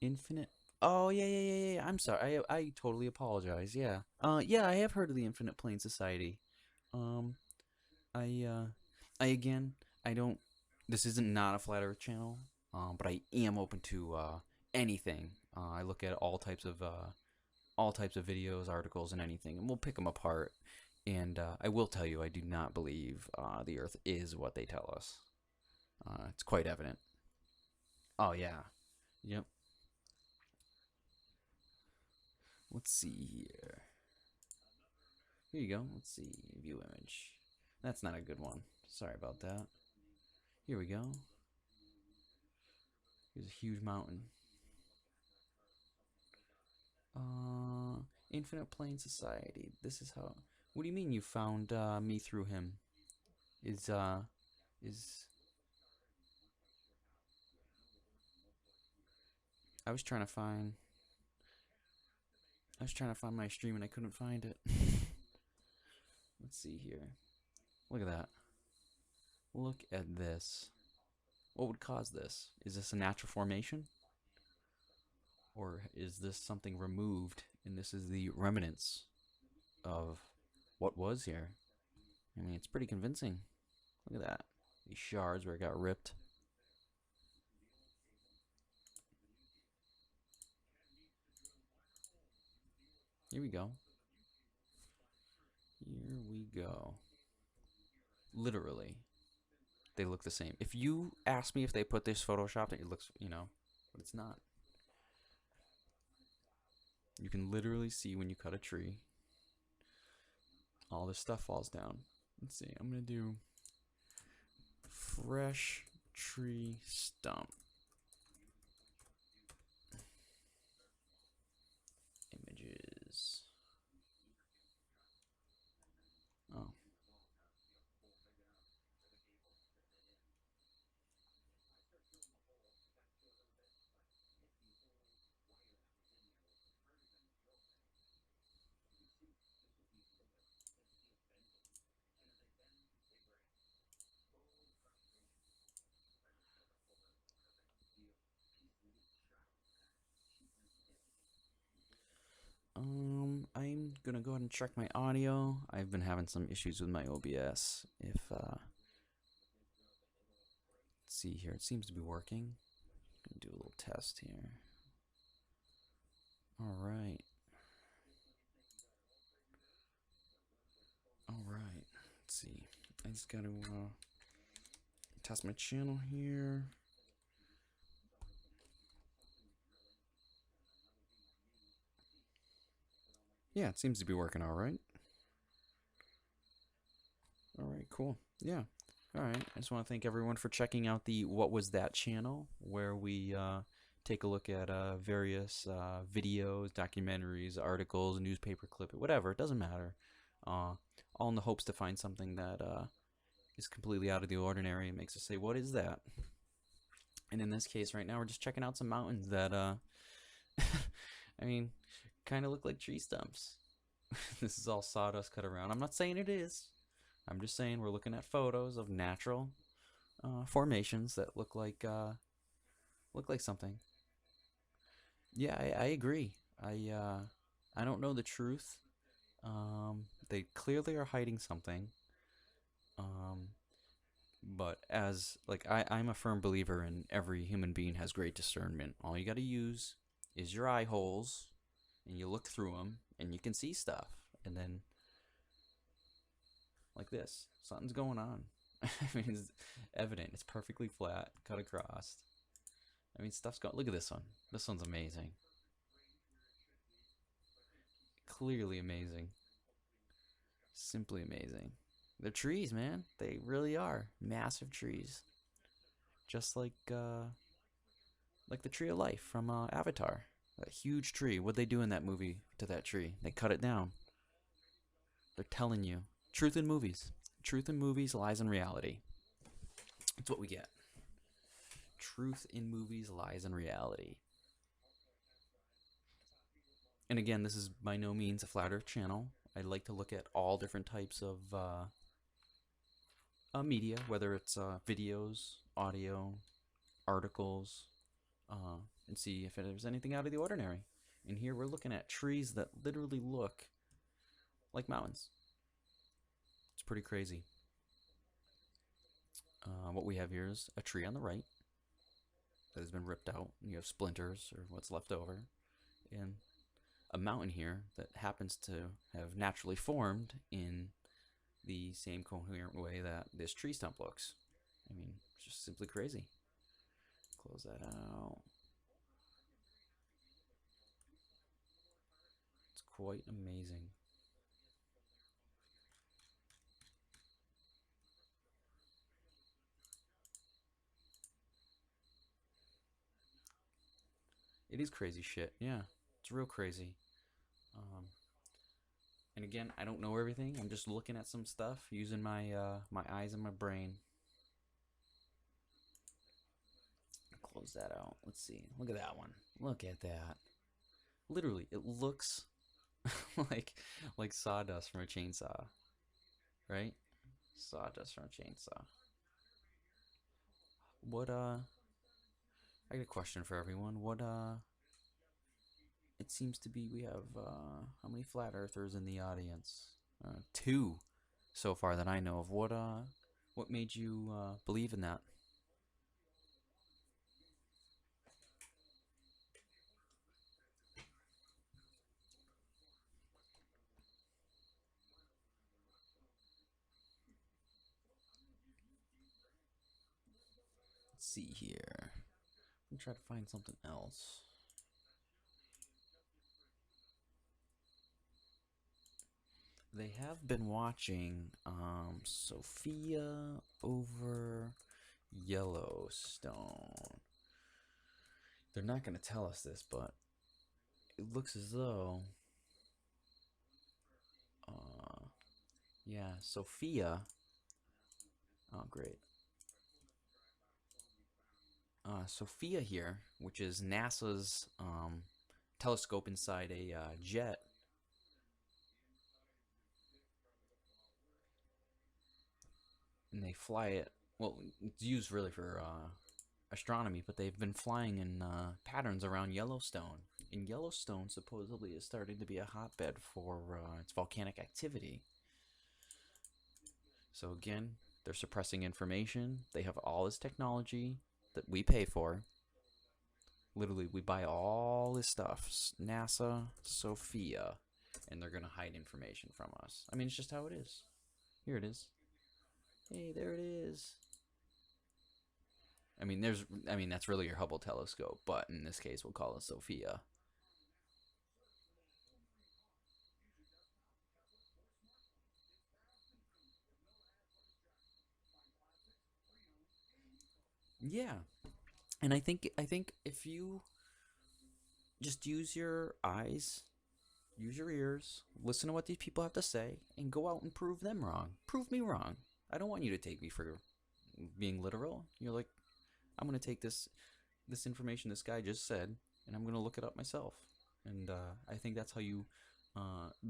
Infinite. Oh yeah. I'm sorry. I totally apologize. Yeah. Yeah, I have heard of the Infinite Plane Society. Um, I I again, I don't. This isn't not a flat Earth channel. But I am open to anything. I look at all types of videos, articles, and anything, and we'll pick them apart. And I will tell you, I do not believe the Earth is what they tell us. It's quite evident. Oh yeah. Yep. Let's see here. Here you go. Let's see. View image. That's not a good one. Sorry about that. Here we go. Here's a huge mountain. Infinite Plane Society. This is how. What do you mean you found me through him? Is I was trying to find. I was trying to find my stream and I couldn't find it. Let's see here. Look at that. Look at this. What would cause this? Is this a natural formation? Or is this something removed and this is the remnants of what was here? I mean, it's pretty convincing. Look at that. These shards where it got ripped. Here we go. Here we go. Literally. They look the same. If you ask me if they put this photoshopped, it looks, you know, but it's not. You can literally see when you cut a tree, all this stuff falls down. Let's see, I'm going to do fresh tree stump. Images. Oh. I'm gonna go ahead and check my audio. I've been having some issues with my OBS. Let's see here. It seems to be working. Gonna do a little test here. All right. All right. Let's see. I just gotta test my channel here. Yeah, it seems to be working all right. All right, cool. Yeah. All right. I just want to thank everyone for checking out the What Was That channel, where we take a look at various videos, documentaries, articles, newspaper clip, whatever. It doesn't matter. All in the hopes to find something that is completely out of the ordinary and makes us say, what is that? And in this case right now, we're just checking out some mountains that, I mean, kind of look like tree stumps. This is all sawdust cut around. I'm not saying it is. I'm just saying we're looking at photos of natural formations that look like something. Yeah, I agree. I don't know the truth. They clearly are hiding something. But as like I'm a firm believer in every human being has great discernment. All you got to use is your eye holes, and you look through them, and you can see stuff. And then, like this, something's going on. I mean, it's evident. It's perfectly flat, cut across. I mean, stuff's going. Look at this one. This one's amazing. Clearly amazing. Simply amazing. They're trees, man. They really are massive trees. Just like the tree of life from Avatar. That huge tree. What'd they do in that movie to that tree? They cut it down. They're telling you. Truth in movies. Truth in movies, lies in reality. That's what we get. Truth in movies, lies in reality. And again, this is by no means a flat earth channel. I like to look at all different types of media, whether it's videos, audio, articles, and see if there's anything out of the ordinary. And here we're looking at trees that literally look like mountains. It's pretty crazy. What we have here is a tree on the right that has been ripped out. You have splinters or what's left over. And a mountain here that happens to have naturally formed in the same coherent way that this tree stump looks. I mean, it's just simply crazy. Close that out. It's quite amazing. It is crazy shit. Yeah, it's real crazy. And again, I don't know everything. I'm just looking at some stuff using my my eyes and my brain. Close that out. Let's see. Look at that one. Look at that. Literally, it looks like sawdust from a chainsaw, right? Sawdust from a chainsaw. What I got a question for everyone. What it seems to be we have how many flat earthers in the audience? 2 so far that I know of. What made you believe in that? Let's see here. I'm trying to find something else. They have been watching Sophia over Yellowstone. They're not going to tell us this, but it looks as though yeah, Sophia. Oh, great. Sophia here, which is NASA's telescope inside a jet. And they fly it. Well, it's used really for astronomy, but they've been flying in patterns around Yellowstone. And Yellowstone supposedly is starting to be a hotbed for its volcanic activity. So again, they're suppressing information. They have all this technology that we pay for. Literally, we buy all this stuff. NASA, Sophia, and they're going to hide information from us. I mean, it's just how it is. Here it is. Hey, there it is. I mean, that's really your Hubble telescope, but in this case, we'll call it Sophia. Yeah. And I think if you just use your eyes, use your ears, listen to what these people have to say, and go out and prove them wrong. Prove me wrong. I don't want you to take me for being literal. You're like, I'm going to take this information this guy just said, and I'm going to look it up myself. And I think that's how you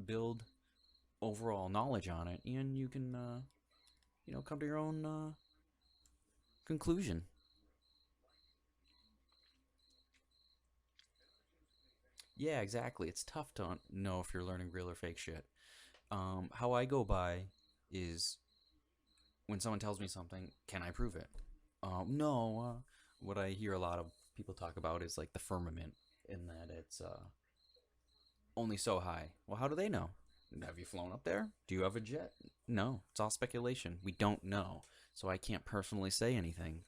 build overall knowledge on it, and you can, come to your own conclusion. Yeah, exactly. It's tough to know if you're learning real or fake shit. How I go by is when someone tells me something, can I prove it? No. What I hear a lot of people talk about is like the firmament, in that it's only so high. Well, how do they know? Have you flown up there? Do you have a jet? No, it's all speculation. We don't know. So I can't personally say anything.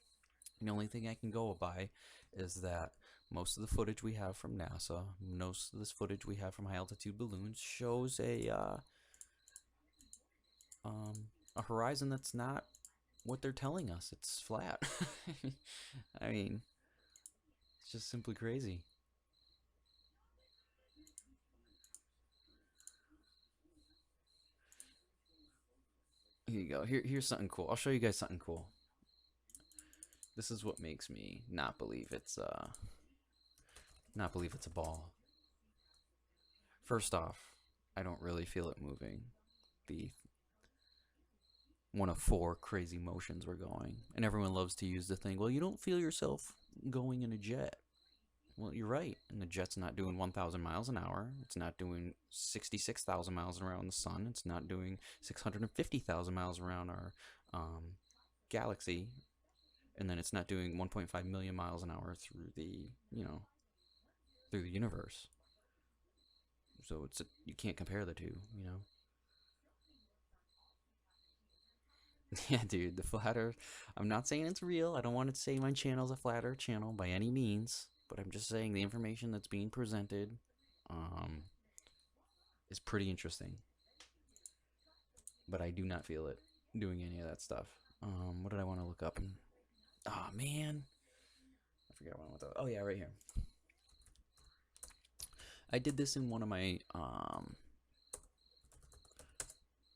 The only thing I can go by is that most of the footage we have from NASA, most of this footage we have from high altitude balloons shows a horizon that's not what they're telling us. It's flat. I mean, it's just simply crazy. Here you go. Here's something cool. I'll show you guys something cool. This is what makes me not believe it's a ball. First off, I don't really feel it moving. The one of 4 crazy motions we're going. And everyone loves to use the thing, well, you don't feel yourself going in a jet. Well, you're right. And the jet's not doing 1,000 miles an hour. It's not doing 66,000 miles around the sun. It's not doing 650,000 miles around our galaxy. And then it's not doing 1.5 million miles an hour through the, through the universe. So you can't compare the two, Yeah, dude, the flat Earth. I'm not saying it's real. I don't want to say my channel's a flat Earth channel by any means, but I'm just saying the information that's being presented is pretty interesting. But I do not feel it doing any of that stuff. What did I want to look up? Oh, man. I forgot what I went with. Oh, yeah, right here. I did this in one of my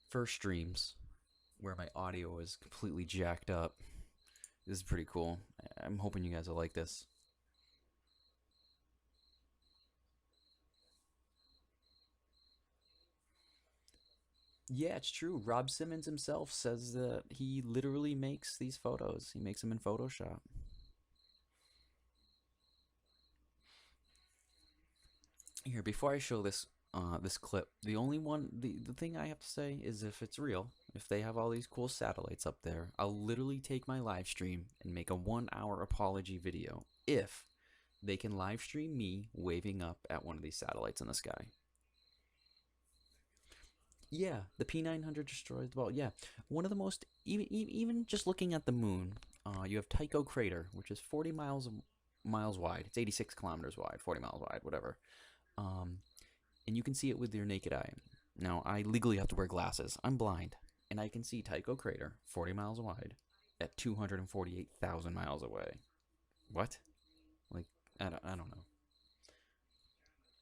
first streams, where my audio was completely jacked up. This is pretty cool. I'm hoping you guys will like this. Yeah, it's true. Rob Simmons himself says that he literally makes these photos. He makes them in Photoshop. Here, before I show this this clip, the thing I have to say is, if it's real, if they have all these cool satellites up there, I'll literally take my live stream and make a 1-hour apology video if they can live stream me waving up at one of these satellites in the sky. Yeah, the P900 destroys the ball. Yeah, one of the most, even just looking at the moon, you have Tycho Crater, which is 40 miles wide. It's 86 kilometers wide, 40 miles wide, whatever. And you can see it with your naked eye. Now, I legally have to wear glasses. I'm blind, and I can see Tycho Crater, 40 miles wide, at 248,000 miles away. What? Like, I don't know.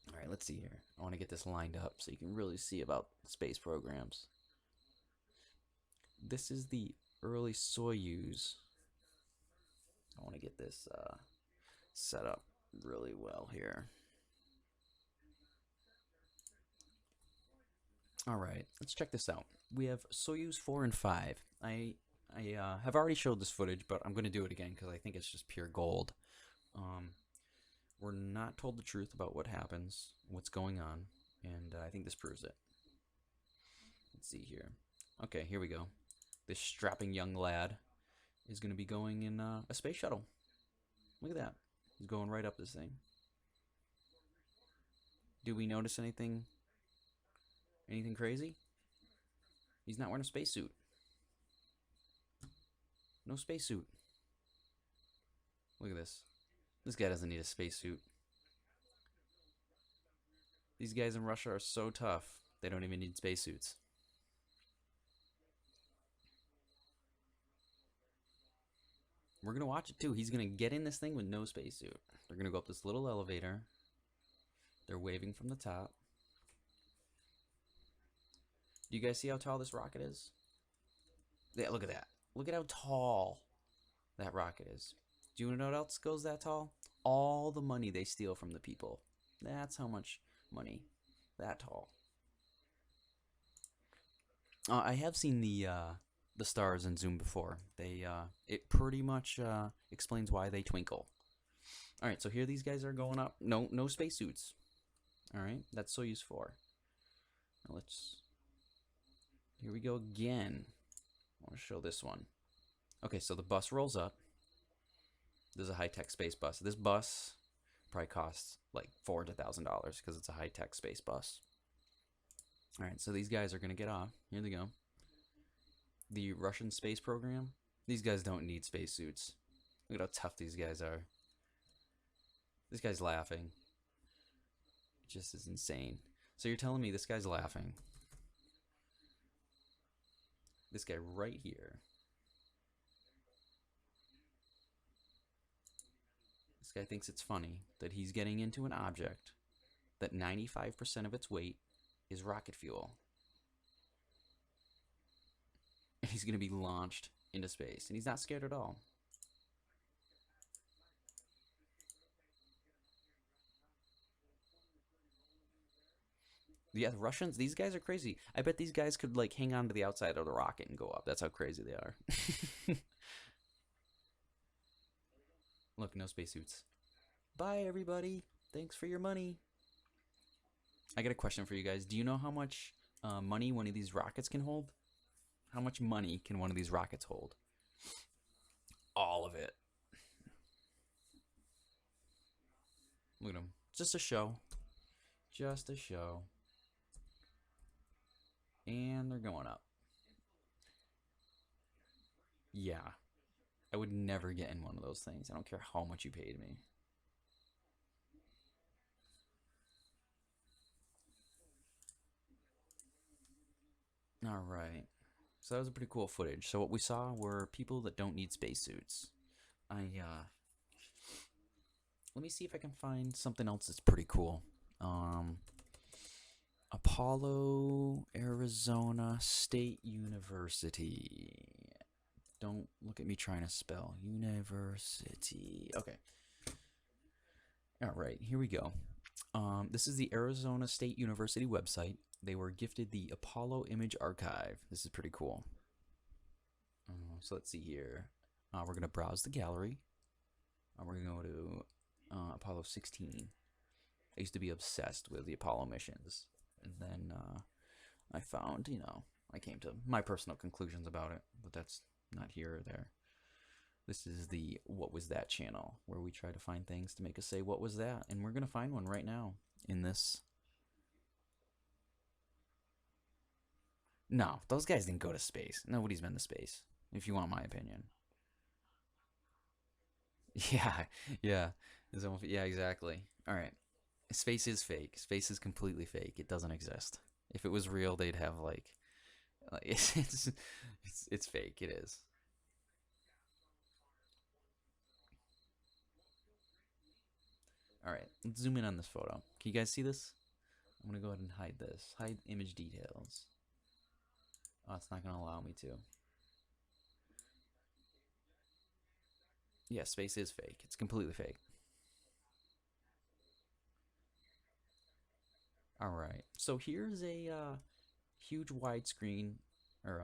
All right, let's see here. I want to get this lined up so you can really see about space programs. This is the early Soyuz. I want to get this set up really well here. All right, let's check this out. We have Soyuz 4 and 5. I have already showed this footage, but I'm going to do it again because I think it's just pure gold. we're not told the truth about what happens, what's going on, and I think this proves it. Let's see here. Okay, here we go. This strapping young lad is going to be going in a space shuttle. Look at that. He's going right up this thing. Do we notice anything crazy? He's not wearing a spacesuit. No spacesuit. Look at this. This guy doesn't need a spacesuit. These guys in Russia are so tough, they don't even need spacesuits. We're going to watch it too. He's going to get in this thing with no spacesuit. They're going to go up this little elevator. They're waving from the top. Do you guys see how tall this rocket is? Yeah, look at that. Look at how tall that rocket is. Do you know what else goes that tall? All the money they steal from the people. That's how much money. That tall. I have seen the stars in Zoom before. It pretty much explains why they twinkle. All right, so here these guys are going up. No spacesuits. All right, that's Soyuz 4. Now here we go again. I want to show this one. Okay, so the bus rolls up. This is a high-tech space bus. This bus probably costs like $400,000 because it's a high-tech space bus. All right, so these guys are going to get off. Here they go. The Russian space program. These guys don't need spacesuits. Look at how tough these guys are. This guy's laughing. It just is insane. So you're telling me this guy's laughing. This guy right here. This guy thinks it's funny that he's getting into an object that 95% of its weight is rocket fuel. And he's going to be launched into space. And he's not scared at all. Yeah, the Russians, these guys are crazy. I bet these guys could like hang on to the outside of the rocket and go up. That's how crazy they are. Look, no spacesuits. Bye, everybody. Thanks for your money. I got a question for you guys. Do you know how much money one of these rockets can hold? How much money can one of these rockets hold? All of it. Look at them. Just a show. Just a show. And they're going up. Yeah. I would never get in one of those things. I don't care how much you paid me. Alright. So that was a pretty cool footage. So what we saw were people that don't need spacesuits. Let me see if I can find something else that's pretty cool. Apollo, Arizona State University. Don't look at me trying to spell. University. Okay. Alright, here we go. This is the Arizona State University website. They were gifted the Apollo Image Archive. This is pretty cool. So let's see here. We're going to browse the gallery. We're going to go to Apollo 16. I used to be obsessed with the Apollo missions. And then I found, I came to my personal conclusions about it. But that's not here or there. This is the What Was That channel, where we try to find things to make us say, what was that? And we're going to find one right now in this. No, those guys didn't go to space. Nobody's been to space, if you want my opinion. Yeah, yeah. Yeah, exactly. All right. Space is fake. Space is completely fake. It doesn't exist. If it was real, they'd have it's fake. It is. All right, let's zoom in on this photo. Can you guys see this? I'm gonna go ahead and hide this. Hide image details. Oh, it's not gonna allow me to. Yeah, space is fake. It's completely fake. Alright, so here's a huge widescreen or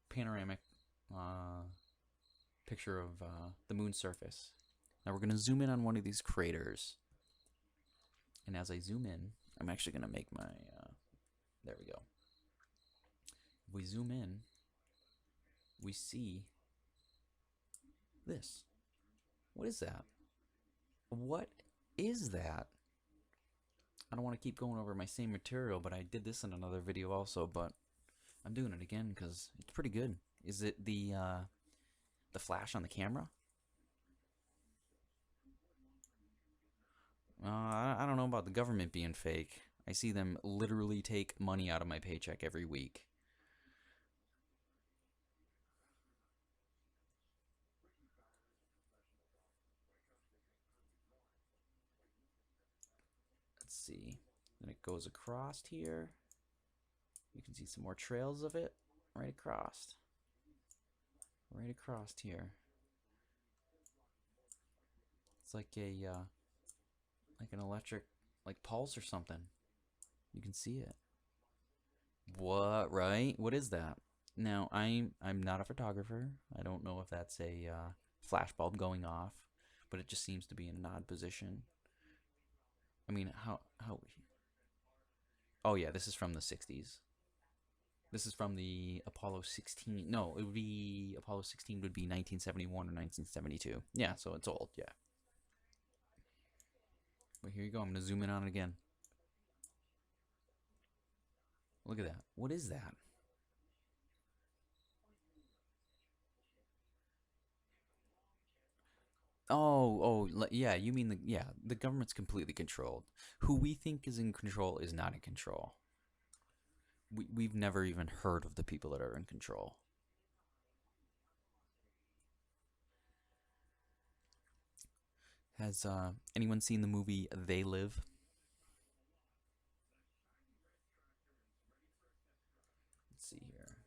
panoramic picture of the moon's surface. Now we're going to zoom in on one of these craters. And as I zoom in, I'm actually going to make my, there we go. If we zoom in, we see this. What is that? What is that? I don't want to keep going over my same material, but I did this in another video also, but I'm doing it again because it's pretty good. Is it the flash on the camera? I don't know about the government being fake. I see them literally take money out of my paycheck every week. Let's see. Then it goes across here. You can see some more trails of it right across. Right across here. It's like a like an electric pulse or something. You can see it. What, right? What is that? Now, I'm not a photographer. I don't know if that's a flash bulb going off, but it just seems to be in an odd position. I mean, how oh yeah, this is from the 60s. This is from the Apollo 16. No, it would be Apollo 16 would be 1971 or 1972. Yeah, so it's old, yeah. But here you go. I'm going to zoom in on it again. Look at that. What is that? Oh, yeah, you mean the government's completely controlled. Who we think is in control is not in control. We've never even heard of the people that are in control. Has anyone seen the movie They Live? Let's see here.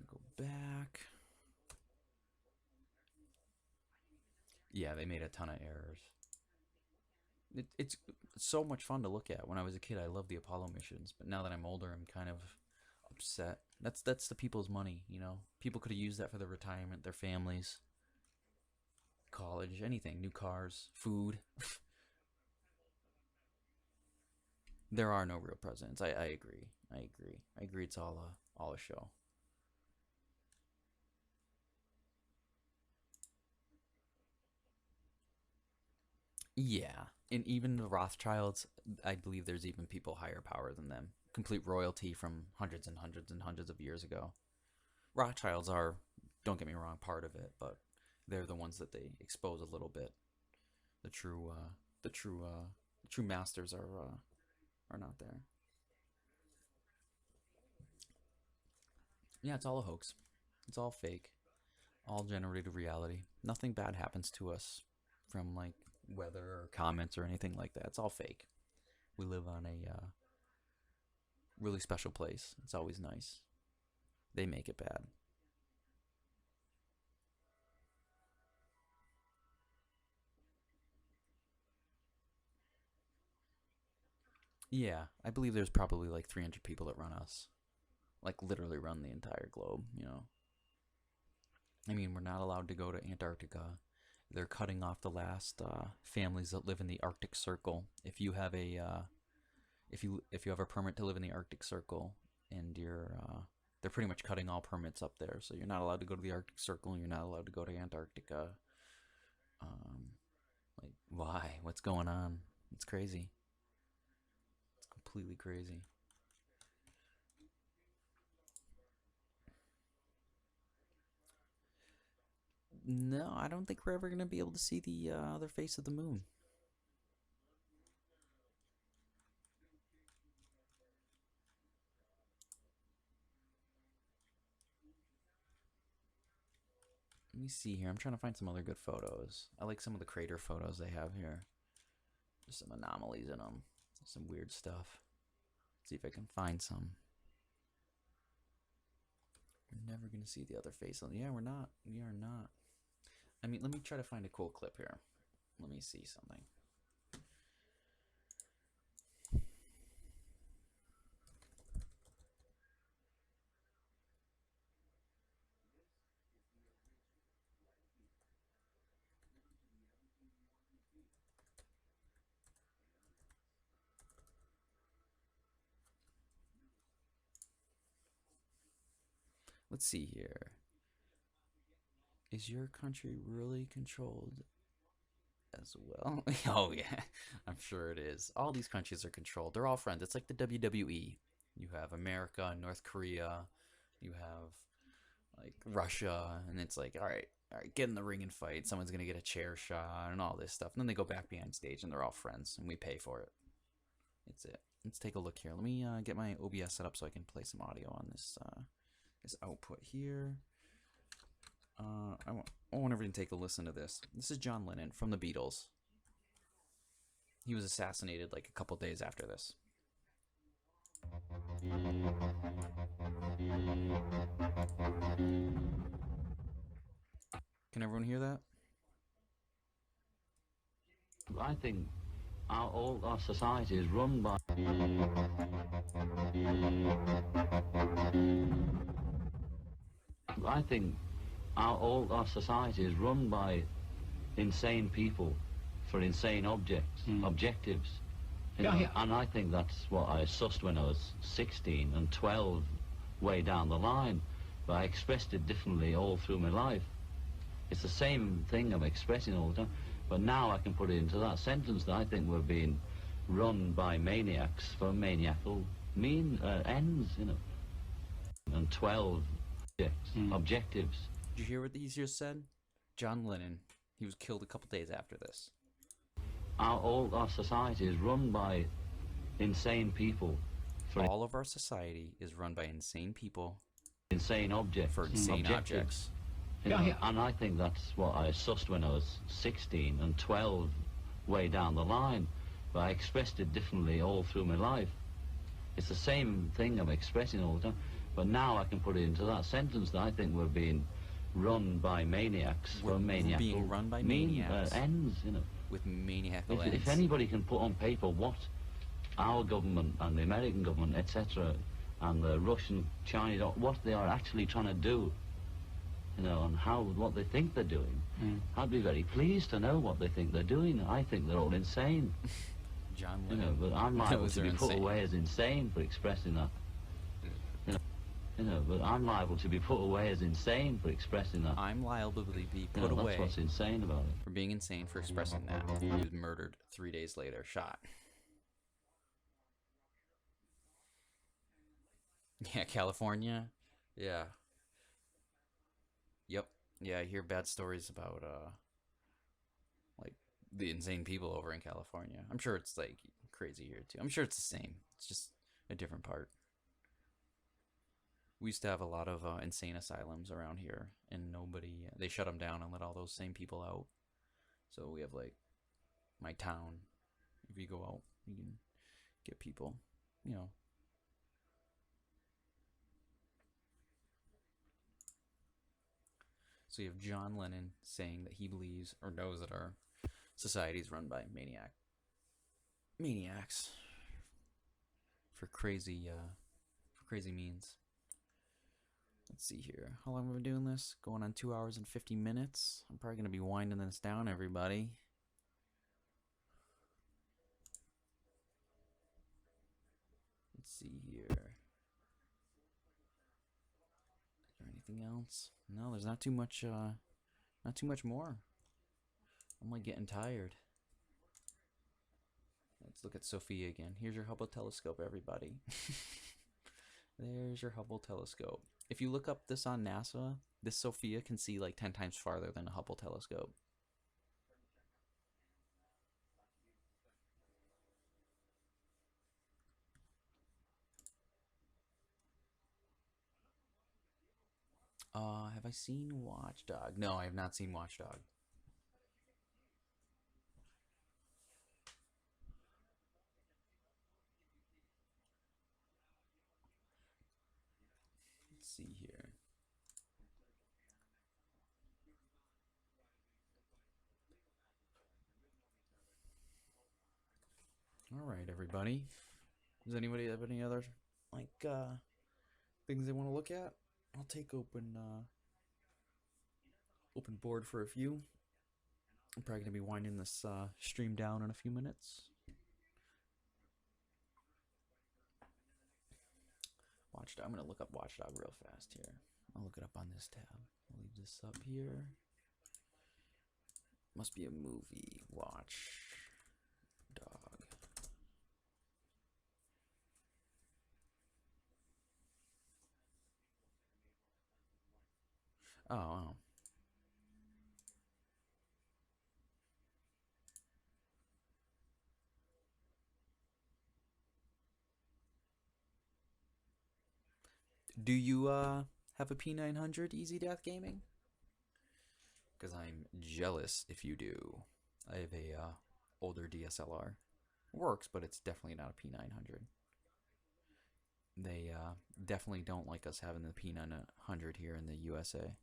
Go back. Yeah, they made a ton of errors. It's so much fun to look at. When I was a kid, I loved the Apollo missions, but now that I'm older, I'm kind of upset. That's the people's money, you know? People could have used that for their retirement, their families, college, anything, new cars, food. There are no real presidents. I agree. I agree it's all a show. Yeah, and even the Rothschilds, I believe there's even people higher power than them. Complete royalty from hundreds and hundreds and hundreds of years ago. Rothschilds are, don't get me wrong, part of it, but they're the ones that they expose a little bit. The true masters are not there. Yeah, it's all a hoax. It's all fake. All generated reality. Nothing bad happens to us from like weather or comments or anything like that. It's all fake. We live on a really special place. It's always nice. They make it bad. Yeah, I believe there's probably like 300 people that run us. Like literally run the entire globe, you know. I mean, we're not allowed to go to Antarctica. They're cutting off the last families that live in the Arctic Circle. If you have a if you have a permit to live in the Arctic Circle, and they're pretty much cutting all permits up there. So you're not allowed to go to the Arctic Circle. You're not allowed to go to Antarctica. Like, why? What's going on? It's crazy. It's completely crazy. No, I don't think we're ever going to be able to see the other face of the moon. Let me see here. I'm trying to find some other good photos. I like some of the crater photos they have here. There's some anomalies in them. Some weird stuff. Let's see if I can find some. We're never going to see the other face. Yeah, we're not. We are not. I mean, let me try to find a cool clip here. Let me see something. Let's see here. Is your country really controlled as well? Oh, yeah. I'm sure it is. All these countries are controlled. They're all friends. It's like the WWE. You have America, North Korea. You have, like, Russia. And it's like, all right, get in the ring and fight. Someone's going to get a chair shot and all this stuff. And then they go back behind stage and they're all friends. And we pay for it. It's it. Let's take a look here. Let me get my OBS set up so I can play some audio on this this output here. I want everyone to take a listen to this. This is John Lennon from the Beatles. He was assassinated like a couple days after this. Can everyone hear that? I think all our society is run by... I think all our society is run by insane people for insane objectives. You know, and I think that's what I sussed when I was 16 and 12, way down the line. But I expressed it differently all through my life. It's the same thing I'm expressing all the time. But now I can put it into that sentence that I think we're being run by maniacs for maniacal ends, you know. And 12 objectives. Did you hear what these just said? John Lennon. He was killed a couple days after this. All our society is run by insane people. All of our society is run by insane people. Insane objects. For insane objects. You know, and I think that's what I sussed when I was 16 and 12, way down the line. But I expressed it differently all through my life. It's the same thing I'm expressing all the time. But now I can put it into that sentence that I think we're being run by maniacs for maniacal being run by maniacs ends, you know. With maniacal ends. If anybody can put on paper what our government and the American government, etc., and the Russian, Chinese, what they are actually trying to do, you know, and what they think they're doing, I'd be very pleased to know what they think they're doing. I think they're all insane. John Lennon. You know, but I'm liable to be put away as insane for expressing that. You know, but I'm liable to be put away as insane for expressing that. I'm liable to be put away. That's what's insane about it. For being insane for expressing that. He was murdered 3 days later, shot. Yeah, California. Yeah. Yep. Yeah, I hear bad stories about like the insane people over in California. I'm sure it's like crazy here too. I'm sure it's the same. It's just a different part. We used to have a lot of insane asylums around here, and they shut them down and let all those same people out. So we have, like, my town. If you go out, you can get people, you know. So you have John Lennon saying that he believes or knows that our society is run by maniacs for crazy means. Let's see here. How long have we been doing this? Going on 2 hours and 50 minutes. I'm probably going to be winding this down, everybody. Let's see here. Is there anything else? No, there's not too much more. I'm like getting tired. Let's look at Sophia again. Here's your Hubble telescope, everybody. There's your Hubble telescope. If you look up this on NASA, this Sophia can see like 10 times farther than a Hubble telescope. Have I seen Watchdog? No, I have not seen Watchdog. Let's see here. All right, everybody. Does anybody have any other like things they want to look at? I'll take open board for a few. I'm probably gonna be winding this stream down in a few minutes. Watchdog. I'm gonna look up Watchdog real fast here. I'll look it up on this tab. I'll leave this up here. Must be a movie. Watch. Dog. Oh, wow. Do you have a P900 Easy Death Gaming? Because I'm jealous if you do. I have a older DSLR. Works, but it's definitely not a P900. They definitely don't like us having the P900 here in the USA.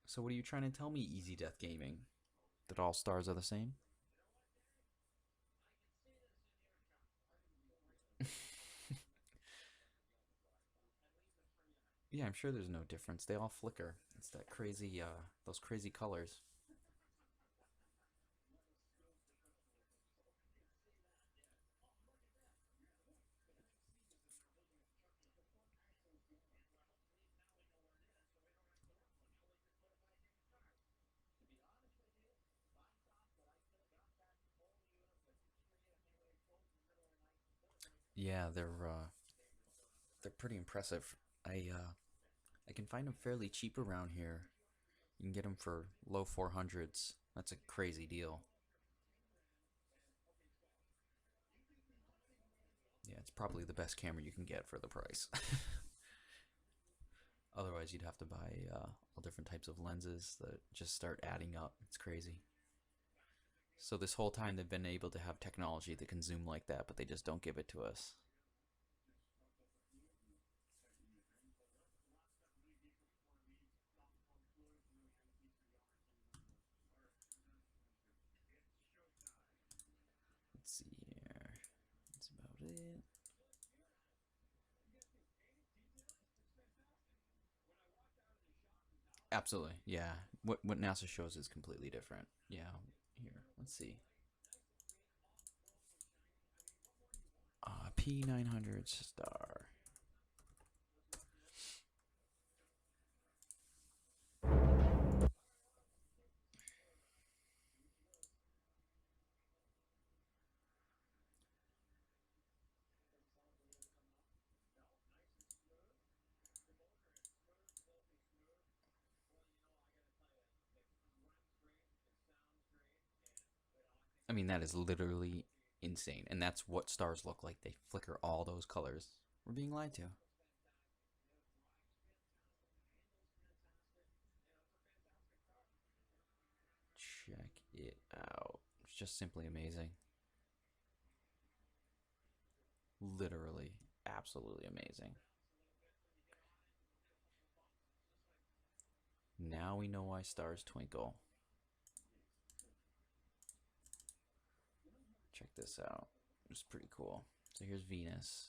So what are you trying to tell me, Easy Death Gaming? That all stars are the same? Yeah, I'm sure there's no difference. They all flicker. It's that crazy, those crazy colors. Yeah, they're pretty impressive. I can find them fairly cheap around here. You can get them for low 400s. That's a crazy deal. Yeah, it's probably the best camera you can get for the price. Otherwise, you'd have to buy all different types of lenses that just start adding up. It's crazy. So this whole time they've been able to have technology that can zoom like that, but they just don't give it to us. Let's see here. That's about it. Absolutely, yeah. What NASA shows is completely different. Yeah, here, let's see. P900 star. I mean, that is literally insane. And that's what stars look like. They flicker all those colors. We're being lied to. Check it out. It's just simply amazing. Literally, absolutely amazing. Now we know why stars twinkle. Check this out. It's pretty cool. So here's Venus.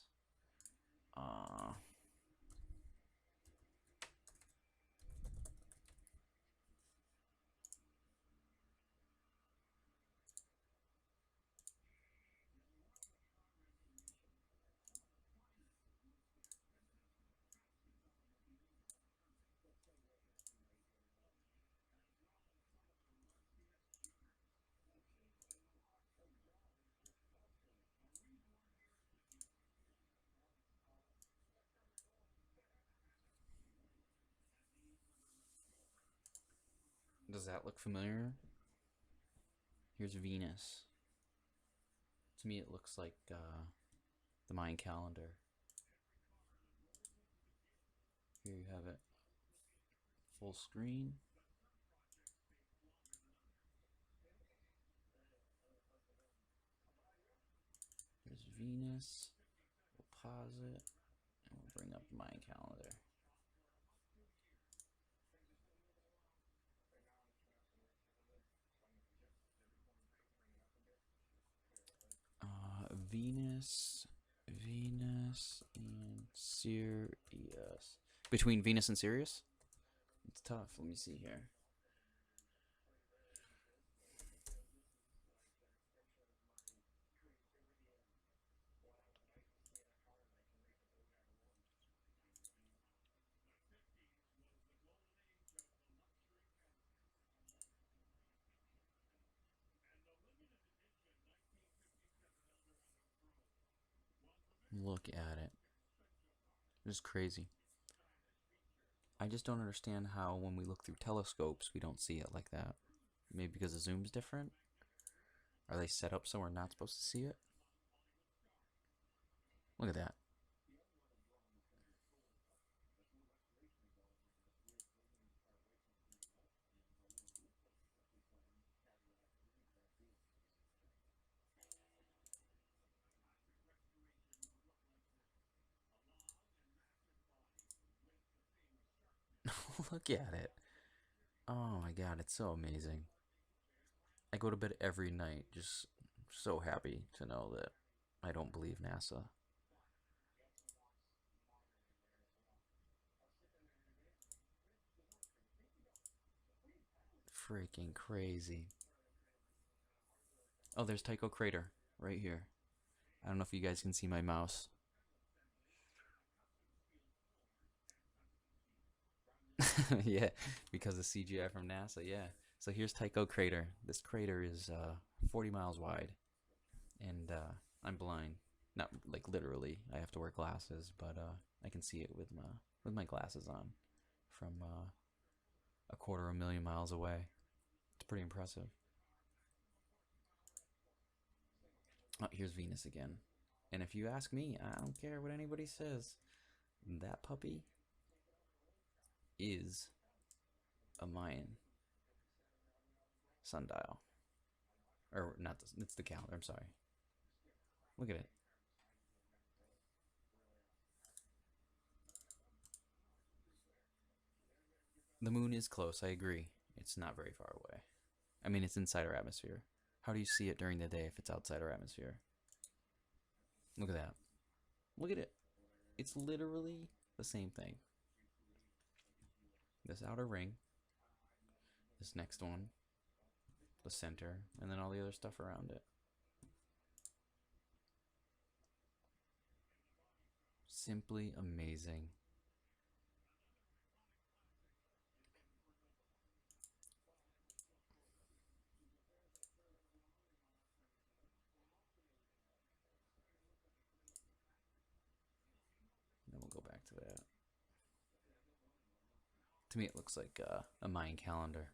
Does that look familiar? Here's Venus. To me, it looks like the Mayan calendar. Here you have it. Full screen. Here's Venus. We'll pause it. And we'll bring up the Mayan calendar. Venus, and Sirius. Between Venus and Sirius? It's tough. Let me see here. Look at it. It's crazy. I just don't understand how when we look through telescopes we don't see it like that. Maybe because the zoom's different? Are they set up so we're not supposed to see it? Look at that. Look at it. Oh my god, it's so amazing. I go to bed every night just so happy to know that I don't believe NASA. Freaking crazy. Oh, there's Tycho Crater right here. I don't know if you guys can see my mouse. Yeah, because of CGI from NASA, yeah. So here's Tycho Crater. This crater is 40 miles wide, and I'm blind. Not like literally. I have to wear glasses, but I can see it with my glasses on from a 250,000 miles away. It's pretty impressive. Oh, here's Venus again. And if you ask me, I don't care what anybody says. That puppy is a Mayan sundial. Or not, it's the calendar, I'm sorry. Look at it. The moon is close, I agree. It's not very far away. I mean, it's inside our atmosphere. How do you see it during the day if it's outside our atmosphere? Look at that. Look at it. It's literally the same thing. This outer ring, this next one, the center, and then all the other stuff around it. Simply amazing. Then we'll go back to that. To me, it looks like a Mayan calendar.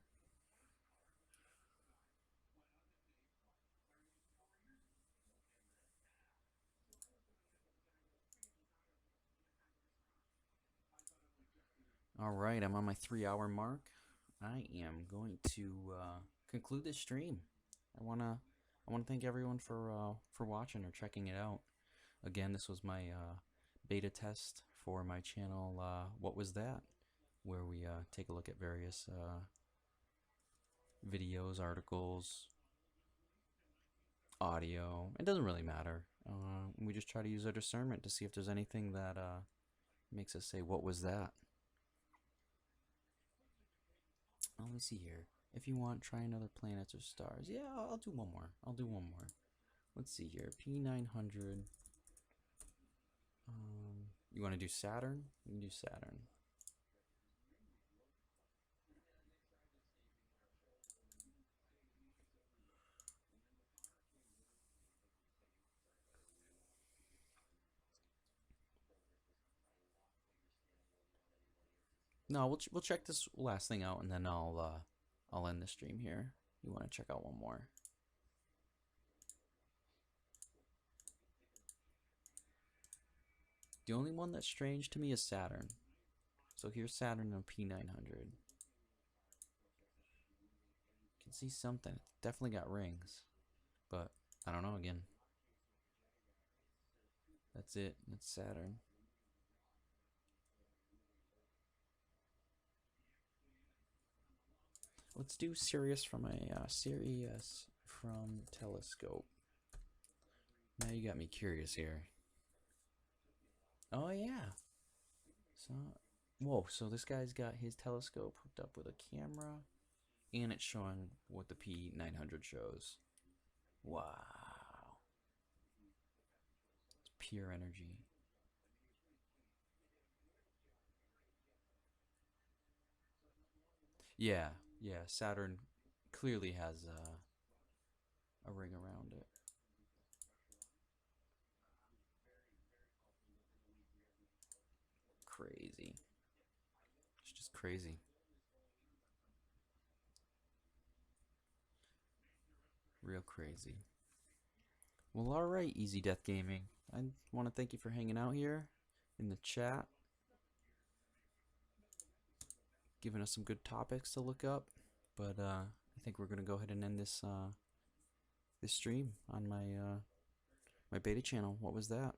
All right, I'm on my 3-hour mark. I am going to conclude this stream. I wanna thank everyone for watching or checking it out. Again, this was my beta test for my channel. What was that? Where we take a look at various videos, articles, audio. It doesn't really matter. We just try to use our discernment to see if there's anything that makes us say, "What was that?" Let me see here. If you want, try another planets or stars. Yeah, I'll do one more. I'll do one more. Let's see here. P900. You want to do Saturn? We can do Saturn. No, we'll check this last thing out, and then I'll end the stream here. You want to check out one more? The only one that's strange to me is Saturn. So here's Saturn on P900. You can see something. It's definitely got rings, but I don't know. Again, that's it. That's Saturn. Let's do Sirius from a Sirius from telescope. Now you got me curious here. Oh yeah. So, whoa. So this guy's got his telescope hooked up with a camera, and it's showing what the P900 shows. Wow. It's pure energy. Yeah. Saturn clearly has a ring around it. crazy. Real crazy. Well, alright, Easy Death Gaming. I want to thank you for hanging out here in the chat. Giving us some good topics to look up. But I think we're going to go ahead and end this this stream on my my beta channel. What was that?